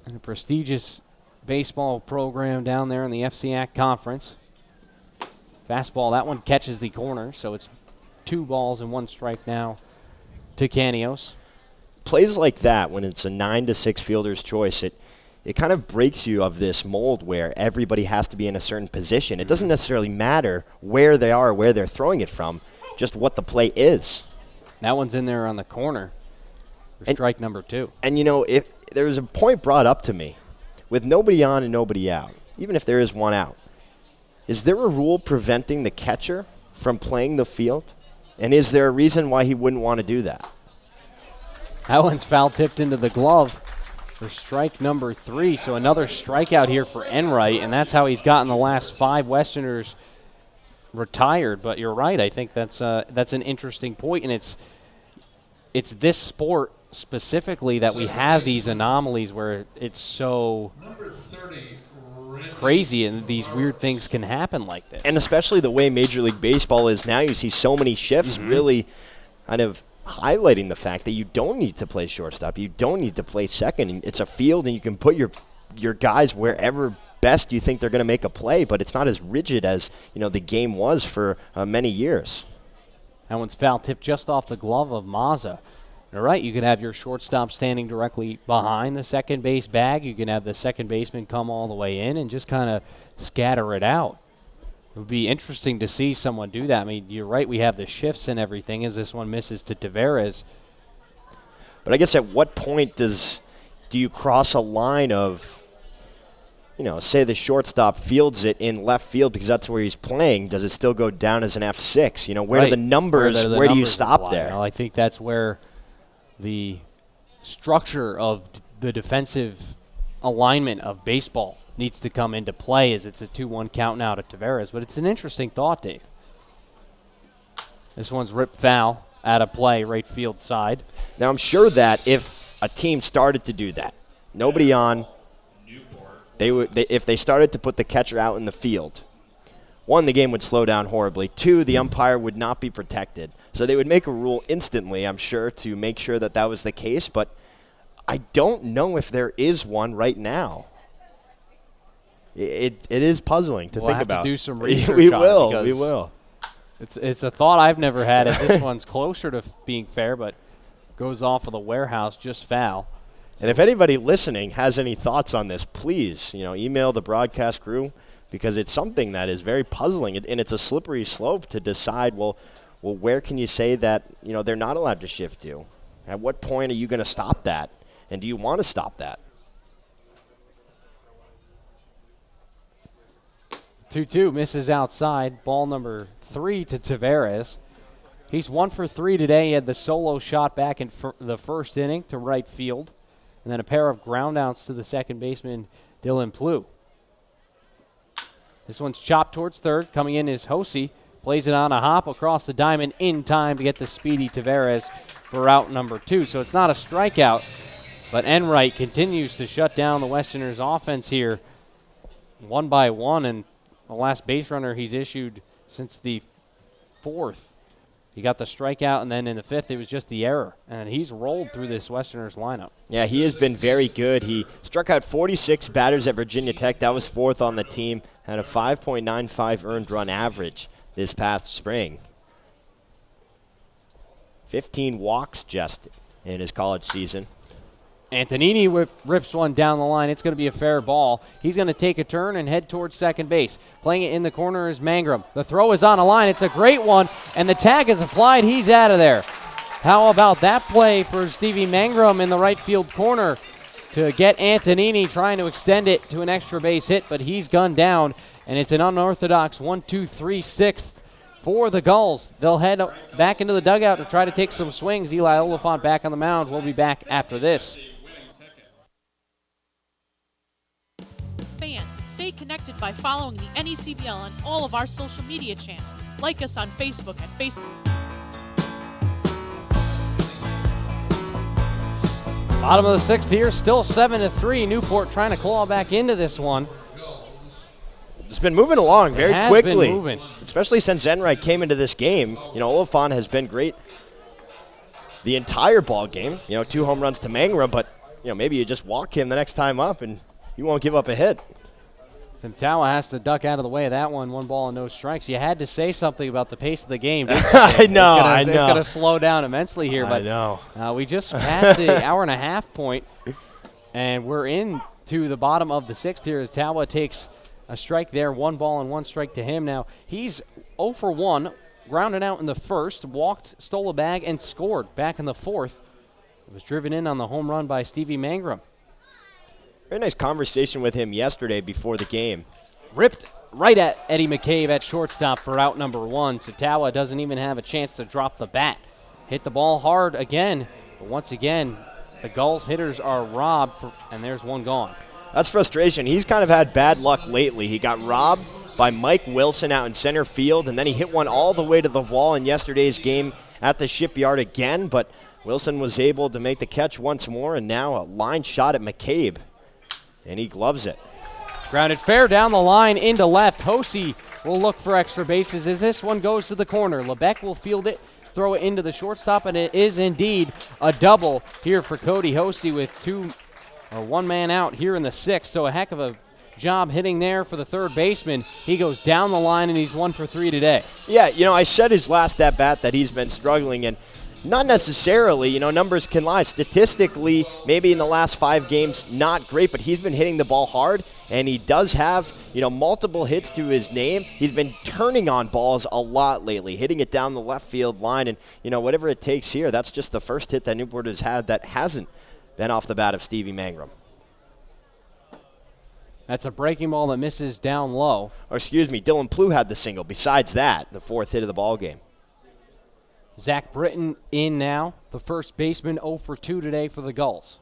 Speaker 1: in a prestigious baseball program down there in the FCAC Conference. Fastball, that one catches the corner, so it's 2 balls and 1 strike now to Canios.
Speaker 4: Plays like that, when it's a 9-6 Fielder's Choice, it kind of breaks you of this mold where everybody has to be in a certain position. It doesn't necessarily matter where they are or where they're throwing it from, just what the play is.
Speaker 1: That one's in there on the corner. Strike number 2.
Speaker 4: And, you know, if there was a point brought up to me, with nobody on and nobody out, even if there is 1 out, is there a rule preventing the catcher from playing the field? And is there a reason why he wouldn't want to do that?
Speaker 1: That one's foul tipped into the glove for strike number 3. So another strikeout here for Enright, and that's how he's gotten the last 5 Westerners retired. But you're right. I think that's an interesting point, and it's this sport specifically that we have these anomalies where it's so crazy and these weird things can happen like this.
Speaker 4: And especially the way Major League Baseball is now, you see so many shifts really kind of highlighting the fact that you don't need to play shortstop. You don't need to play second. It's a field and you can put your guys wherever best you think they're going to make a play, but it's not as rigid as, the game was for many years.
Speaker 1: That one's foul tip just off the glove of Mazza. All right, you can have your shortstop standing directly behind the second base bag. You can have the second baseman come all the way in and just kind of scatter it out. It would be interesting to see someone do that. I mean, you're right, we have the shifts and everything as this one misses to Tavares.
Speaker 4: But I guess at what point do you cross a line of, say the shortstop fields it in left field because that's where he's playing. Does it still go down as an F6? Where do the numbers, where do you stop there?
Speaker 1: I think that's where the structure of the defensive alignment of baseball needs to come into play as it's a 2-1 count now to Tavares. But it's an interesting thought, Dave. This one's ripped foul out of play, right field side.
Speaker 4: Now, I'm sure that if a team started to do that, nobody on, if they started to put the catcher out in the field, 1, the game would slow down horribly. 2, the umpire would not be protected. So they would make a rule instantly, I'm sure, to make sure that that was the case. But I don't know if there is one right now. It is puzzling to think about.
Speaker 1: We'll have to do some research
Speaker 4: We
Speaker 1: on
Speaker 4: will.
Speaker 1: it
Speaker 4: We will.
Speaker 1: It's a thought I've never had. This one's closer to being fair, but goes off of the warehouse, just foul.
Speaker 4: And if anybody listening has any thoughts on this, please, email the broadcast crew, because it's something that is very puzzling, and it's a slippery slope to decide, well, where can you say that, they're not allowed to shift to? At what point are you going to stop that? And do you want to stop that?
Speaker 1: 2-2 misses outside. Ball number 3 to Tavares. He's 1 for 3 today. He had the solo shot back in the first inning to right field. And then a pair of groundouts to the second baseman, Dylan Plew. This one's chopped towards third. Coming in is Hosey. Plays it on a hop across the diamond in time to get the speedy Tavares for out number 2. So it's not a strikeout, but Enright continues to shut down the Westerners' offense here 1 by 1, and the last base runner he's issued since the 4th. He got the strikeout, and then in the 5th, it was just the error. And he's rolled through this Westerners lineup.
Speaker 4: Yeah, he has been very good. He struck out 46 batters at Virginia Tech. That was 4th on the team. Had a 5.95 earned run average this past spring. 15 walks just in his college season.
Speaker 1: Antonini rips one down the line. It's going to be a fair ball. He's going to take a turn and head towards second base. Playing it in the corner is Mangrum. The throw is on a line. It's a great one, and the tag is applied. He's out of there. How about that play for Stevie Mangrum in the right field corner to get Antonini trying to extend it to an extra base hit, but he's gunned down, and it's an unorthodox 1-2-3-6 for the Gulls. They'll head back into the dugout to try to take some swings. Eli Oliphant back on the mound. We'll be back after this.
Speaker 9: Fans, stay connected by following the NECBL on all of our social media channels. Like us on Facebook at Facebook.
Speaker 1: Bottom of the 6th here, still 7-3. Newport trying to claw back into this one.
Speaker 4: It's been moving along very quickly.
Speaker 1: Been moving.
Speaker 4: Especially since Enright came into this game. Oliphant has been great the entire ball game. 2 home runs to Mangrum, but maybe you just walk him the next time up and you won't give up a hit.
Speaker 1: Timtawa has to duck out of the way of that one. 1 ball and no strikes. You had to say something about the pace of the game.
Speaker 4: I know.
Speaker 1: It's going to slow down immensely here.
Speaker 4: I know.
Speaker 1: We just passed the hour-and-a-half point, and we're into the bottom of the 6th here as Tawa takes a strike there. 1 ball and 1 strike to him. Now, he's 0 for 1, grounded out in the 1st, walked, stole a bag, and scored back in the 4th. It was driven in on the home run by Stevie Mangrum.
Speaker 4: Very nice conversation with him yesterday before the game.
Speaker 1: Ripped right at Eddie McCabe at shortstop for out number 1. So Tawa doesn't even have a chance to drop the bat. Hit the ball hard again. But once again, the Gulls hitters are robbed, and there's one gone.
Speaker 4: That's frustration. He's kind of had bad luck lately. He got robbed by Mike Wilson out in center field, and then he hit one all the way to the wall in yesterday's game at the Shipyard again. But Wilson was able to make the catch once more, and now a line shot at McCabe. And he gloves it.
Speaker 1: Grounded fair down the line into left. Hosey will look for extra bases as this one goes to the corner. Lebec will field it, throw it into the shortstop, and it is indeed a double here for Cody Hosey with 1 man out here in the 6th. So a heck of a job hitting there for the third baseman. He goes down the line, and he's 1 for 3 today.
Speaker 4: Yeah, I said his last at-bat that he's been struggling, and not necessarily, numbers can lie. Statistically, maybe in the last 5 games, not great, but he's been hitting the ball hard, and he does have, multiple hits to his name. He's been turning on balls a lot lately, hitting it down the left field line, and, whatever it takes here, that's just the first hit that Newport has had that hasn't been off the bat of Stevie Mangrum.
Speaker 1: That's a breaking ball that misses down low.
Speaker 4: Or Dylan Plew had the single. Besides that, the 4th hit of the ball game.
Speaker 1: Zach Britton in now, the first baseman, 0 for 2 today for the Gulls.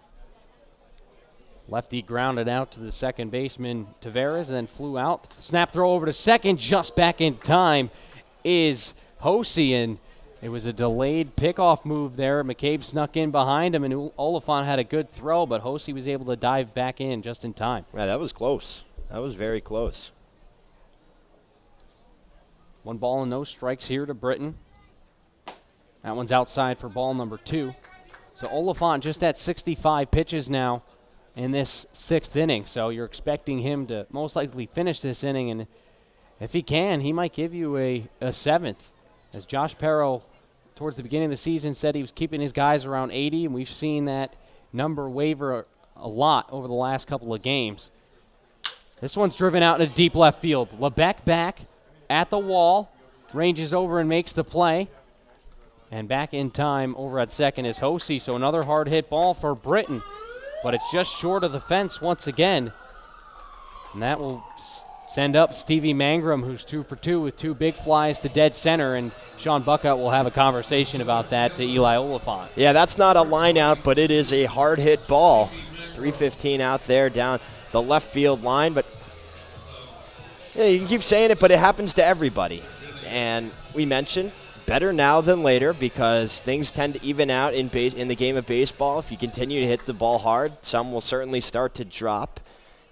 Speaker 1: Lefty grounded out to the second baseman, Tavares, and then flew out. Snap throw over to second, just back in time is Hosey, and it was a delayed pickoff move there. McCabe snuck in behind him, and Oliphant had a good throw, but Hosey was able to dive back in just in time.
Speaker 4: Yeah, that was close. That was very close.
Speaker 1: 1 ball and no strikes here to Britton. That one's outside for ball number 2. So Oliphant just at 65 pitches now in this 6th inning. So you're expecting him to most likely finish this inning, and if he can, he might give you a 7th. As Josh Perro, towards the beginning of the season, said he was keeping his guys around 80, and we've seen that number waver a lot over the last couple of games. This one's driven out into deep left field. Lebec back at the wall, ranges over and makes the play. And back in time over at second is Hosey, so another hard hit ball for Britton. But it's just short of the fence once again. And that will send up Stevie Mangrum, who's 2 for 2 with 2 big flies to dead center. And Sean Buckout will have a conversation about that to Eli Oliphant.
Speaker 4: Yeah, that's not a line out, but it is a hard hit ball. 315 out there down the left field line. But you can keep saying it, but it happens to everybody. And we mentioned better now than later because things tend to even out in the game of baseball. If you continue to hit the ball hard, some will certainly start to drop.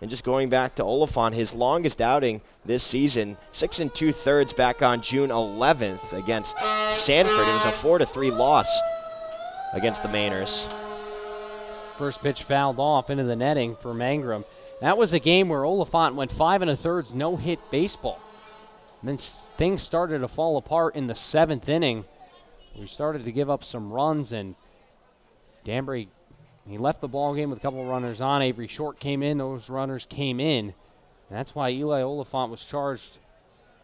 Speaker 4: And just going back to Oliphant, his longest outing this season, 6 2/3 back on June 11th against Sanford. It was a 4-3 loss against the Mainers.
Speaker 1: First pitch fouled off into the netting for Mangrum. That was a game where Oliphant went 5 1/3 no-hit baseball. And then things started to fall apart in the 7th inning. We started to give up some runs, and Danbury, he left the ball game with a couple of runners on. Avery Short came in. Those runners came in. And that's why Eli Oliphant was charged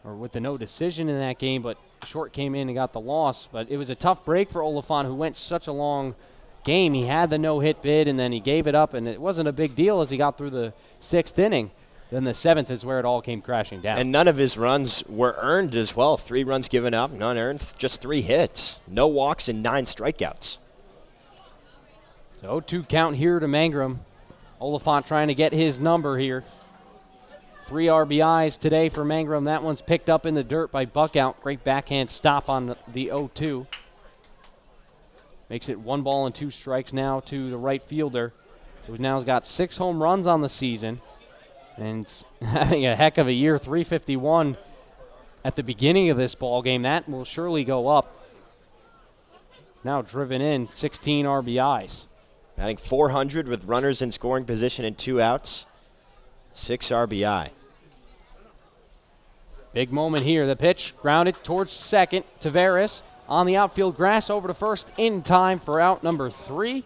Speaker 1: with the no decision in that game, but Short came in and got the loss. But it was a tough break for Oliphant, who went such a long game. He had the no-hit bid, and then he gave it up, and it wasn't a big deal as he got through the 6th inning. Then the 7th is where it all came crashing down.
Speaker 4: And none of his runs were earned as well. 3 runs given up, none earned, just 3 hits. No walks and 9 strikeouts.
Speaker 1: So 0-2 count here to Mangrum. Oliphant trying to get his number here. 3 RBIs today for Mangrum. That one's picked up in the dirt by Buckout. Great backhand stop on the 0-2. Makes it 1 ball and 2 strikes now to the right fielder, who now has got 6 home runs on the season. And having a heck of a year, 351 at the beginning of this ball game. That will surely go up. Now driven in, 16 RBIs.
Speaker 4: Batting .400 with runners in scoring position and 2 outs. 6 RBI.
Speaker 1: Big moment here. The pitch grounded towards second. Tavares on the outfield grass over to first in time for out number 3.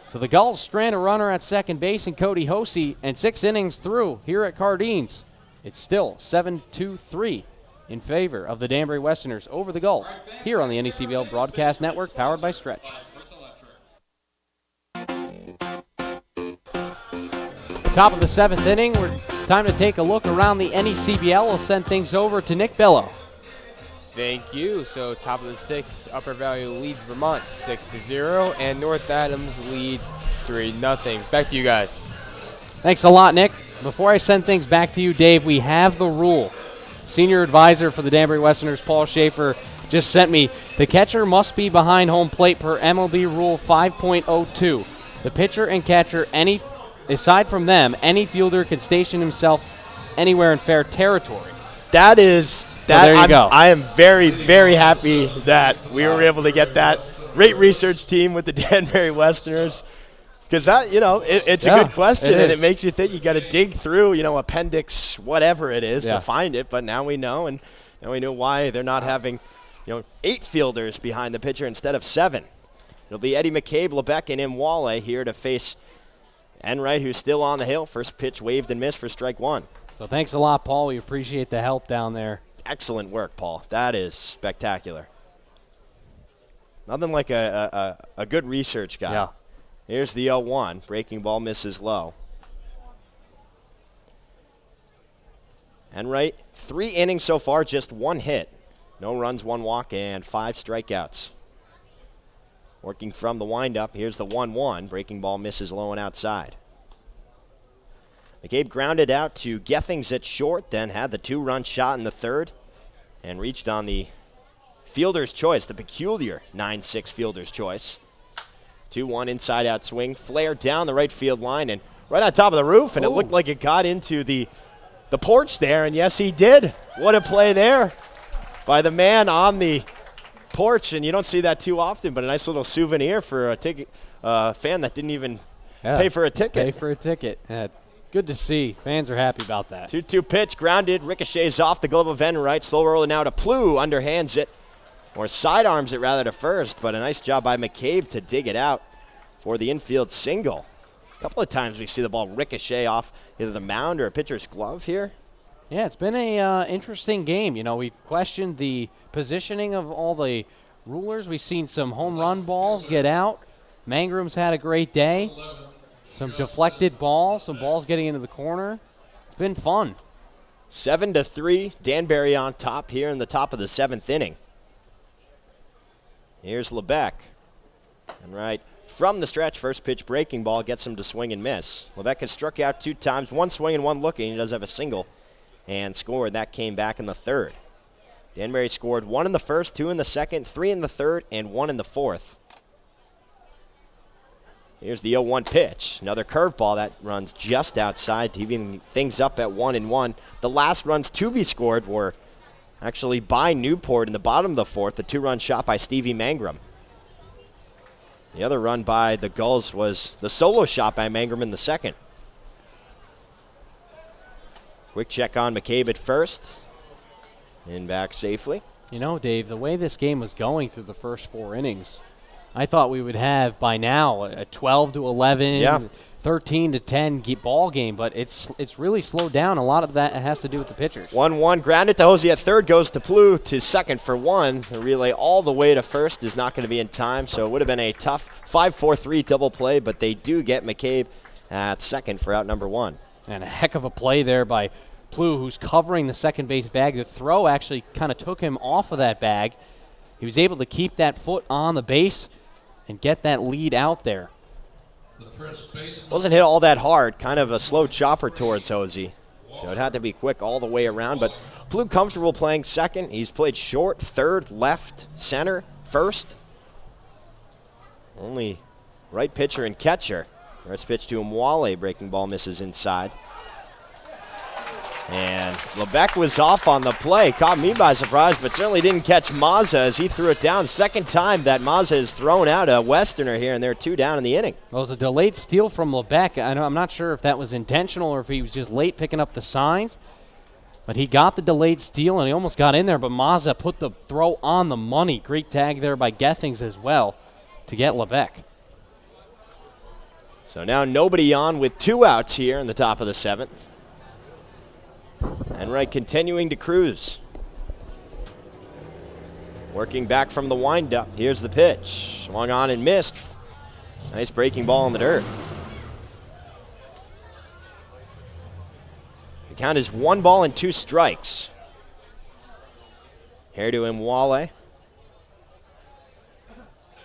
Speaker 1: So the Gulls strand a runner at second base in Cody Hosey, and 6 innings through here at Cardines. It's still 7-2-3 in favor of the Danbury Westerners over the Gulls here on the NECBL Broadcast Network, powered by Stretch. Top of the 7th inning, it's time to take a look around the NECBL. We'll send things over to Nick Bello.
Speaker 13: Thank you. So top of the 6th, Upper Valley leads Vermont 6-0, and North Adams leads 3-0. Back to you guys.
Speaker 1: Thanks a lot, Nick. Before I send things back to you, Dave, we have the rule. Senior advisor for the Danbury Westerners, Paul Schaefer, just sent me, the catcher must be behind home plate per MLB Rule 5.02. The pitcher and catcher, aside from them, any fielder can station himself anywhere in fair territory.
Speaker 4: That is...
Speaker 1: So there you go.
Speaker 4: I am very, very happy that we were able to get that. Great research team with the Danbury Westerners. Because that, it's a good question, and it makes you think you got to dig through, appendix whatever it is to find it. But now we know, and now we know why they're not having, 8 fielders behind the pitcher instead of 7. It'll be Eddie McCabe, Lebec, and Imwale here to face Enright, who's still on the hill. First pitch waved and missed for strike 1.
Speaker 1: So thanks a lot, Paul. We appreciate the help down there.
Speaker 4: Excellent work, Paul. That is spectacular. Nothing like a good research guy.
Speaker 1: Yeah.
Speaker 4: Here's the 0-1. Breaking ball misses low. Enright, 3 innings so far, just 1 hit. No runs, 1 walk, and 5 strikeouts. Working from the windup, here's the 1-1. Breaking ball misses low and outside. McCabe grounded out to Gethings at short, then had the 2-run shot in the 3rd, and reached on the fielder's choice, the peculiar 9-6 fielder's choice. 2-1 inside-out swing, flare down the right field line, and right on top of the roof, and it looked like it got into the porch there, and yes, he did. What a play there by the man on the porch, and you don't see that too often, but a nice little souvenir for a ticket fan that didn't even pay for a ticket.
Speaker 1: Pay for a ticket. Good to see. Fans are happy about that.
Speaker 4: 2-2 pitch, grounded, ricochets off the glove of Enright. Slow roller now to Plew, underhands it, or sidearms it rather to first, but a nice job by McCabe to dig it out for the infield single. A couple of times we see the ball ricochet off either the mound or a pitcher's glove here.
Speaker 1: Yeah, it's been a interesting game. We questioned the positioning of all the rulers. We've seen some home run balls get out. Mangrom's had a great day. Some deflected balls, some balls getting into the corner. It's been fun.
Speaker 4: 7-3, Danbury on top here in the top of the 7th inning. Here's Lebec. Enright from the stretch, first pitch breaking ball gets him to swing and miss. Lebec has struck out 2 times, 1 swing and 1 looking. He does have a single and scored. That came back in the 3rd. Danbury scored 1 in the 1st, 2 in the 2nd, 3 in the 3rd, and 1 in the 4th. Here's the 0-1 pitch. Another curveball that runs just outside to even things up at 1-1. The last runs to be scored were actually by Newport in the bottom of the 4th, the 2-run shot by Stevie Mangrum. The other run by the Gulls was the solo shot by Mangrum in the 2nd. Quick check on McCabe at first. And back safely.
Speaker 1: Dave, the way this game was going through the first 4 innings, I thought we would have by now a 12-11, 13-10 ball game, but it's really slowed down. A lot of that has to do with the pitchers.
Speaker 4: 1-1, grounded to Hosey at 3rd, goes to Plew to 2nd for 1. The relay all the way to 1st is not going to be in time, so it would have been a tough 5-4-3 double play, but they do get McCabe at 2nd for out number 1.
Speaker 1: And a heck of a play there by Plew, who's covering the second base bag. The throw actually kind of took him off of that bag. He was able to keep that foot on the base and get that lead out there.
Speaker 4: Wasn't hit all that hard, kind of a slow chopper towards Hosey. So it had to be quick all the way around, but Plew comfortable playing 2nd. He's played short, 3rd, left, center, 1st. Only right pitcher and catcher. First pitch to Imwale, breaking ball misses inside. And Lebec was off on the play. Caught me by surprise, but certainly didn't catch Mazza as he threw it down. Second time that Mazza has thrown out a Westerner here, and they're 2 down in the inning.
Speaker 1: Well, it was a delayed steal from Lebec. I'm not sure if that was intentional or if he was just late picking up the signs. But he got the delayed steal, and he almost got in there, but Mazza put the throw on the money. Great tag there by Gethings as well to get Lebec.
Speaker 4: So now nobody on with 2 outs here in the top of the 7th. Enright continuing to cruise. Working back from the windup. Here's the pitch. Swung on and missed. Nice breaking ball in the dirt. The count is 1 ball and 2 strikes. Here to Imwale.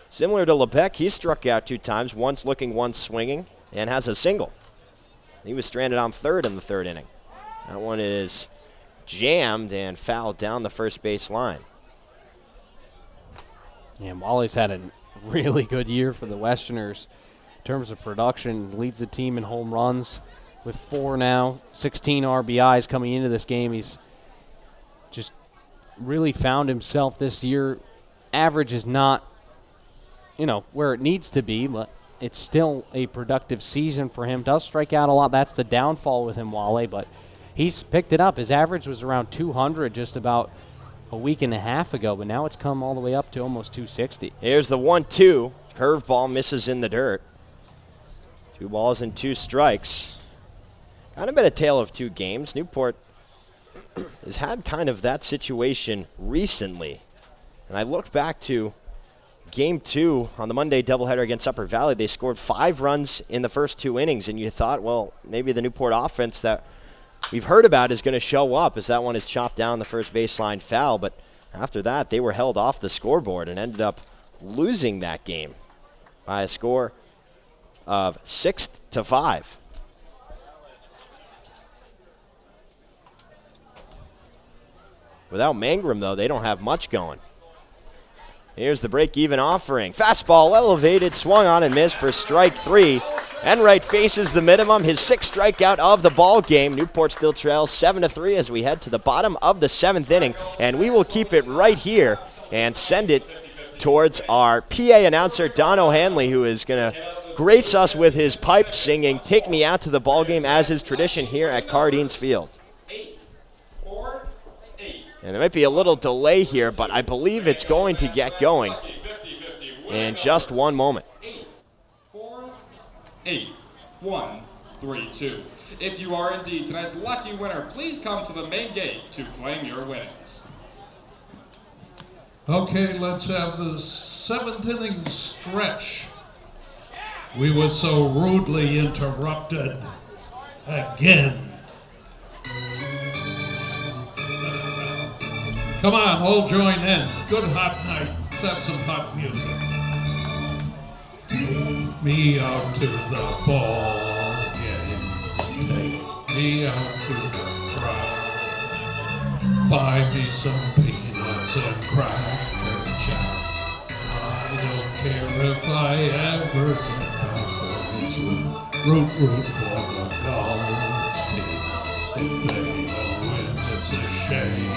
Speaker 4: Similar to Lebec, he struck out 2 times, once looking, once swinging, and has a single. He was stranded on 3rd in the 3rd inning. That one is jammed and fouled down the first base line.
Speaker 1: Yeah, Wally's had a really good year for the Westerners in terms of production. Leads the team in home runs with 4 now, 16 RBIs coming into this game. He's just really found himself this year. Average is not, where it needs to be, but it's still a productive season for him. Does strike out a lot. That's the downfall with him, Wale, but he's picked it up. His average was around 200 just about a week and a half ago, but now it's come all the way up to almost 260.
Speaker 4: Here's the 1-2. Curveball misses in the dirt. 2 balls and 2 strikes. Kind of been a tale of 2 games. Newport has had kind of that situation recently. And I looked back to Game 2 on the Monday doubleheader against Upper Valley. They scored 5 runs in the first 2 innings, and you thought, well, maybe the Newport offense that we've heard about is going to show up as that one is chopped down the first baseline foul. But after that, they were held off the scoreboard and ended up losing that game by a score of 6-5. Without Mangrum, though, they don't have much going. Here's the break-even offering. Fastball elevated, swung on and missed for strike 3. Enright faces the minimum, his 6th strikeout of the ball game. Newport still trails 7-3 as we head to the bottom of the 7th inning, and we will keep it right here and send it towards our PA announcer, Don O'Hanley, who is going to grace us with his pipe singing "Take Me Out to the Ball Game" as is tradition here at Cardines Field. And there might be a little delay here, but I believe it's going to get going in just one moment.
Speaker 10: 4, 8, 1, 3, 2. If you are indeed tonight's lucky winner, please come to the main gate to claim your winnings.
Speaker 8: Okay, let's have the 7th inning stretch. We were so rudely interrupted again. Come on, all join in. Good hot night. Let's have some hot music. Take me out to the ball game. Take me out to the crowd. Buy me some peanuts and cracker jack. I don't care if I ever get back on this root for the Gulls team. If they don't win, it's a shame.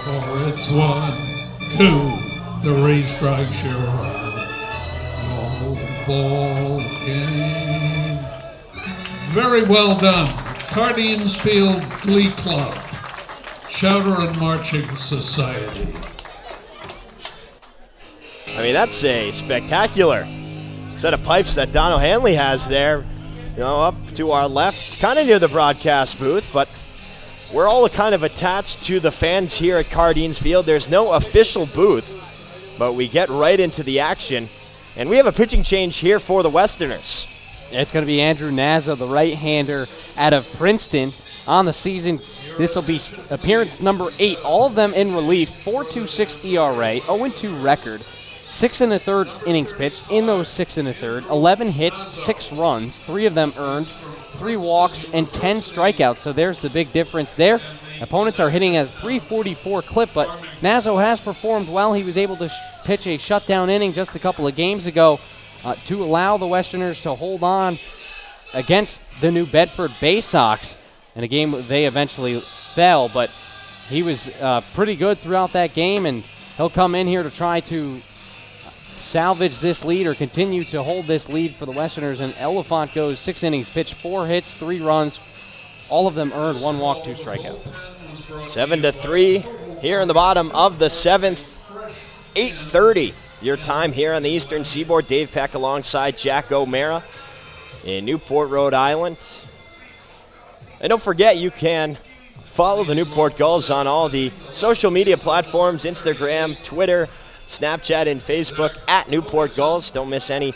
Speaker 8: For it's 1, 2, 3 strikes you're out. No ball game. Very well done. Cardines Field Glee Club, Shouter and Marching Society.
Speaker 4: I mean, that's a spectacular set of pipes that Don O'Hanley has there, up to our left, kind of near the broadcast booth, but we're all kind of attached to the fans here at Cardines Field. There's no official booth, but we get right into the action, and we have a pitching change here for the Westerners.
Speaker 1: It's going to be Andrew Nazo, the right-hander out of Princeton. On the season, this will be appearance number 8. All of them in relief. 4.26 ERA, 0-2 record. 6 1/3 innings pitched. In those 6 1/3, 11 hits, 6 runs, 3 of them earned, 3 walks, and 10 strikeouts. So there's the big difference there. Opponents are hitting at a 344 clip, but Nazo has performed well. He was able to pitch a shutdown inning just a couple of games ago to allow the Westerners to hold on against the New Bedford Bay Sox in a game they eventually fell, but he was pretty good throughout that game, and he'll come in here to try to salvage this lead or continue to hold this lead for the Westerners. And Elephant goes 6 innings pitched, 4 hits, 3 runs, all of them earned, 1 walk, 2 strikeouts.
Speaker 4: 7-3 here in the bottom of the 7th. 8:30 your time here on the Eastern Seaboard. Dave Peck alongside Jack O'Mara in Newport, Rhode Island. And don't forget, you can follow the Newport Gulls on all the social media platforms, Instagram, Twitter, Snapchat, and Facebook at Newport Gulls. Don't miss any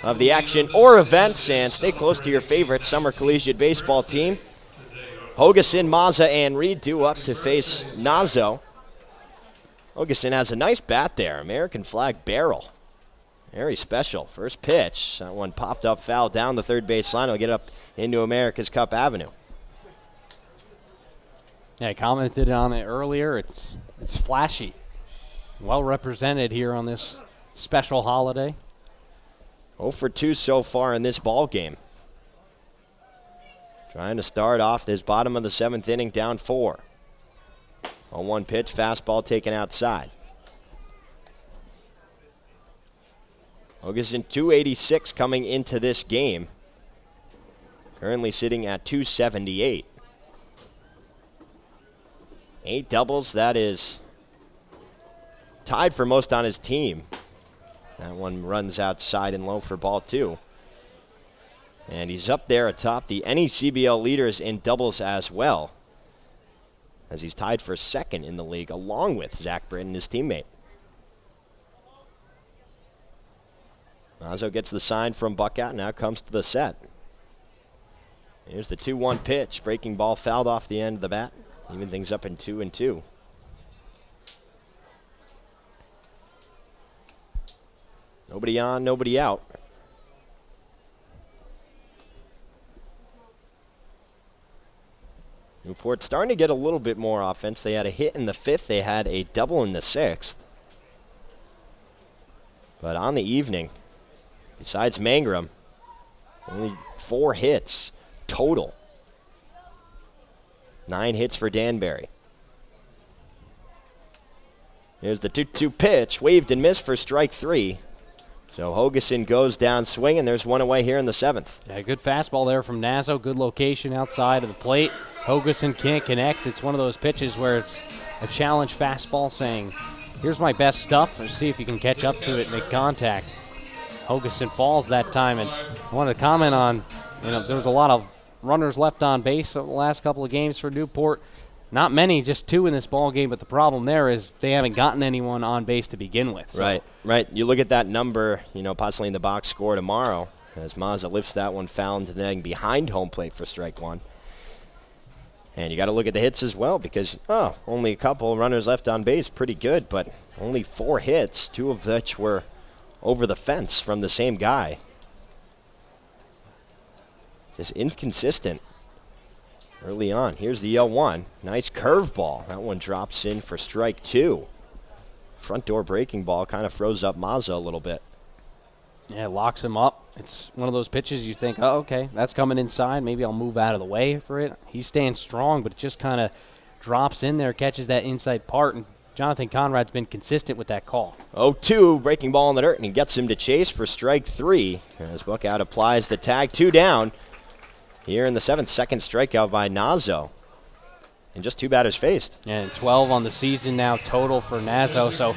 Speaker 4: of the action or events, and stay close to your favorite summer collegiate baseball team. Hogeson, Mazza, and Reed due up to face Nazo. Hogeson has a nice bat there, American flag barrel. Very special. First pitch, that one popped up foul down the third base line. It'll get up into America's Cup Avenue.
Speaker 1: Yeah, I commented on it earlier. It's flashy. Well represented here on this special holiday.
Speaker 4: 0 for 2 so far in this ball game. Trying to start off this bottom of the 7th inning down 4. 0-1 pitch, fastball taken outside. Hogeson 286 coming into this game. Currently sitting at 278. 8 doubles, that is tied for most on his team. That one runs outside and low for ball 2. And he's up there atop the NECBL leaders in doubles as well, as he's tied for second in the league along with Zach Britton, his teammate. Mazzo gets the sign from Buckout, now comes to the set. Here's the 2-1 pitch. Breaking ball fouled off the end of the bat. Even things up in 2-2. Nobody on, nobody out. Newport starting to get a little bit more offense. They had a hit in the 5th. They had a double in the 6th. But on the evening, besides Mangrum, only 4 hits total. 9 hits for Danbury. Here's the 2-2 pitch. Waved and missed for strike 3. So Hogeson goes down swinging. There's one away here in the 7th.
Speaker 1: Yeah, good fastball there from Nazo. Good location outside of the plate. Hogeson can't connect. It's one of those pitches where it's a challenge fastball saying, here's my best stuff, and see if you can catch up to it and make contact. Hogeson falls that time, and I wanted to comment on, there was a lot of runners left on base over the last couple of games for Newport. Not many, just 2 in this ball game, but the problem there is they haven't gotten anyone on base to begin with. So.
Speaker 4: Right. You look at that number, possibly in the box score tomorrow, as Mazza lifts that one foul into the netting behind home plate for strike 1. And you got to look at the hits as well because, only a couple runners left on base. Pretty good, but only 4 hits, 2 of which were over the fence from the same guy. Just inconsistent early on. Here's the 0-1. Nice curveball. That one drops in for strike 2. Front door breaking ball kind of froze up Mazza a little bit.
Speaker 1: Yeah, locks him up. It's one of those pitches you think, okay, that's coming inside. Maybe I'll move out of the way for it. He's staying strong, but it just kind of drops in there, catches that inside part, and Jonathan Conrad's been consistent with that call.
Speaker 4: 0-2, breaking ball in the dirt, and he gets him to chase for strike 3. As Buckout applies the tag, 2 down. Here in the 7th, second strikeout by Nazo. And just 2 batters faced.
Speaker 1: And 12 on the season now total for Nazo. So,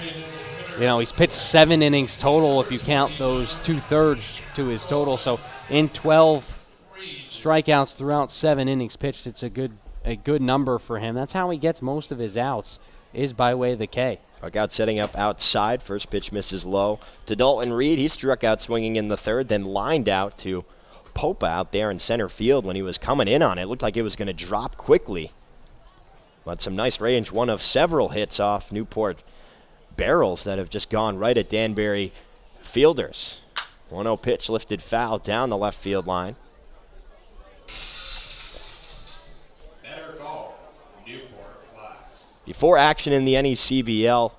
Speaker 1: he's pitched 7 innings total if you count those 2/3 to his total. So in 12 strikeouts throughout 7 innings pitched, it's a good number for him. That's how he gets most of his outs, is by way of the K.
Speaker 4: Buckout setting up outside. First pitch misses low to Dalton Reed. He struck out swinging in the 3rd, then lined out to Popa out there in center field when he was coming in on it. It looked like it was going to drop quickly. But some nice range, one of several hits off Newport barrels that have just gone right at Danbury fielders. 1-0 pitch lifted foul down the left field line.
Speaker 10: Better call, Newport class.
Speaker 4: Before action in the NECBL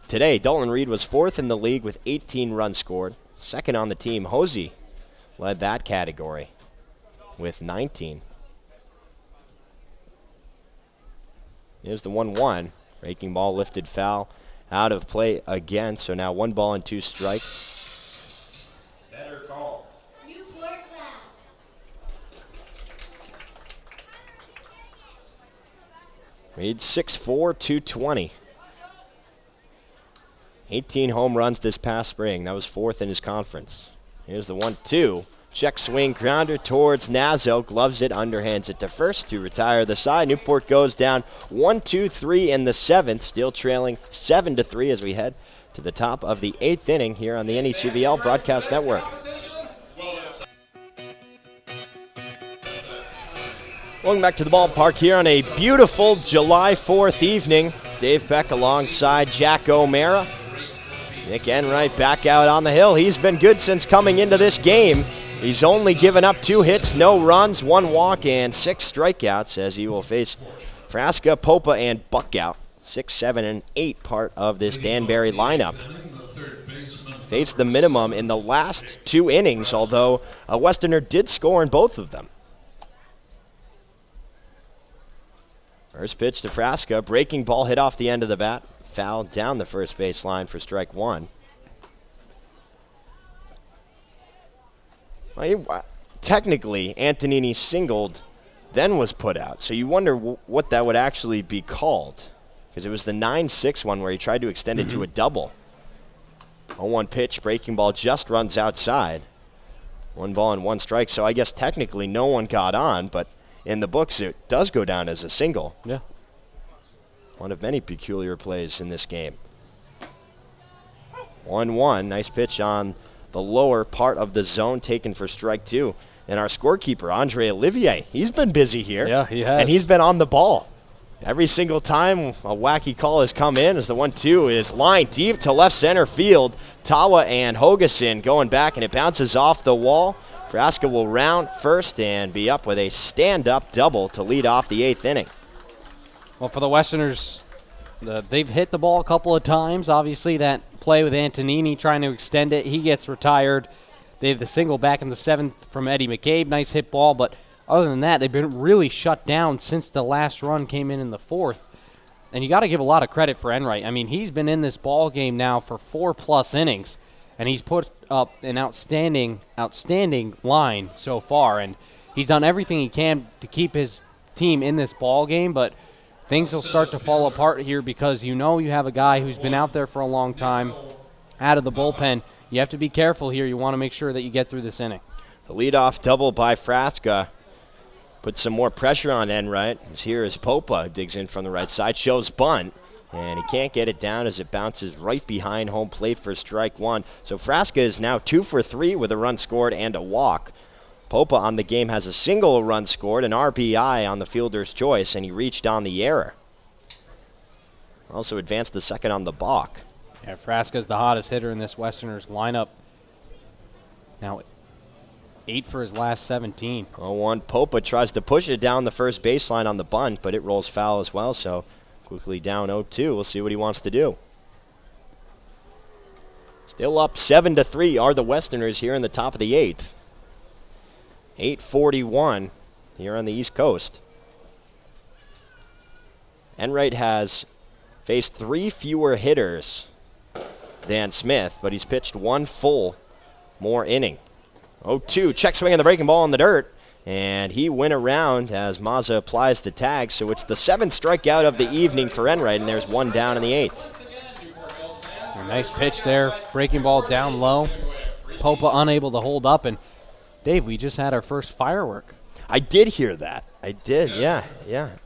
Speaker 4: today, Dalton Reed was 4th in the league with 18 runs scored. 2nd on the team, Hosey led that category with 19. Here's the 1-1. Breaking ball lifted foul out of play again. So now 1 ball and 2 strikes.
Speaker 10: Better call.
Speaker 4: Reed 6'4", 220. 18 home runs this past spring. That was 4th in his conference. Here's the 1-2. Check swing grounder towards Nazo. Gloves it, underhands it to first to retire the side. Newport goes down 1-2-3 in the 7th. Still trailing 7-3 as we head to the top of the 8th inning here on the NECBL Broadcast Network. Welcome back to the ballpark here on a beautiful July 4th evening. Dave Peck alongside Jack O'Mara. Nick Enright back out on the hill. He's been good since coming into this game. He's only given up 2 hits, no runs, 1 walk, and 6 strikeouts as he will face Frasca, Popa, and Buckout. 6, 7, and 8 part of this Danbury lineup. Faced the minimum in the last 2 innings, although a Westerner did score in both of them. First pitch to Frasca, breaking ball hit off the end of the bat. Foul down the first base line for strike 1. Well, technically, Antonini singled, then was put out. So you wonder what that would actually be called, because it was the 9-6 one where he tried to extend it to a double. 0-1 pitch, breaking ball just runs outside. 1 ball and 1 strike. So I guess technically no one got on, but in the books it does go down as a single.
Speaker 1: Yeah.
Speaker 4: One of many peculiar plays in this game. 1-1, nice pitch on the lower part of the zone, taken for strike 2. And our scorekeeper, Andre Olivier, he's been busy here.
Speaker 1: Yeah, he has.
Speaker 4: And he's been on the ball. Every single time a wacky call has come in, as the 1-2 is lined deep to left center field. Tawa and Hogeson going back, and it bounces off the wall. Frasca will round first and be up with a stand-up double to lead off the 8th inning.
Speaker 1: Well, for the Westerners, they've hit the ball a couple of times. Obviously, that play with Antonini trying to extend it, he gets retired. They have the single back in the 7th from Eddie McCabe. Nice hit ball, but other than that, they've been really shut down since the last run came in the 4th. And you got to give a lot of credit for Enright. I mean, he's been in this ball game now for 4+ innings, and he's put up an outstanding line so far. And he's done everything he can to keep his team in this ball game, but things will start to fall apart here because you have a guy who's been out there for a long time, out of the bullpen. You have to be careful here. You want to make sure that you get through this inning.
Speaker 4: The leadoff double by Frasca put some more pressure on Enright. Here is Popa, digs in from the right side, shows bunt, and he can't get it down as it bounces right behind home plate for strike 1. So Frasca is now 2 for 3 with a run scored and a walk. Popa on the game has a single run scored, an RBI on the fielder's choice, and he reached on the error. Also advanced the second on the balk.
Speaker 1: Yeah, Frasca's the hottest hitter in this Westerners lineup. Now 8 for his last 17.
Speaker 4: 0-1. Popa tries to push it down the first baseline on the bunt, but it rolls foul as well, so quickly down 0-2. We'll see what he wants to do. Still up 7-3 are the Westerners here in the top of the 8th. 8:41 here on the East Coast. Enright has faced 3 fewer hitters than Smith, but he's pitched 1 full more inning. 0-2, check swing on the breaking ball in the dirt, and he went around as Mazza applies the tag, so it's the 7th strikeout of the evening for Enright, and there's 1 down in the 8th.
Speaker 1: A nice pitch there, breaking ball down low. Popa unable to hold up, and Dave, we just had our first firework.
Speaker 4: I did hear that. I did, yeah.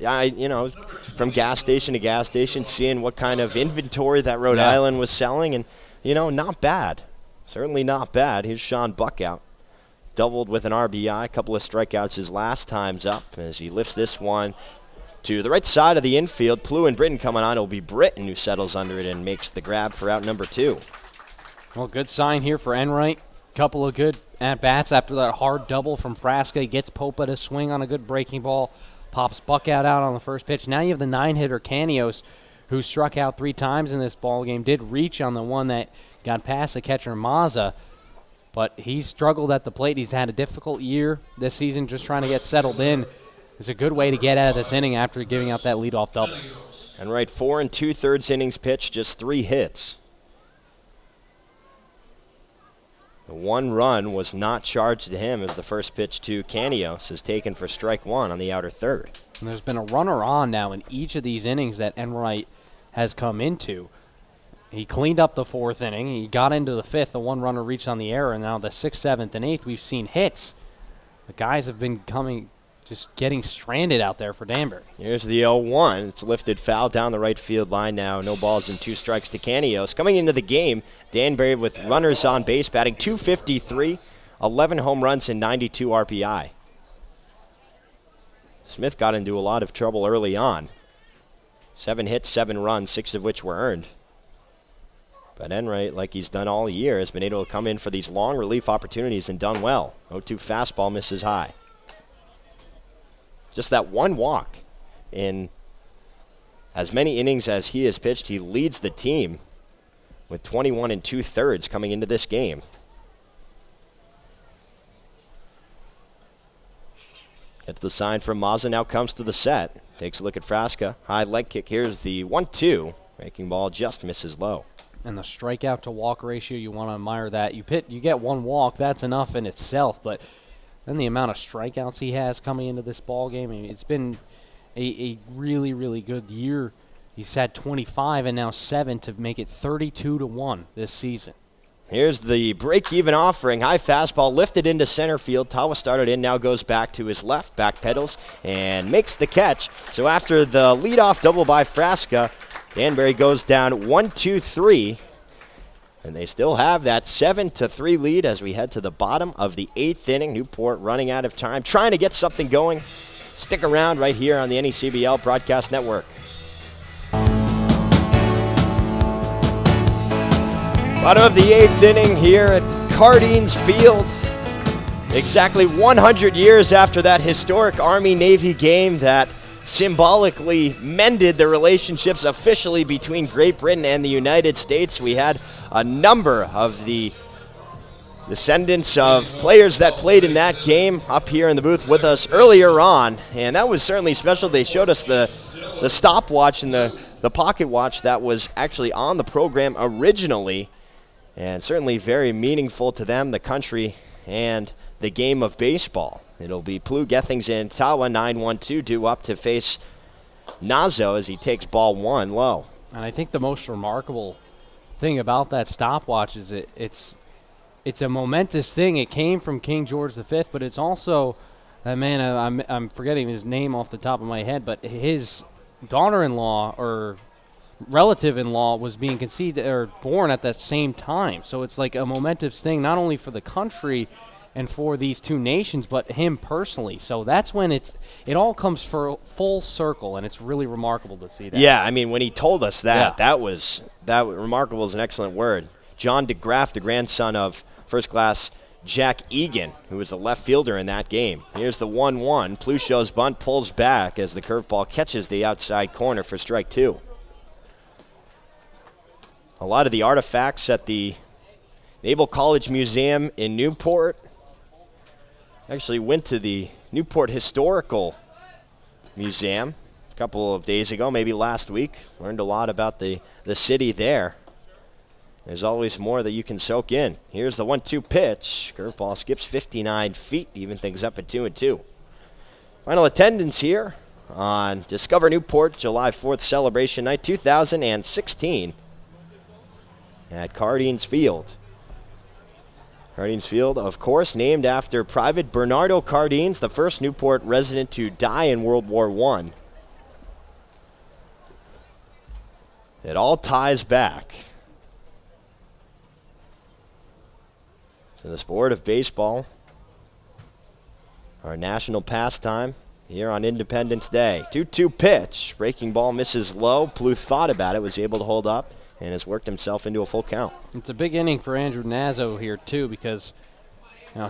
Speaker 4: I, from gas station to gas station, seeing what kind of inventory that Rhode Island was selling, and, not bad. Certainly not bad. Here's Sean Buckout. Doubled with an RBI, a couple of strikeouts his last time's up as he lifts this one to the right side of the infield. Plew and Britton coming on. It'll be Britton who settles under it and makes the grab for out number 2.
Speaker 1: Well, good sign here for Enright. Couple of good at-bats after that hard double from Frasca. He gets Popa to swing on a good breaking ball. Pops Buckout out on the first pitch. Now you have the 9-hitter Canios, who struck out 3 times in this ball game. Did reach on the one that got past the catcher Mazza, but he's struggled at the plate. He's had a difficult year this season just trying to get settled in. It's a good way to get out of this inning after giving up that leadoff double.
Speaker 4: Enright 4 2/3 innings pitched, just 3 hits. The 1 run was not charged to him as the first pitch to Canios is taken for strike 1 on the outer third.
Speaker 1: And there's been a runner on now in each of these innings that Enright has come into. He cleaned up the 4th inning. He got into the 5th. The 1 runner reached on the error. And now the 6th, 7th, and 8th, we've seen hits. The guys have been just getting stranded out there for Danbury.
Speaker 4: Here's the 0-1. It's lifted foul down the right field line now. No balls and 2 strikes to Canios. Coming into the game, Danbury with runners on base, batting .253, 11 home runs and 92 RBI. Smith got into a lot of trouble early on. 7 hits, 7 runs, 6 of which were earned. But Enright, like he's done all year, has been able to come in for these long relief opportunities and done well. 0-2 fastball misses high. Just that 1 walk in as many innings as he has pitched. He leads the team with 21 2/3 coming into this game. Gets the sign from Mazza, now comes to the set. Takes a look at Frasca. High leg kick. Here's the 1-2. Breaking ball just misses low.
Speaker 1: And the strikeout to walk ratio, you want to admire that. You get one walk, that's enough in itself, but then the amount of strikeouts he has coming into this ball game, I mean, it's been a really, really good year. He's had 25 and now 7 to make it 32-1 this season.
Speaker 4: Here's the break-even offering. High fastball lifted into center field. Tawa started in, now goes back to his left, back pedals, and makes the catch. So after the leadoff double by Frasca, Danbury goes down 1-2-3. And they still have that 7-3 lead as we head to the bottom of the 8th inning. Newport running out of time, trying to get something going. Stick around right here on the NECBL Broadcast Network. Bottom of the 8th inning here at Cardines Field. Exactly 100 years after that historic Army-Navy game that symbolically mended the relationships officially between Great Britain and the United States. We had a number of the descendants of players that played in that game up here in the booth with us earlier on, and that was certainly special. They showed us the stopwatch and the pocket watch that was actually on the program originally, and certainly very meaningful to them, the country, and the game of baseball. It'll be Plu, Gethings, and Tawa, 9-1-2, due up to face Nazo as he takes ball 1 low.
Speaker 1: And I think the most remarkable thing about that stopwatch is it's a momentous thing. It came from King George V, but it's also, man, I'm forgetting his name off the top of my head, but his daughter-in-law or relative-in-law was being conceived or born at that same time. So it's like a momentous thing, not only for the country and for these two nations, but him personally. So that's when it all comes for full circle, and it's really remarkable to see that.
Speaker 4: Yeah, I mean, when he told us that, that was remarkable is an excellent word. John DeGraff, the grandson of first class Jack Egan, who was the left fielder in that game. Here's the 1-1. Plu shows bunt, pulls back as the curveball catches the outside corner for strike 2. A lot of the artifacts at the Naval College Museum in Newport actually went to the Newport Historical Museum a couple of days ago, maybe last week. Learned a lot about the city there. There's always more that you can soak in. Here's the 1-2 pitch. Curveball skips 59 feet, even things up at 2-2. Final attendance here on Discover Newport July 4th celebration night 2016 at Cardines Field. Cardines Field, of course, named after Private Bernardo Cardines, the first Newport resident to die in World War I. It all ties back to the sport of baseball, our national pastime here on Independence Day. 2-2 pitch. Breaking ball misses low. Plu thought about it, was able to hold up, and has worked himself into a full count.
Speaker 1: It's a big inning for Andrew Nazo here, too, because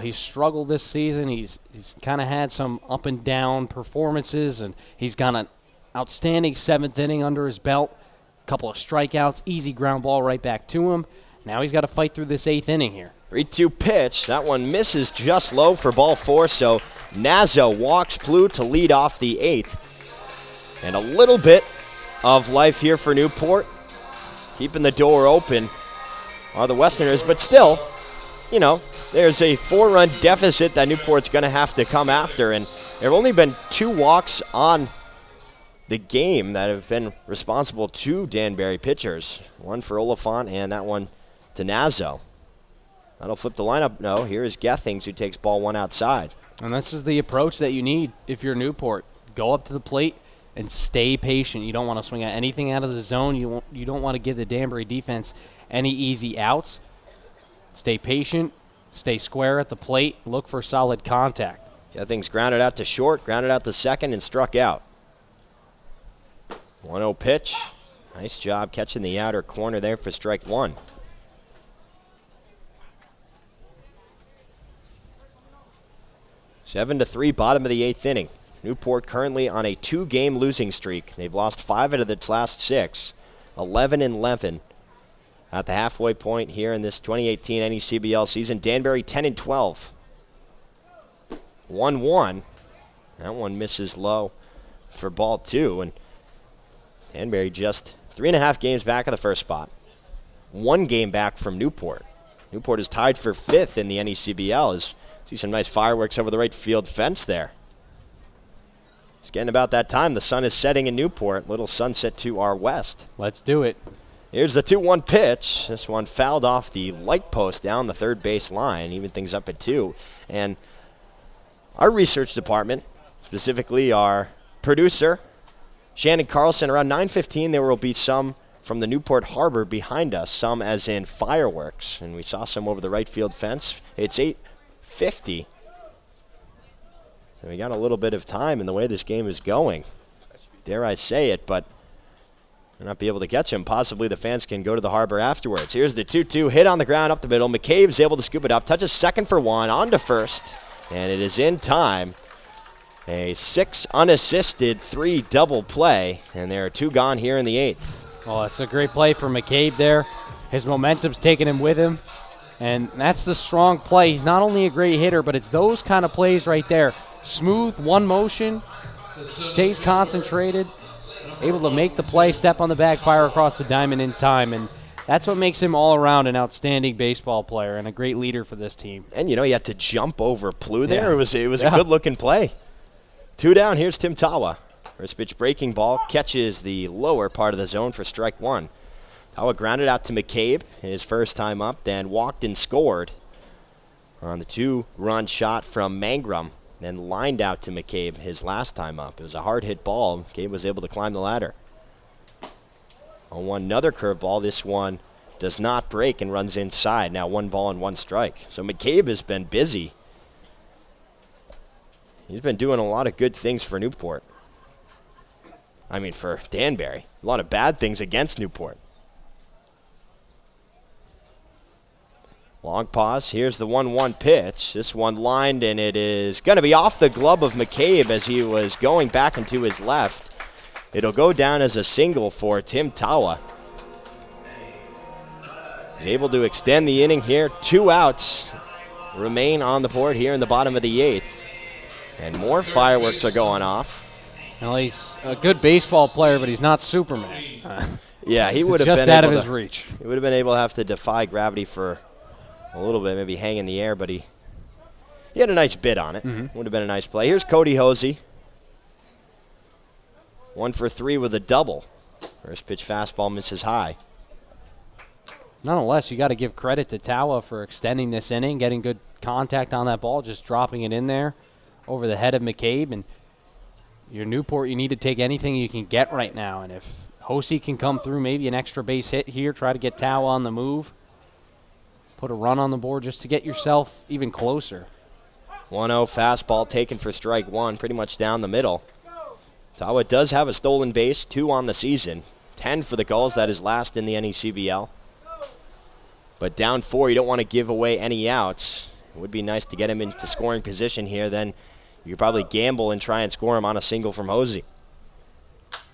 Speaker 1: he's struggled this season. He's kind of had some up and down performances, and he's got an outstanding 7th inning under his belt. A couple of strikeouts, easy ground ball right back to him. Now he's got to fight through this 8th inning here.
Speaker 4: 3-2 pitch. That one misses just low for ball 4, so Nazo walks Plu to lead off the 8th. And a little bit of life here for Newport. Keeping the door open are the Westerners, but still, there's a 4-run deficit that Newport's going to have to come after, and there have only been 2 walks on the game that have been responsible to Danbury pitchers. One for Oliphant and that one to Nazo. That'll flip the lineup. No, here is Gethings, who takes ball 1 outside.
Speaker 1: And this is the approach that you need if you're Newport. Go up to the plate and stay patient. You don't want to swing at anything out of the zone. You don't want to give the Danbury defense any easy outs. Stay patient, stay square at the plate, look for solid contact.
Speaker 4: Gethings grounded out to short, grounded out to second, and struck out. 1-0 pitch. Nice job catching the outer corner there for strike 1. Seven to 3, bottom of the 8th inning. Newport currently on a 2-game losing streak. They've lost 5 out of its last 6, 11-11 at the halfway point here in this 2018 NECBL season. Danbury 10-12. 1-1. That one misses low for ball 2, and Danbury just 3.5 games back of the first spot. one game back from Newport. Newport is tied for 5th in the NECBL. See some nice fireworks over the right field fence there. It's getting about that time. The sun is setting in Newport. Little sunset to our west.
Speaker 1: Let's do it.
Speaker 4: Here's the 2-1 pitch. This one fouled off the light post down the third base line, even things up at 2. And our research department, specifically our producer, Shannon Carlson, around 9:15 there will be some from the Newport Harbor behind us, some as in fireworks. And we saw some over the right field fence. It's 8:50. And we got a little bit of time in the way this game is going. Dare I say it, but we'll not be able to catch him. Possibly the fans can go to the harbor afterwards. Here's the 2-2 hit on the ground up the middle. McCabe's able to scoop it up, touches second for one, on to first, and it is in time. A 6 unassisted, 3 double play, and there are 2 gone here in the 8th.
Speaker 1: Well, it's a great play for McCabe there. His momentum's taking him with him, and that's the strong play. He's not only a great hitter, but it's those kind of plays right there. Smooth, one motion, stays concentrated, able to make the play, step on the bag, fire across the diamond in time, and that's what makes him all around an outstanding baseball player and a great leader for this team.
Speaker 4: And, you know, he had to jump over Plew there.
Speaker 1: Yeah.
Speaker 4: It was a good-looking play. 2 down, here's Tim Tawa. First pitch breaking ball, catches the lower part of the zone for strike 1. Tawa grounded out to McCabe his first time up, then walked and scored on the 2-run shot from Mangrum, then lined out to McCabe his last time up. It was a hard-hit ball. McCabe was able to climb the ladder. On one, another curveball. This one does not break and runs inside. Now 1 ball and 1 strike. So McCabe has been busy. He's been doing a lot of good things for Newport. I mean, for Danbury. A lot of bad things against Newport. Long pause. Here's the 1-1 pitch. This one lined, and it is going to be off the glove of McCabe as he was going back into his left. It'll go down as a single for Tim Tawa. He's able to extend the inning here. 2 outs remain on the board here in the bottom of the 8th. And more fireworks are going off.
Speaker 1: Well, he's a good baseball player, but he's not Superman.
Speaker 4: Yeah, he would have
Speaker 1: just
Speaker 4: been
Speaker 1: out of
Speaker 4: able
Speaker 1: his
Speaker 4: to,
Speaker 1: reach.
Speaker 4: He would have been able to have to defy gravity for a little bit, maybe hang in the air, but he had a nice bit on it. Would have been a nice play. Here's Cody Hosey. 1 for 3 with a double. First pitch fastball misses high.
Speaker 1: Nonetheless, you got to give credit to Tawa for extending this inning, getting good contact on that ball, just dropping it in there over the head of McCabe. And your Newport, you need to take anything you can get right now. And if Hosey can come through, maybe an extra base hit here, try to get Tawa on the move, put a run on the board just to get yourself even closer.
Speaker 4: 1-0 fastball taken for strike 1, pretty much down the middle. Tawa does have a stolen base, 2 on the season. 10 for the Gulls, that is last in the NECBL. But down 4, you don't want to give away any outs. It would be nice to get him into scoring position here. Then you could probably gamble and try and score him on a single from Hosey.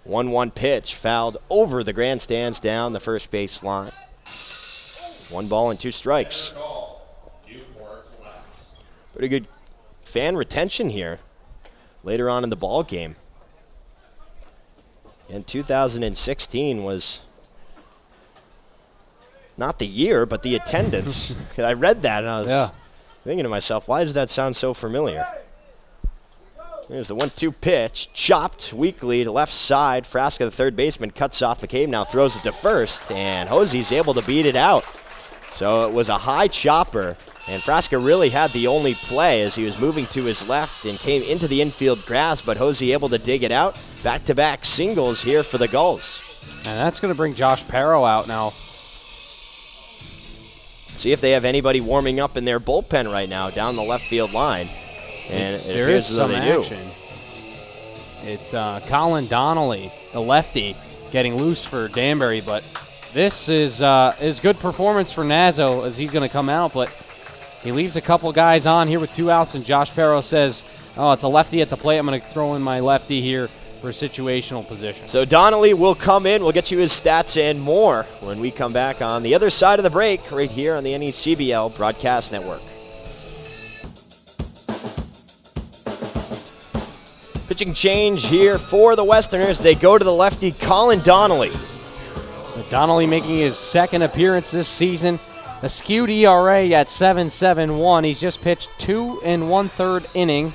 Speaker 4: 1-1 pitch, fouled over the grandstands down the first base line. 1 ball and 2 strikes. Pretty good fan retention here later on in the ball game. And 2016 was not the year, but the attendance. I read that and I was thinking to myself, why does that sound so familiar? There's the 1-2 pitch, chopped weakly to left side. Frasca, the third baseman, cuts off McCabe, now throws it to first, and Hosey's able to beat it out. So it was a high chopper, and Frasca really had the only play as he was moving to his left and came into the infield grass, but Hosey able to dig it out. Back-to-back singles here for the Gulls.
Speaker 1: And that's going to bring Josh Parrow out now.
Speaker 4: See if they have anybody warming up in their bullpen right now down the left field line. And
Speaker 1: there is some action. It's Colin Donnelly, the lefty, getting loose for Danbury, but this is good performance for Nazo as he's going to come out, but he leaves a couple guys on here with 2 outs, and Josh Parrow says, oh, it's a lefty at the plate. I'm going to throw in my lefty here for a situational position.
Speaker 4: So Donnelly will come in. We'll get you his stats and more when we come back on the other side of the break right here on the NECBL Broadcast Network. Pitching change here for the Westerners. They go to the lefty, Colin Donnelly.
Speaker 1: Donnelly making his second appearance this season. A skewed ERA at 7.71. He's just pitched 2 1/3 inning.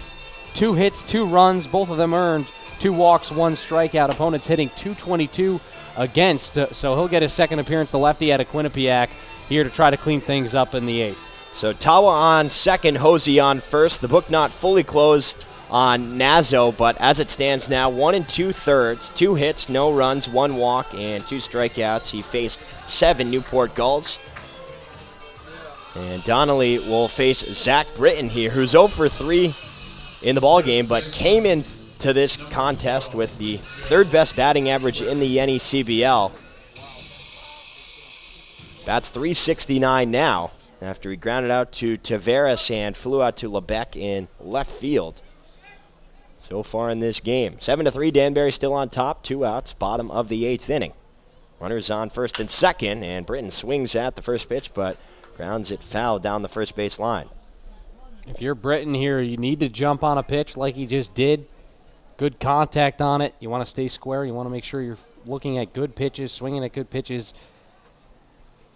Speaker 1: 2 hits, 2 runs, both of them earned. 2 walks, 1 strikeout. Opponents hitting .222 against. So he'll get his second appearance, the lefty out of Quinnipiac, here to try to clean things up in the 8th.
Speaker 4: So Tawa on second, Hosey on first. The book not fully closed on Nazo, but as it stands now, 1 2/3, 2 hits, no runs, 1 walk, and 2 strikeouts. He faced 7 Newport Gulls. And Donnelly will face Zach Britton here, who's 0 for 3 in the ballgame, but came into this contest with the 3rd best batting average in the NECBL. That's .369 now, after he grounded out to Tavares and flew out to Lebec in left field. So far in this game, 7-3, Danbury still on top, 2 outs, bottom of the 8th inning. Runners on first and second, and Britton swings at the first pitch, but grounds it foul down the first base line.
Speaker 1: If you're Britton here, you need to jump on a pitch like he just did. Good contact on it. You want to stay square. You want to make sure you're looking at good pitches, swinging at good pitches.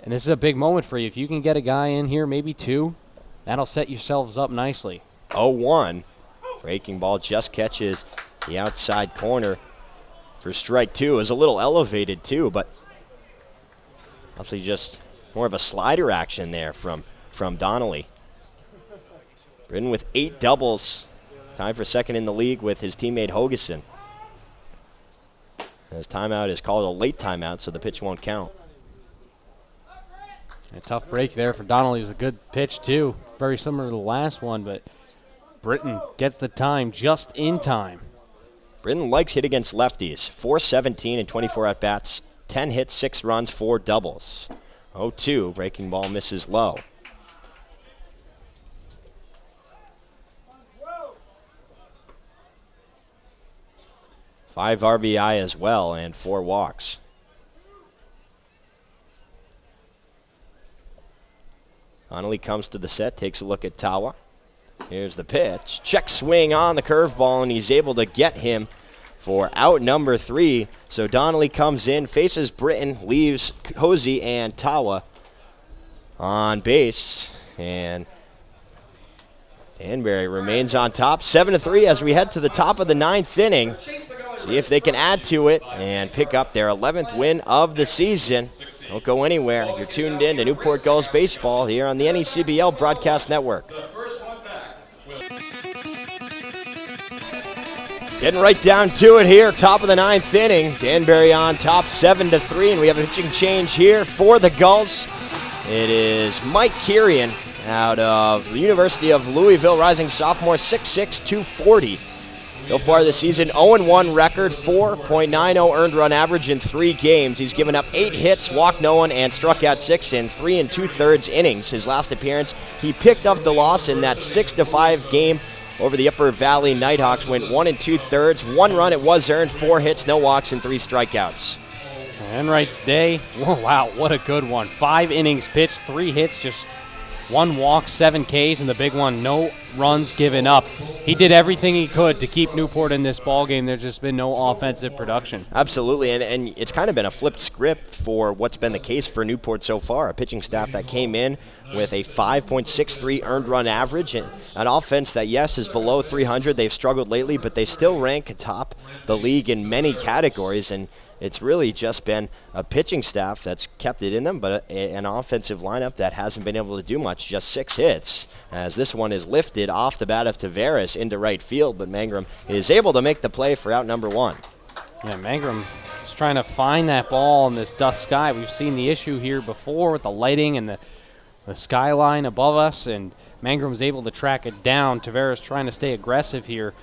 Speaker 1: And this is a big moment for you. If you can get a guy in here, maybe 2, that'll set yourselves up nicely.
Speaker 4: 0-1. Breaking ball just catches the outside corner for strike 2. It was a little elevated too, but obviously just more of a slider action there from Donnelly. Britton with 8 doubles. Tied for second in the league with his teammate Hogeson. His timeout is called a late timeout, so the pitch won't count.
Speaker 1: A tough break there for Donnelly. It was a good pitch, too. Very similar to the last one, but Britton gets the time just in time.
Speaker 4: Britton likes hit against lefties. 417 and 24 at-bats. 10 hits, 6 runs, 4 doubles. 0-2, breaking ball misses low. Five RBI as well and 4 walks. Donnelly comes to the set, takes a look at Tawa. Here's the pitch. Check swing on the curveball, and he's able to get him for out number 3. So Donnelly comes in, faces Britton, leaves Hosey and Tawa on base. And Danbury remains on top, 7-3 as we head to the top of the 9th inning. See if they can add to it and pick up their 11th win of the season. Don't go anywhere. You're tuned in to Newport Gulls Baseball here on the NECBL Broadcast Network. Getting right down to it here, top of the 9th inning. Danbury on top, 7-3, and we have a pitching change here for the Gulls. It is Mike Kirian out of the University of Louisville, rising sophomore, 6'6", 240. So far this season, 0-1 record, 4.90 earned run average in 3 games. He's given up 8 hits, walked no one, and struck out 6 in 3 2/3 innings. His last appearance, he picked up the loss in that 6-5 game over the Upper Valley Nighthawks. Went 1 2/3, 1 run, it was earned, 4 hits, no walks, and 3 strikeouts.
Speaker 1: Enright's day, whoa, wow, what a good one. 5 innings pitched, 3 hits, just 1 walk, 7 Ks, and the big one, no runs given up. He did everything he could to keep Newport in this ballgame. There's just been no offensive production.
Speaker 4: Absolutely, and it's kind of been a flipped script for what's been the case for Newport so far. A pitching staff that came in with a 5.63 earned run average, and an offense that, yes, is below 300. They've struggled lately, but they still rank atop the league in many categories, and it's really just been a pitching staff that's kept it in them, but an offensive lineup that hasn't been able to do much, just 6 hits, as this one is lifted off the bat of Tavares into right field, but Mangrum is able to make the play for out number 1.
Speaker 1: Yeah, Mangrum is trying to find that ball in this dusk sky. We've seen the issue here before with the lighting and the skyline above us, and Mangrum is able to track it down. Tavares trying to stay aggressive here.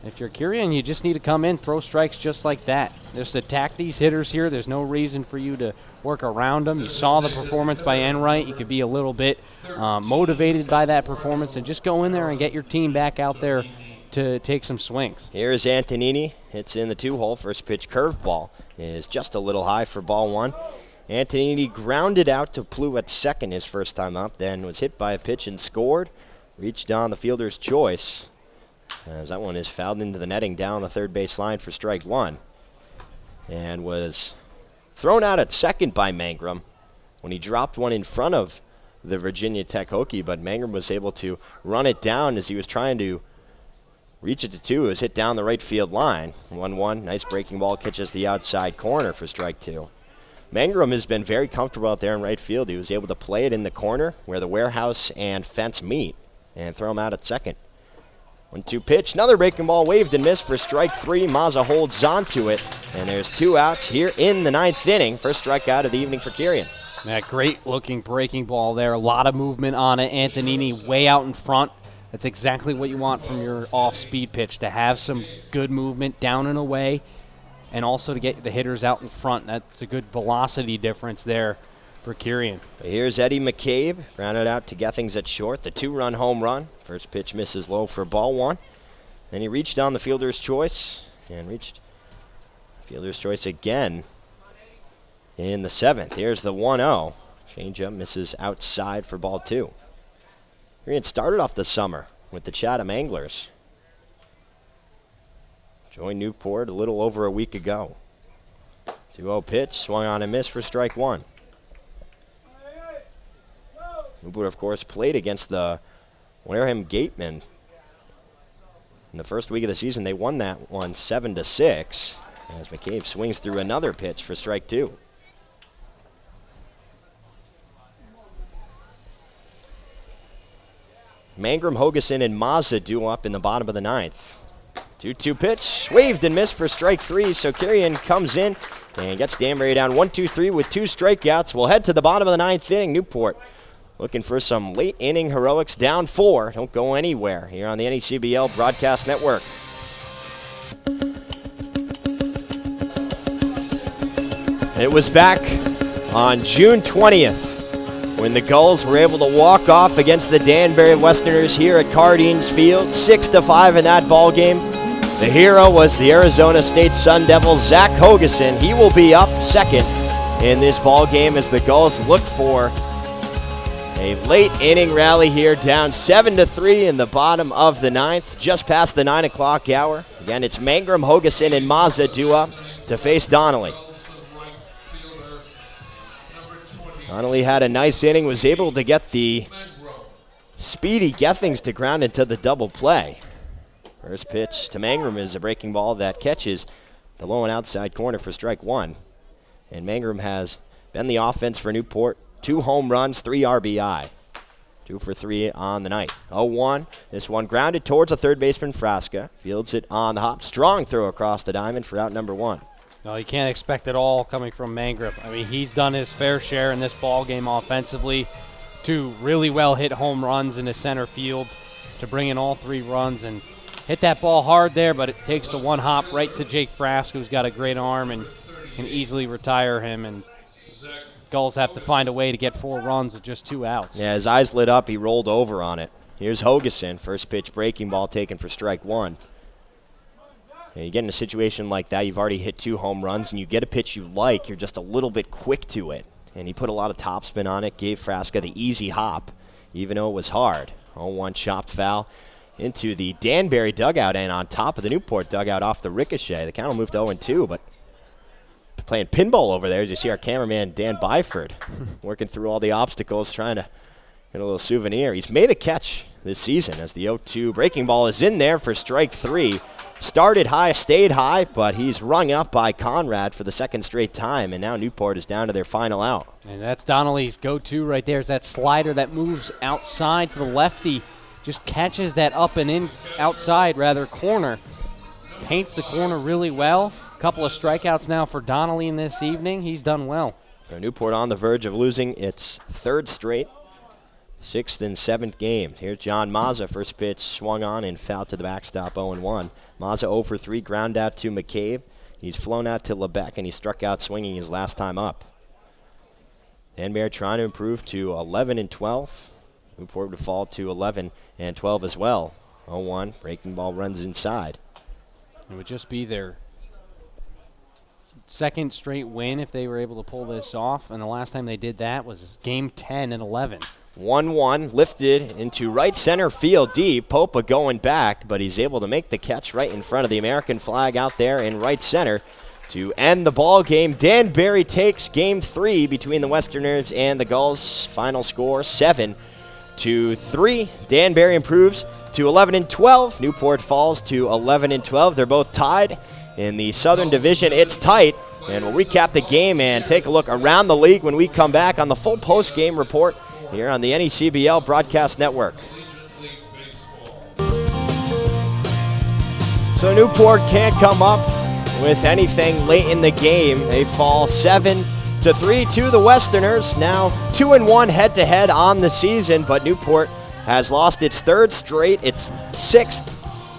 Speaker 1: If you're Kirian, you just need to come in, throw strikes just like that. Just attack these hitters here. There's no reason for you to work around them. You saw the performance by Enright. You could be a little bit motivated by that performance and just go in there and get your team back out there to take some swings.
Speaker 4: Here's Antonini. Hits in the 2-hole. First pitch curveball is just a little high for ball 1. Antonini grounded out to Plew at second his first time up, then was hit by a pitch and scored. Reached on the fielder's choice, as that one is fouled into the netting down the third base line for strike 1, and was thrown out at second by Mangrum when he dropped one in front of the Virginia Tech Hokie, but Mangrum was able to run it down as he was trying to reach it to 2. It was hit down the right field line. 1-1, nice breaking ball, catches the outside corner for strike 2. Mangrum has been very comfortable out there in right field. He was able to play it in the corner where the warehouse and fence meet and throw him out at second. 1-2 pitch, another breaking ball, waved and missed for strike 3. Mazza holds on to it, and there's 2 outs here in the 9th inning. First strikeout of the evening for Kirian.
Speaker 1: That great-looking breaking ball there. A lot of movement on it. Antonini way out in front. That's exactly what you want from your off-speed pitch, to have some good movement down and away, and also to get the hitters out in front. That's a good velocity difference there for Kirian.
Speaker 4: Here's Eddie McCabe, grounded out to Gethings at short. The 2-run home run. First pitch misses low for ball 1. Then he reached on the fielder's choice and reached fielder's choice again in the 7th. Here's the 1-0. Changeup misses outside for ball 2. Kirian started off the summer with the Chatham Anglers. Joined Newport a little over a week ago. 2-0 pitch, swung on and missed for strike 1. Newport, of course, played against the Wareham Gatemen in the first week of the season. They won that one 7-6 as McCabe swings through another pitch for strike 2. Mangrum, Hogeson, and Mazza due up in the bottom of the 9th. 2-2 pitch, waved and missed for strike 3, so Kirian comes in and gets Danbury down 1-2-3 with 2 strikeouts. We'll head to the bottom of the 9th inning. Newport looking for some late inning heroics, down 4. Don't go anywhere here on the NECBL Broadcast Network. It was back on June 20th when the Gulls were able to walk off against the Danbury Westerners here at Cardines Field, 6-5 in that ball game. The hero was the Arizona State Sun Devil, Zach Hogeson. He will be up second in this ball game as the Gulls look for a late inning rally here, down 7-3 in the bottom of the 9th, just past the 9 o'clock hour. Again, it's Mangrum, Hogeson, and Mazza due up to face Donnelly. Donnelly had a nice inning, was able to get the speedy Gethings to ground into the double play. First pitch to Mangrum is a breaking ball that catches the low and outside corner for strike 1. And Mangrum has been the offense for Newport. 2 home runs, 3 RBI. 2 for 3 on the night. 0-1. This one grounded towards the third baseman, Frasca. Fields it on the hop. Strong throw across the diamond for out number 1.
Speaker 1: No, you can't expect it all coming from Mangrum. I mean, he's done his fair share in this ball game offensively. 2 really well hit home runs in the center field to bring in all 3 runs and hit that ball hard there, but it takes the 1 hop right to Jake Frasca, who's got a great arm and can easily retire him. And Gulls have to find a way to get 4 runs with just 2 outs.
Speaker 4: Yeah, his eyes lit up. He rolled over on it. Here's Hogeson. First pitch breaking ball taken for strike 1. And you get in a situation like that, you've already hit 2 home runs, and you get a pitch you like, you're just a little bit quick to it. And he put a lot of topspin on it, gave Frasca the easy hop, even though it was hard. 0-1 chopped foul into the Danbury dugout and on top of the Newport dugout off the ricochet. The count will move to 0-2, but playing pinball over there as you see our cameraman Dan Byford working through all the obstacles, trying to get a little souvenir. He's made a catch this season as the 0-2 breaking ball is in there for strike 3. Started high, stayed high, but he's rung up by Conrad for the 2nd straight time, and now Newport is down to their final out.
Speaker 1: And that's Donnelly's go-to right there, is that slider that moves outside to the lefty, just catches that up and in outside, rather, corner. Paints the corner really well. Couple of strikeouts now for Donnelly in this evening. He's done well.
Speaker 4: So Newport on the verge of losing its 3rd straight, 6th and 7th game. Here's John Mazza. First pitch swung on and fouled to the backstop, 0-1. Mazza 0 for 3, ground out to McCabe. He's flown out to Lebec, and he struck out swinging his last time up. Danbury trying to improve to 11-12. Newport would fall to 11-12 as well. 0-1, breaking ball runs inside.
Speaker 1: It would just be their 2nd straight win if they were able to pull this off, and the last time they did that was game 10 and 11.
Speaker 4: 1-1, lifted into right center field deep. Popa going back, but he's able to make the catch right in front of the American flag out there in right center to end the ball game. Danbury takes game 3 between the Westerners and the Gulls. Final score 7-3. Danbury improves to 11-12. Newport falls to 11-12. They're both tied in the Southern Division. It's tight, and we'll recap the game and take a look around the league when we come back on the full post-game report here on the NECBL Broadcast Network. So Newport can't come up with anything late in the game. They fall 7-3 to the Westerners. Now 2-1 head-to-head on the season, but Newport has lost its 3rd straight, its 6th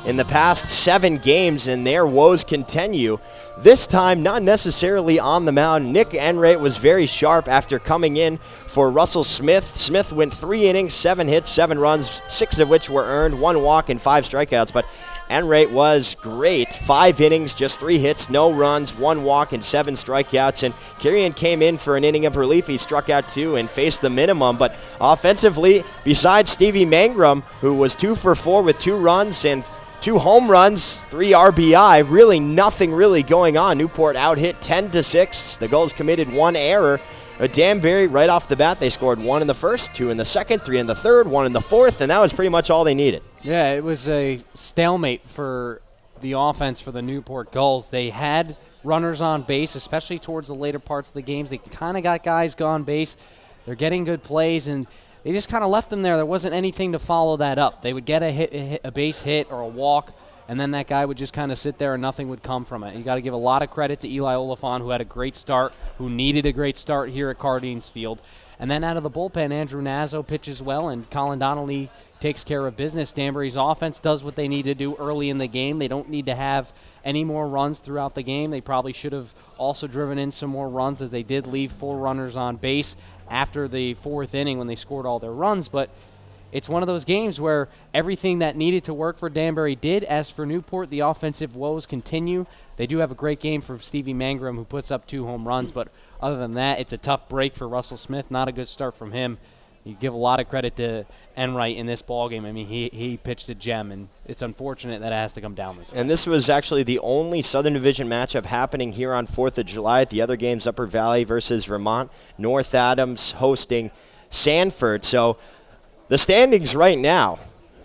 Speaker 4: in the past 7 games, and their woes continue. This time, not necessarily on the mound. Nick Enright was very sharp after coming in for Russell Smith. Smith went 3 innings, 7 hits, 7 runs, 6 of which were earned, 1 walk and 5 strikeouts, but Enright was great. 5 innings, just 3 hits, no runs, 1 walk, and 7 strikeouts. And Kirian came in for an inning of relief. He struck out 2 and faced the minimum. But offensively, besides Stevie Mangrum, who was 2 for 4 with 2 runs and 2 home runs, 3 RBI, really nothing really going on. Newport out-hit 10-6. The Gulls committed 1 error. Danbury, right off the bat, they scored 1 in the first, 2 in the second, 3 in the third, 1 in the fourth, and that was pretty much all they needed.
Speaker 1: Yeah, it was a stalemate for the offense for the Newport Gulls. They had runners on base, especially towards the later parts of the games. They kind of got guys on base. They're getting good plays, and they just kind of left them there. There wasn't anything to follow that up. They would get a base hit or a walk, and then that guy would just kind of sit there and nothing would come from it. You got to give a lot of credit to Eli Oliphant, who had a great start, who needed a great start here at Cardines Field. And then out of the bullpen, Andrew Nazzo pitches well, and Colin Donnelly takes care of business. Danbury's offense does what they need to do early in the game. They don't need to have any more runs throughout the game. They probably should have also driven in some more runs, as they did leave 4 runners on base after the 4th inning when they scored all their runs. But it's one of those games where everything that needed to work for Danbury did. As for Newport, the offensive woes continue. They do have a great game from Stevie Mangrum, who puts up 2 home runs, but other than that, it's a tough break for Russell Smith. Not a good start from him. You give a lot of credit to Enright in this ballgame. I mean, he pitched a gem, and it's unfortunate that it has to come down this way.
Speaker 4: And this was actually the only Southern Division matchup happening here on 4th of July. The other games, Upper Valley versus Vermont, North Adams hosting Sanford. So the standings right now,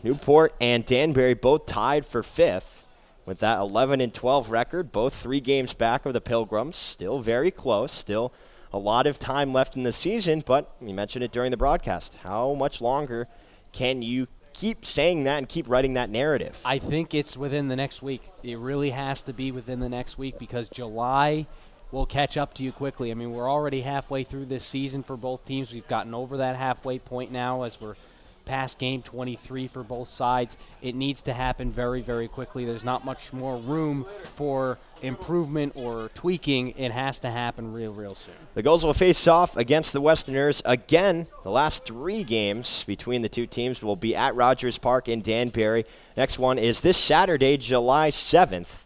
Speaker 4: Newport and Danbury both tied for 5th with that 11-12 record, both 3 games back of the Pilgrims. Still very close, still a lot of time left in the season, but you mentioned it during the broadcast. How much longer can you keep saying that and keep writing that narrative?
Speaker 1: I think it's within the next week. It really has to be within the next week, because July will catch up to you quickly. I mean, we're already halfway through this season for both teams. We've gotten over that halfway point now as we're past game 23 for both sides. It needs to happen very, very quickly. There's not much more room for improvement or tweaking. It has to happen real soon.
Speaker 4: The Gulls will face off against the Westerners again. The last 3 games between the 2 teams will be at Rogers Park in Danbury. Next one is this Saturday, July 7th.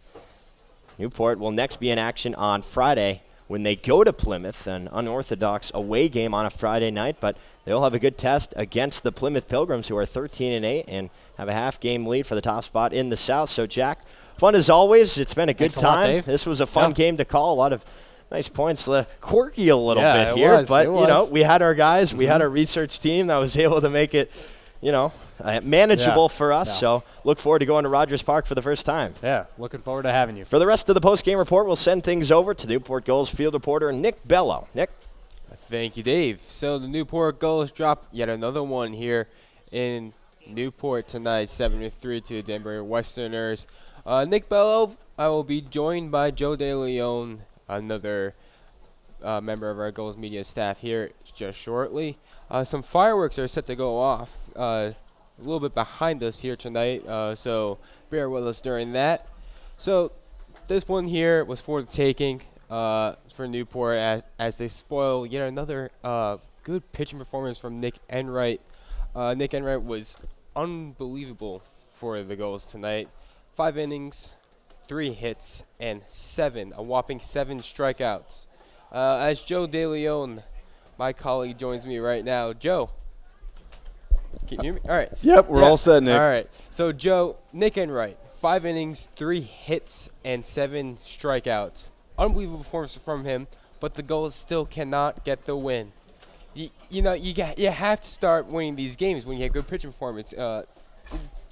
Speaker 4: Newport will next be in action on Friday when they go to Plymouth, an unorthodox away game on a Friday night, but they'll have a good test against the Plymouth Pilgrims, who are 13-8 and have a half-game lead for the top spot in the South. So, Jack, fun as always. It's been a good time. This was a fun game to call. A lot of nice points. Quirky a little bit here, but you know, we had our guys, we had our research team that was able to make it, manageable for us. So look forward to going to Rogers Park for the first time.
Speaker 1: Yeah, looking forward to having you.
Speaker 4: For the rest of the post-game report, we'll send things over to Newport Gulls field reporter Nick Bello. Nick?
Speaker 18: Thank you, Dave. So the Newport Gulls drop yet another one here in Newport tonight, 7-3 to the Danbury Westerners. Nick Bello, I will be joined by Joe De Leon, another member of our Gulls media staff here just shortly. Some fireworks are set to go off a little bit behind us here tonight, so bear with us during that. So this one here was for the taking for Newport as they spoil yet another good pitching performance from Nick Enright. Nick Enright was unbelievable for the Gulls tonight. 5 innings, 3 hits, and a whopping 7 strikeouts. As Joe De Leon, my colleague, joins me right now. Joe, can you hear me? All right.
Speaker 14: Yep, we're all set, Nick.
Speaker 18: All right. So, Joe, Nick Enright, 5 innings, 3 hits, and 7 strikeouts.
Speaker 13: unbelievable performance from him, but the Gulls still cannot get the win. You have to start winning these games when you have good pitching performance.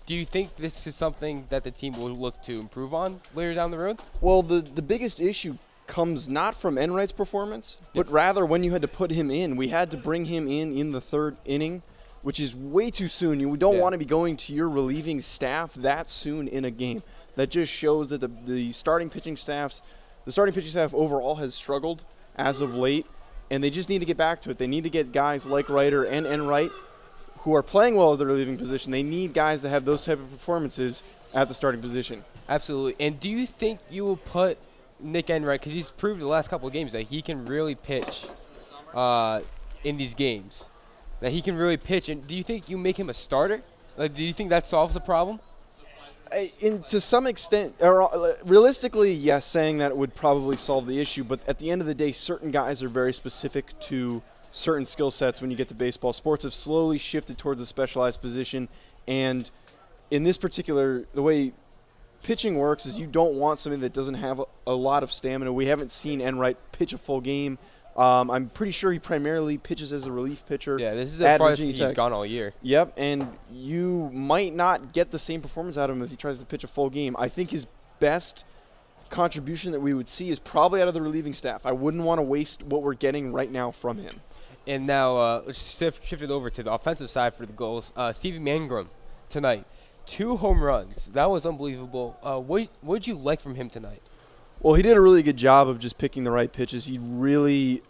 Speaker 13: Do you think this is something that the team will look to improve on later down the road?
Speaker 14: Well, the biggest issue comes not from Enright's performance, but rather when you had to put him in. We had to bring him in the third inning, which is way too soon. You don't want to be going to your relieving staff that soon in a game. That just shows that the starting pitching staff overall has struggled as of late, and they just need to get back to it. They need to get guys like Ryder and Enright who are playing well at the relieving position. They need guys that have those type of performances at the starting position.
Speaker 13: Absolutely. And do you think you will put Nick Enright, because he's proved the last couple of games that he can really pitch in these games, that he can really pitch, and do you think you make him a starter? Like, do you think that solves the problem?
Speaker 14: To some extent, or realistically, yes, saying that would probably solve the issue, but at the end of the day, certain guys are very specific to certain skill sets when you get to baseball. Sports have slowly shifted towards a specialized position, and in this particular, the way pitching works is you don't want somebody that doesn't have a lot of stamina. We haven't seen Enright pitch a full game. I'm pretty sure he primarily pitches as a relief pitcher.
Speaker 13: Yeah, this is the farthest he's gone all year.
Speaker 14: Yep, and you might not get the same performance out of him if he tries to pitch a full game. I think his best contribution that we would see is probably out of the relieving staff. I wouldn't want to waste what we're getting right now from him.
Speaker 13: And now let's shift it over to the offensive side for the Gulls. Stevie Mangrum tonight. 2 home runs. That was unbelievable. What did you like from him tonight?
Speaker 14: Well, he did a really good job of just picking the right pitches. He really,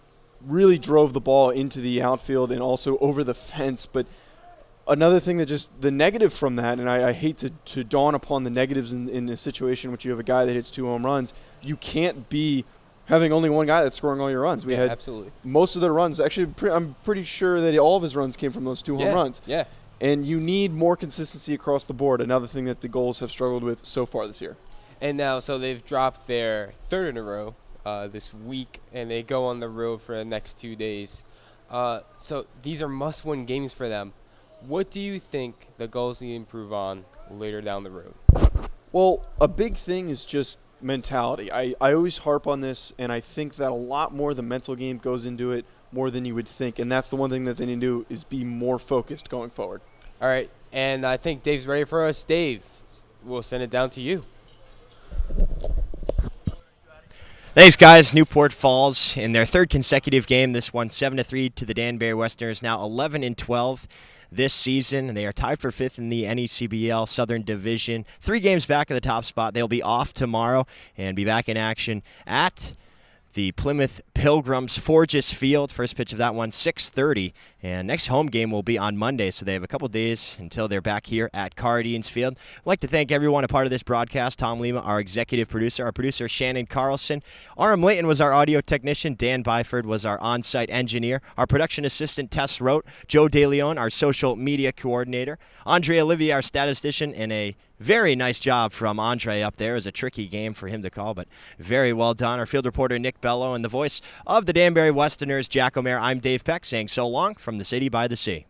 Speaker 14: really drove the ball into the outfield and also over the fence. But another thing that just the negative from that, and I hate to dawn upon the negatives in a situation in which you have a guy that hits 2 home runs, you can't be having only one guy that's scoring all your runs. We had
Speaker 13: absolutely
Speaker 14: most of their runs. Actually, I'm pretty sure that all of his runs came from those 2 home runs.
Speaker 13: Yeah.
Speaker 14: And you need more consistency across the board. Another thing that the Gulls have struggled with so far this year.
Speaker 13: And now, so they've dropped their 3rd in a row this week, and they go on the road for the next 2 days. So these are must-win games for them. What do you think the Gulls need to improve on later down the road?
Speaker 14: Well, a big thing is just mentality. I always harp on this, and I think that a lot more the mental game goes into it more than you would think, and that's the one thing that they need to do is be more focused going forward.
Speaker 13: All right, and I think Dave's ready for us. Dave, we'll send it down to you.
Speaker 4: Thanks, guys. Newport falls in their 3rd consecutive game. This one 7-3 to the Danbury Westerners, now 11-12 this season. And they are tied for 5th in the NECBL Southern Division. 3 games back of the top spot. They'll be off tomorrow and be back in action at the Plymouth Pilgrims Forges Field. First pitch of that one, 6:30. And next home game will be on Monday, so they have a couple days until they're back here at Cardines Field. I'd like to thank everyone a part of this broadcast. Tom Lima, our executive producer. Our producer, Shannon Carlson. Aram Layton was our audio technician. Dan Byford was our on-site engineer. Our production assistant, Tess Rote. Joe DeLeon, our social media coordinator. Andre Olivier, our statistician, and a very nice job from Andre up there. It was a tricky game for him to call, but very well done. Our field reporter, Nick Bello, and the voice of the Danbury Westerners, Jack Omer. I'm Dave Peck, saying so long from the city by the sea.